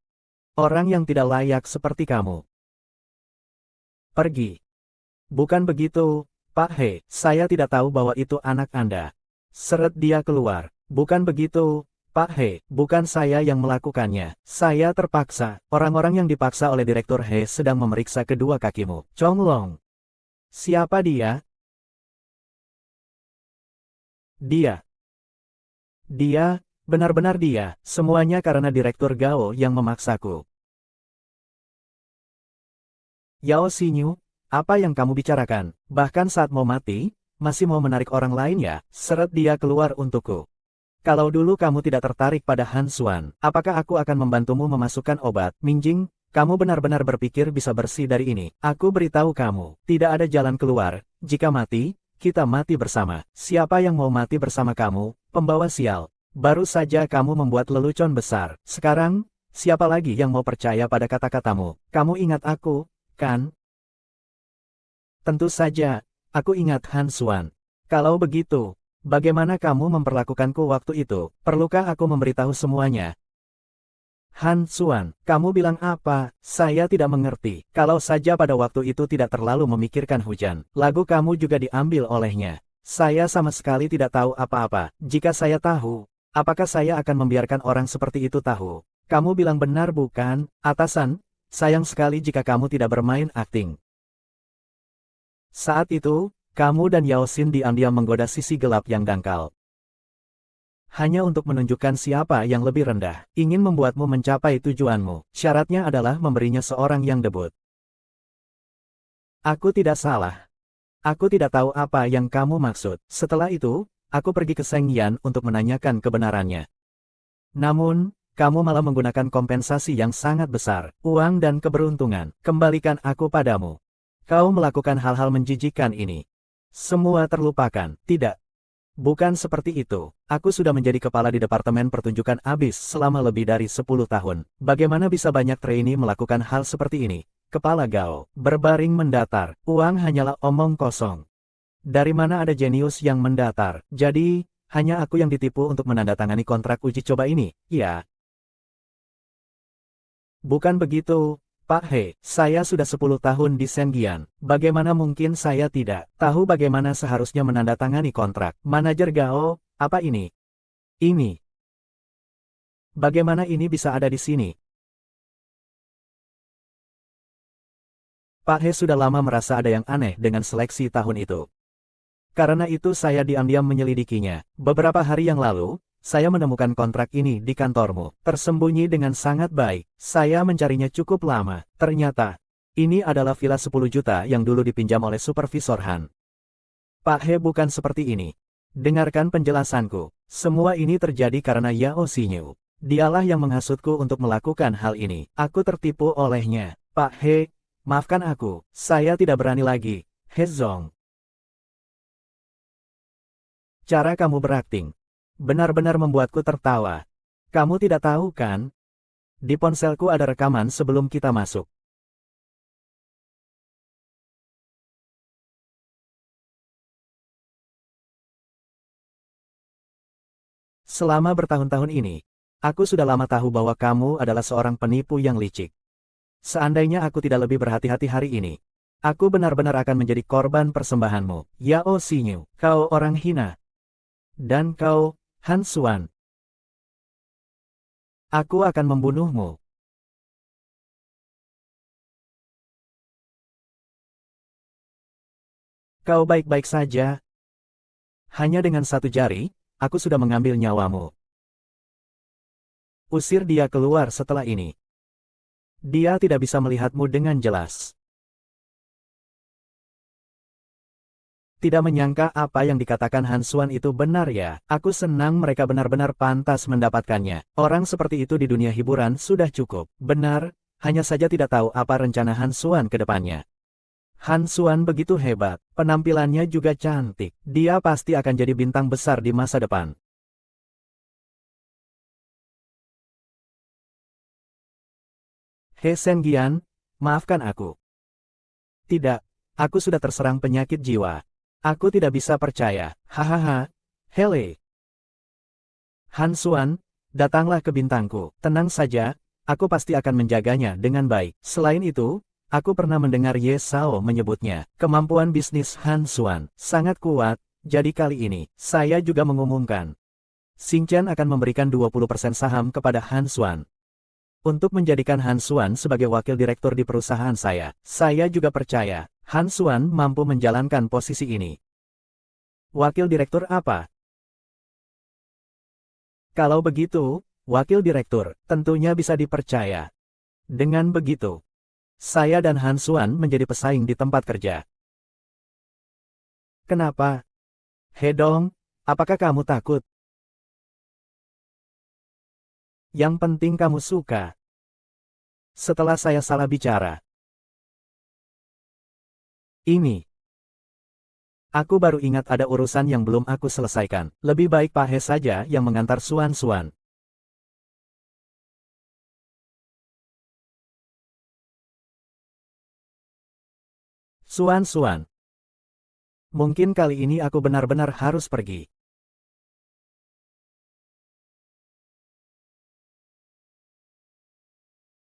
Orang yang tidak layak seperti kamu. Pergi. Bukan begitu, Pak He, saya tidak tahu bahwa itu anak Anda. Seret dia keluar. Bukan begitu, Pak He, bukan saya yang melakukannya. Saya terpaksa. Orang-orang yang dipaksa oleh Direktur He sedang memeriksa kedua kakimu. Chong Long. Siapa dia? Dia. Dia, benar-benar dia. Semuanya karena Direktur Gao yang memaksaku. Yao Xinyu, apa yang kamu bicarakan? Bahkan saat mau mati, masih mau menarik orang lain ya? Seret dia keluar untukku. Kalau dulu kamu tidak tertarik pada Han Xuan, apakah aku akan membantumu memasukkan obat? Minjing, kamu benar-benar berpikir bisa bersih dari ini. Aku beritahu kamu, tidak ada jalan keluar. Jika mati, kita mati bersama. Siapa yang mau mati bersama kamu, pembawa sial? Baru saja kamu membuat lelucon besar. Sekarang, siapa lagi yang mau percaya pada kata-katamu? Kamu ingat aku, kan? Tentu saja, aku ingat Han Xuan. Kalau begitu, bagaimana kamu memperlakukanku waktu itu? Perlukah aku memberitahu semuanya? Han Xuan, kamu bilang apa? Saya tidak mengerti. Kalau saja pada waktu itu tidak terlalu memikirkan hujan, lagu kamu juga diambil olehnya. Saya sama sekali tidak tahu apa-apa. Jika saya tahu, apakah saya akan membiarkan orang seperti itu tahu? Kamu bilang benar bukan, atasan? Sayang sekali jika kamu tidak bermain akting. Saat itu, kamu dan Yao Xin diam-diam menggoda sisi gelap yang dangkal. Hanya untuk menunjukkan siapa yang lebih rendah, ingin membuatmu mencapai tujuanmu. Syaratnya adalah memberinya seorang yang debut. Aku tidak salah. Aku tidak tahu apa yang kamu maksud. Setelah itu, aku pergi ke Seng Yan untuk menanyakan kebenarannya. Namun, kamu malah menggunakan kompensasi yang sangat besar, uang dan keberuntungan. Kembalikan aku padamu. Kau melakukan hal-hal menjijikkan ini. Semua terlupakan, tidak. Bukan seperti itu. Aku sudah menjadi kepala di Departemen Pertunjukan Abis selama lebih dari 10 tahun. Bagaimana bisa banyak trainee melakukan hal seperti ini? Kepala Gao berbaring mendatar. Uang hanyalah omong kosong. Dari mana ada jenius yang mendatar? Jadi, hanya aku yang ditipu untuk menandatangani kontrak uji coba ini, ya? Bukan begitu. Pak He, saya sudah 10 tahun di Senggian. Bagaimana mungkin saya tidak tahu bagaimana seharusnya menandatangani kontrak? Manajer Gao, apa ini? Ini. Bagaimana ini bisa ada di sini? Pak He sudah lama merasa ada yang aneh dengan seleksi tahun itu. Karena itu saya diam-diam menyelidikinya. Beberapa hari yang lalu, saya menemukan kontrak ini di kantormu, tersembunyi dengan sangat baik. Saya mencarinya cukup lama. Ternyata, ini adalah villa 10 juta yang dulu dipinjam oleh Supervisor Han. Pak He bukan seperti ini. Dengarkan penjelasanku. Semua ini terjadi karena Yao Xinyu. Dialah yang menghasutku untuk melakukan hal ini. Aku tertipu olehnya. Pak He, maafkan aku. Saya tidak berani lagi. He Zong. Cara kamu berakting benar-benar membuatku tertawa. Kamu tidak tahu kan? Di ponselku ada rekaman sebelum kita masuk. Selama bertahun-tahun ini, aku sudah lama tahu bahwa kamu adalah seorang penipu yang licik. Seandainya aku tidak lebih berhati-hati hari ini, aku benar-benar akan menjadi korban persembahanmu. Yao Xinyu, kau orang hina. Dan kau, Han Xuan. Aku akan membunuhmu. Kau baik-baik saja. Hanya dengan satu jari, aku sudah mengambil nyawamu. Usir dia keluar setelah ini. Dia tidak bisa melihatmu dengan jelas. Tidak menyangka apa yang dikatakan Han Xuan itu benar ya. Aku senang mereka benar-benar pantas mendapatkannya. Orang seperti itu di dunia hiburan sudah cukup. Benar, hanya saja tidak tahu apa rencana Han Xuan ke depannya. Han Xuan begitu hebat, penampilannya juga cantik. Dia pasti akan jadi bintang besar di masa depan. He Senggian, maafkan aku. Tidak, aku sudah terserang penyakit jiwa. Aku tidak bisa percaya. Hahaha. Hele. Han Xuan, datanglah ke bintangku. Tenang saja, Aku pasti akan menjaganya dengan baik. Selain itu, aku pernah mendengar Ye Sao menyebutnya, kemampuan bisnis Han Xuan sangat kuat, jadi kali ini, saya juga mengumumkan. Xing Chen akan memberikan 20% saham kepada Han Xuan. Untuk menjadikan Han Xuan sebagai wakil direktur di perusahaan saya juga percaya, Han Xuan mampu menjalankan posisi ini. Wakil direktur apa? Kalau begitu, wakil direktur tentunya bisa dipercaya. Dengan begitu, saya dan Han Xuan menjadi pesaing di tempat kerja. Kenapa? Hedong, apakah kamu takut? Yang penting kamu suka. Setelah saya salah bicara. Ini. Aku baru ingat ada urusan yang belum aku selesaikan. Lebih baik Pak He saja yang mengantar Xuan-Xuan. Xuan-Xuan. Mungkin kali ini aku benar-benar harus pergi.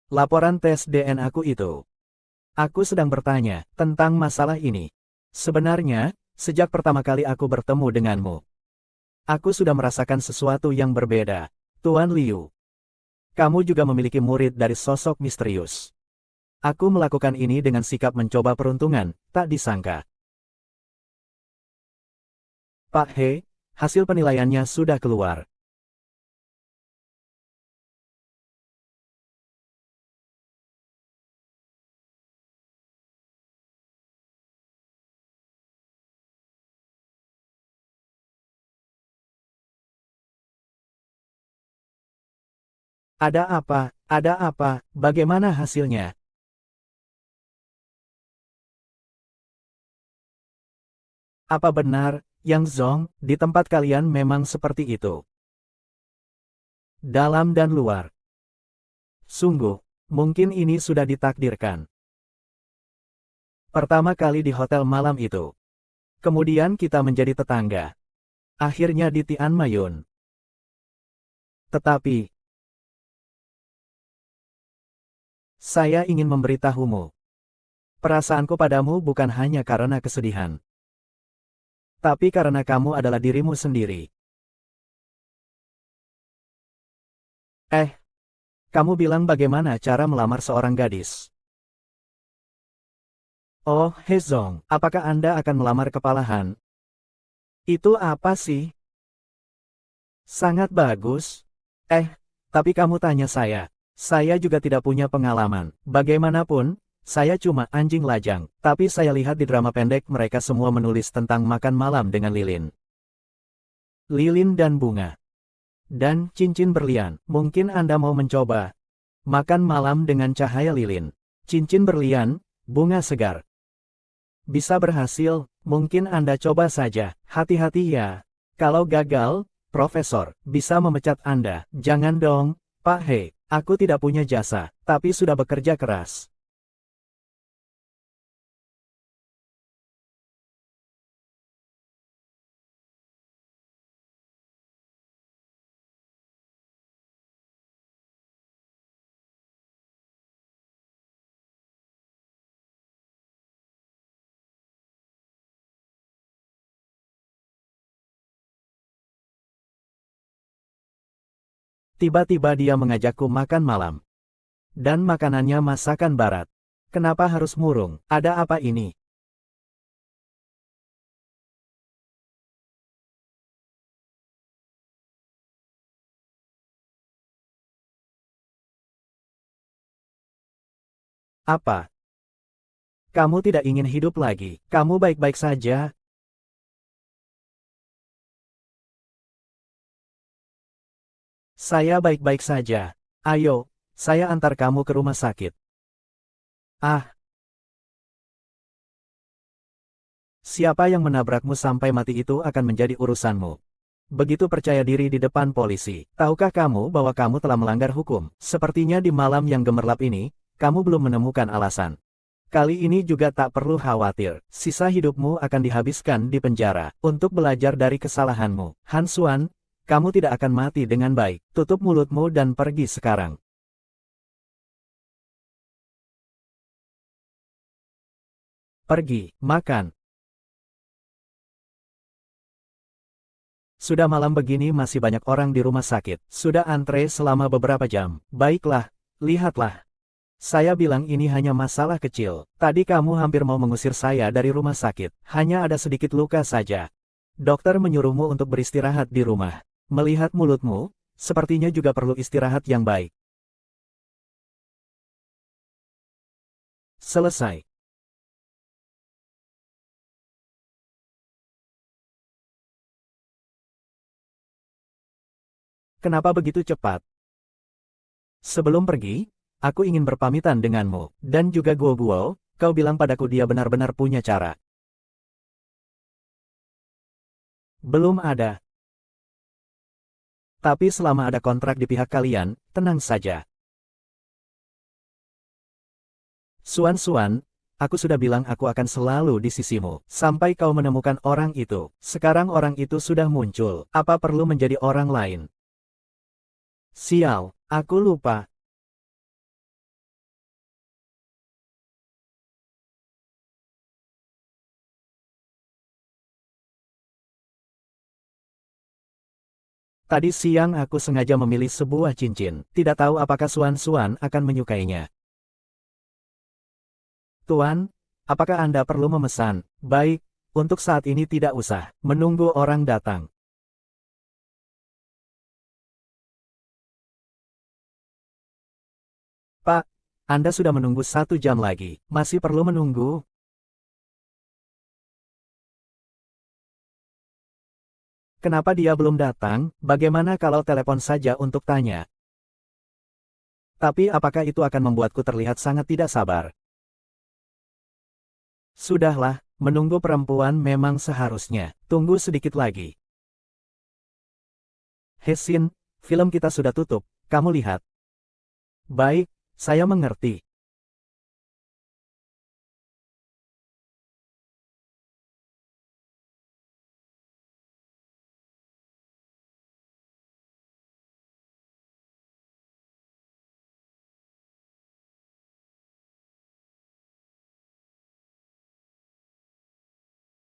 Laporan tes DNA aku itu. Aku sedang bertanya tentang masalah ini. Sebenarnya, sejak pertama kali aku bertemu denganmu, aku sudah merasakan sesuatu yang berbeda. Tuan Liu, kamu juga memiliki murid dari sosok misterius. Aku melakukan ini dengan sikap mencoba peruntungan, tak disangka. Pak He, hasil penilaiannya sudah keluar. Ada apa? Ada apa? Bagaimana hasilnya? Apa benar, Yang Zong, di tempat kalian memang seperti itu? Dalam dan luar. Sungguh, mungkin ini sudah ditakdirkan. Pertama kali di hotel malam itu. Kemudian kita menjadi tetangga. Akhirnya di Tian Mayun. Tetapi, saya ingin memberitahumu. Perasaanku padamu bukan hanya karena kesedihan. Tapi karena kamu adalah dirimu sendiri. Kamu bilang bagaimana cara melamar seorang gadis? Oh, Hezong, apakah Anda akan melamar kepala Han? Itu apa sih? Sangat bagus. Tapi kamu tanya saya. Saya juga tidak punya pengalaman. Bagaimanapun, saya cuma anjing lajang. Tapi saya lihat di drama pendek mereka semua menulis tentang makan malam dengan lilin. Lilin dan bunga. Dan cincin berlian. Mungkin Anda mau mencoba. Makan malam dengan cahaya lilin. Cincin berlian, bunga segar. Bisa berhasil, mungkin Anda coba saja. Hati-hati ya. Kalau gagal, Profesor, bisa memecat Anda. Jangan dong, Pak He. Aku tidak punya jasa, tapi sudah bekerja keras. Tiba-tiba dia mengajakku makan malam. Dan makanannya masakan barat. Kenapa harus murung? Ada apa ini? Apa? Kamu tidak ingin hidup lagi? Kamu baik-baik saja? Saya baik-baik saja. Ayo, saya antar kamu ke rumah sakit. Ah, siapa yang menabrakmu sampai mati itu akan menjadi urusanmu. Begitu percaya diri di depan polisi. Tahukah kamu bahwa kamu telah melanggar hukum? Sepertinya di malam yang gemerlap ini, kamu belum menemukan alasan. Kali ini juga tak perlu khawatir. Sisa hidupmu akan dihabiskan di penjara. Untuk belajar dari kesalahanmu. Han Xuan, kamu tidak akan mati dengan baik. Tutup mulutmu dan pergi sekarang. Pergi, makan. Sudah malam begini masih banyak orang di rumah sakit. Sudah antre selama beberapa jam. Baiklah, lihatlah. Saya bilang ini hanya masalah kecil. Tadi kamu hampir mau mengusir saya dari rumah sakit. Hanya ada sedikit luka saja. Dokter menyuruhmu untuk beristirahat di rumah. Melihat mulutmu, sepertinya juga perlu istirahat yang baik. Selesai. Kenapa begitu cepat? Sebelum pergi, aku ingin berpamitan denganmu. Dan juga Guo, kau bilang padaku dia benar-benar punya cara. Belum ada. Tapi selama ada kontrak di pihak kalian, tenang saja. Suan, aku sudah bilang aku akan selalu di sisimu. Sampai kau menemukan orang itu. Sekarang orang itu sudah muncul. Apa perlu menjadi orang lain? Sial, aku lupa. Tadi siang aku sengaja memilih sebuah cincin. Tidak tahu apakah Suan akan menyukainya. Tuan, apakah Anda perlu memesan? Baik, untuk saat ini tidak usah. Menunggu orang datang. Pak, Anda sudah menunggu 1 jam lagi. Masih perlu menunggu? Kenapa dia belum datang? Bagaimana kalau telepon saja untuk tanya? Tapi apakah itu akan membuatku terlihat sangat tidak sabar? Sudahlah, menunggu perempuan memang seharusnya. Tunggu sedikit lagi. Hesin, film kita sudah tutup, kamu lihat. Baik, saya mengerti.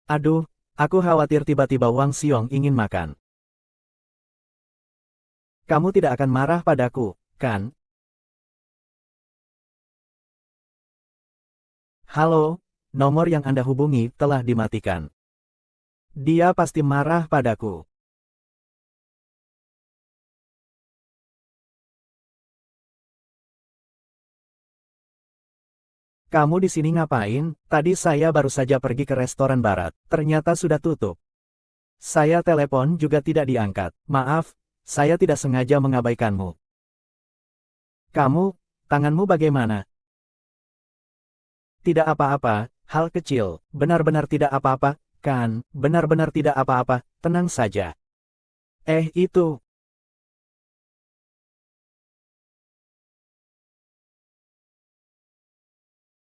Aduh, aku khawatir tiba-tiba Wang Xiong ingin makan. Kamu tidak akan marah padaku, kan? Halo, nomor yang Anda hubungi telah dimatikan. Dia pasti marah padaku. Kamu di sini ngapain? Tadi saya baru saja pergi ke restoran barat. Ternyata sudah tutup. Saya telepon juga tidak diangkat. Maaf, saya tidak sengaja mengabaikanmu. Kamu, tanganmu bagaimana? Tidak apa-apa, hal kecil. Benar-benar tidak apa-apa, kan? Benar-benar tidak apa-apa, tenang saja. Itu.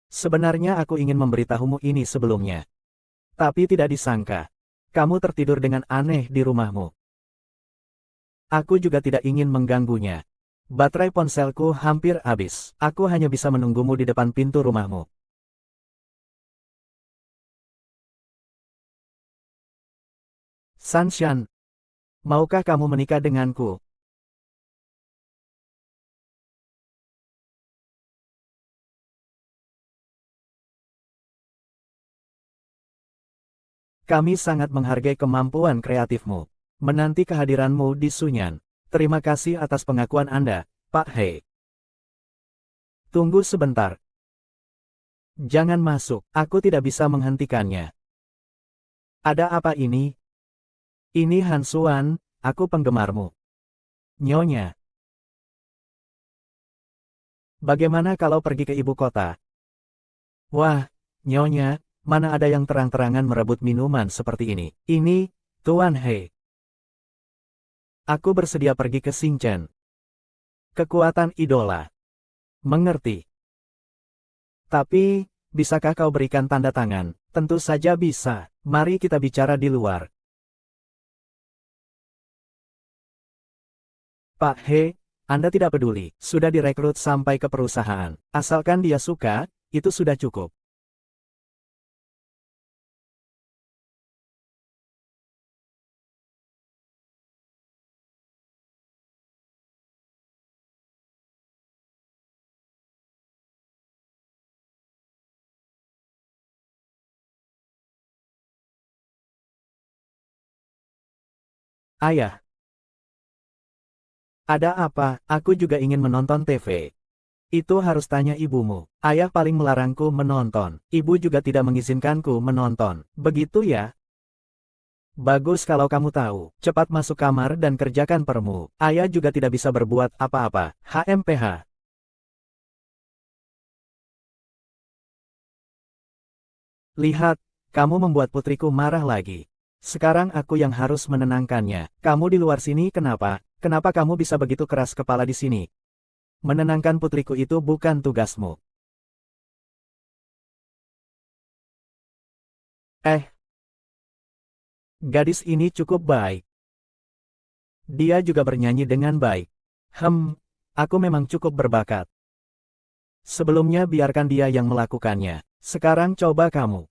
Sebenarnya aku ingin memberitahumu ini sebelumnya. Tapi tidak disangka. Kamu tertidur dengan aneh di rumahmu. Aku juga tidak ingin mengganggunya. Baterai ponselku hampir habis. Aku hanya bisa menunggumu di depan pintu rumahmu. Sanshan, maukah kamu menikah denganku? Kami sangat menghargai kemampuan kreatifmu. Menanti kehadiranmu di Sunyan. Terima kasih atas pengakuan Anda, Pak He. Tunggu sebentar. Jangan masuk, aku tidak bisa menghentikannya. Ada apa ini? Ini Han Xuan, aku penggemarmu. Nyonya, bagaimana kalau pergi ke ibu kota? Wah, Nyonya, mana ada yang terang-terangan merebut minuman seperti ini? Ini, Tuan He. Aku bersedia pergi ke Xinchen. Kekuatan idola. Mengerti. Tapi, bisakah kau berikan tanda tangan? Tentu saja bisa. Mari kita bicara di luar. Pak He, Anda tidak peduli. Sudah direkrut sampai ke perusahaan. Asalkan dia suka, itu sudah cukup. Ayah, ada apa? Aku juga ingin menonton TV. Itu harus tanya ibumu. Ayah paling melarangku menonton. Ibu juga tidak mengizinkanku menonton. Begitu ya? Bagus kalau kamu tahu. Cepat masuk kamar dan kerjakan permu. Ayah juga tidak bisa berbuat apa-apa. HMPH. Lihat, kamu membuat putriku marah lagi. Sekarang aku yang harus menenangkannya. Kamu di luar sini kenapa? Kenapa kamu bisa begitu keras kepala di sini? Menenangkan putriku itu bukan tugasmu. Eh, gadis ini cukup baik. Dia juga bernyanyi dengan baik. Aku memang cukup berbakat. Sebelumnya biarkan dia yang melakukannya. Sekarang coba kamu.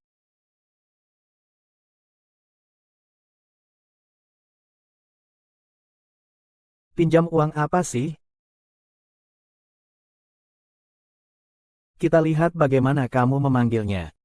Pinjam uang apa sih? Kita lihat bagaimana kamu memanggilnya.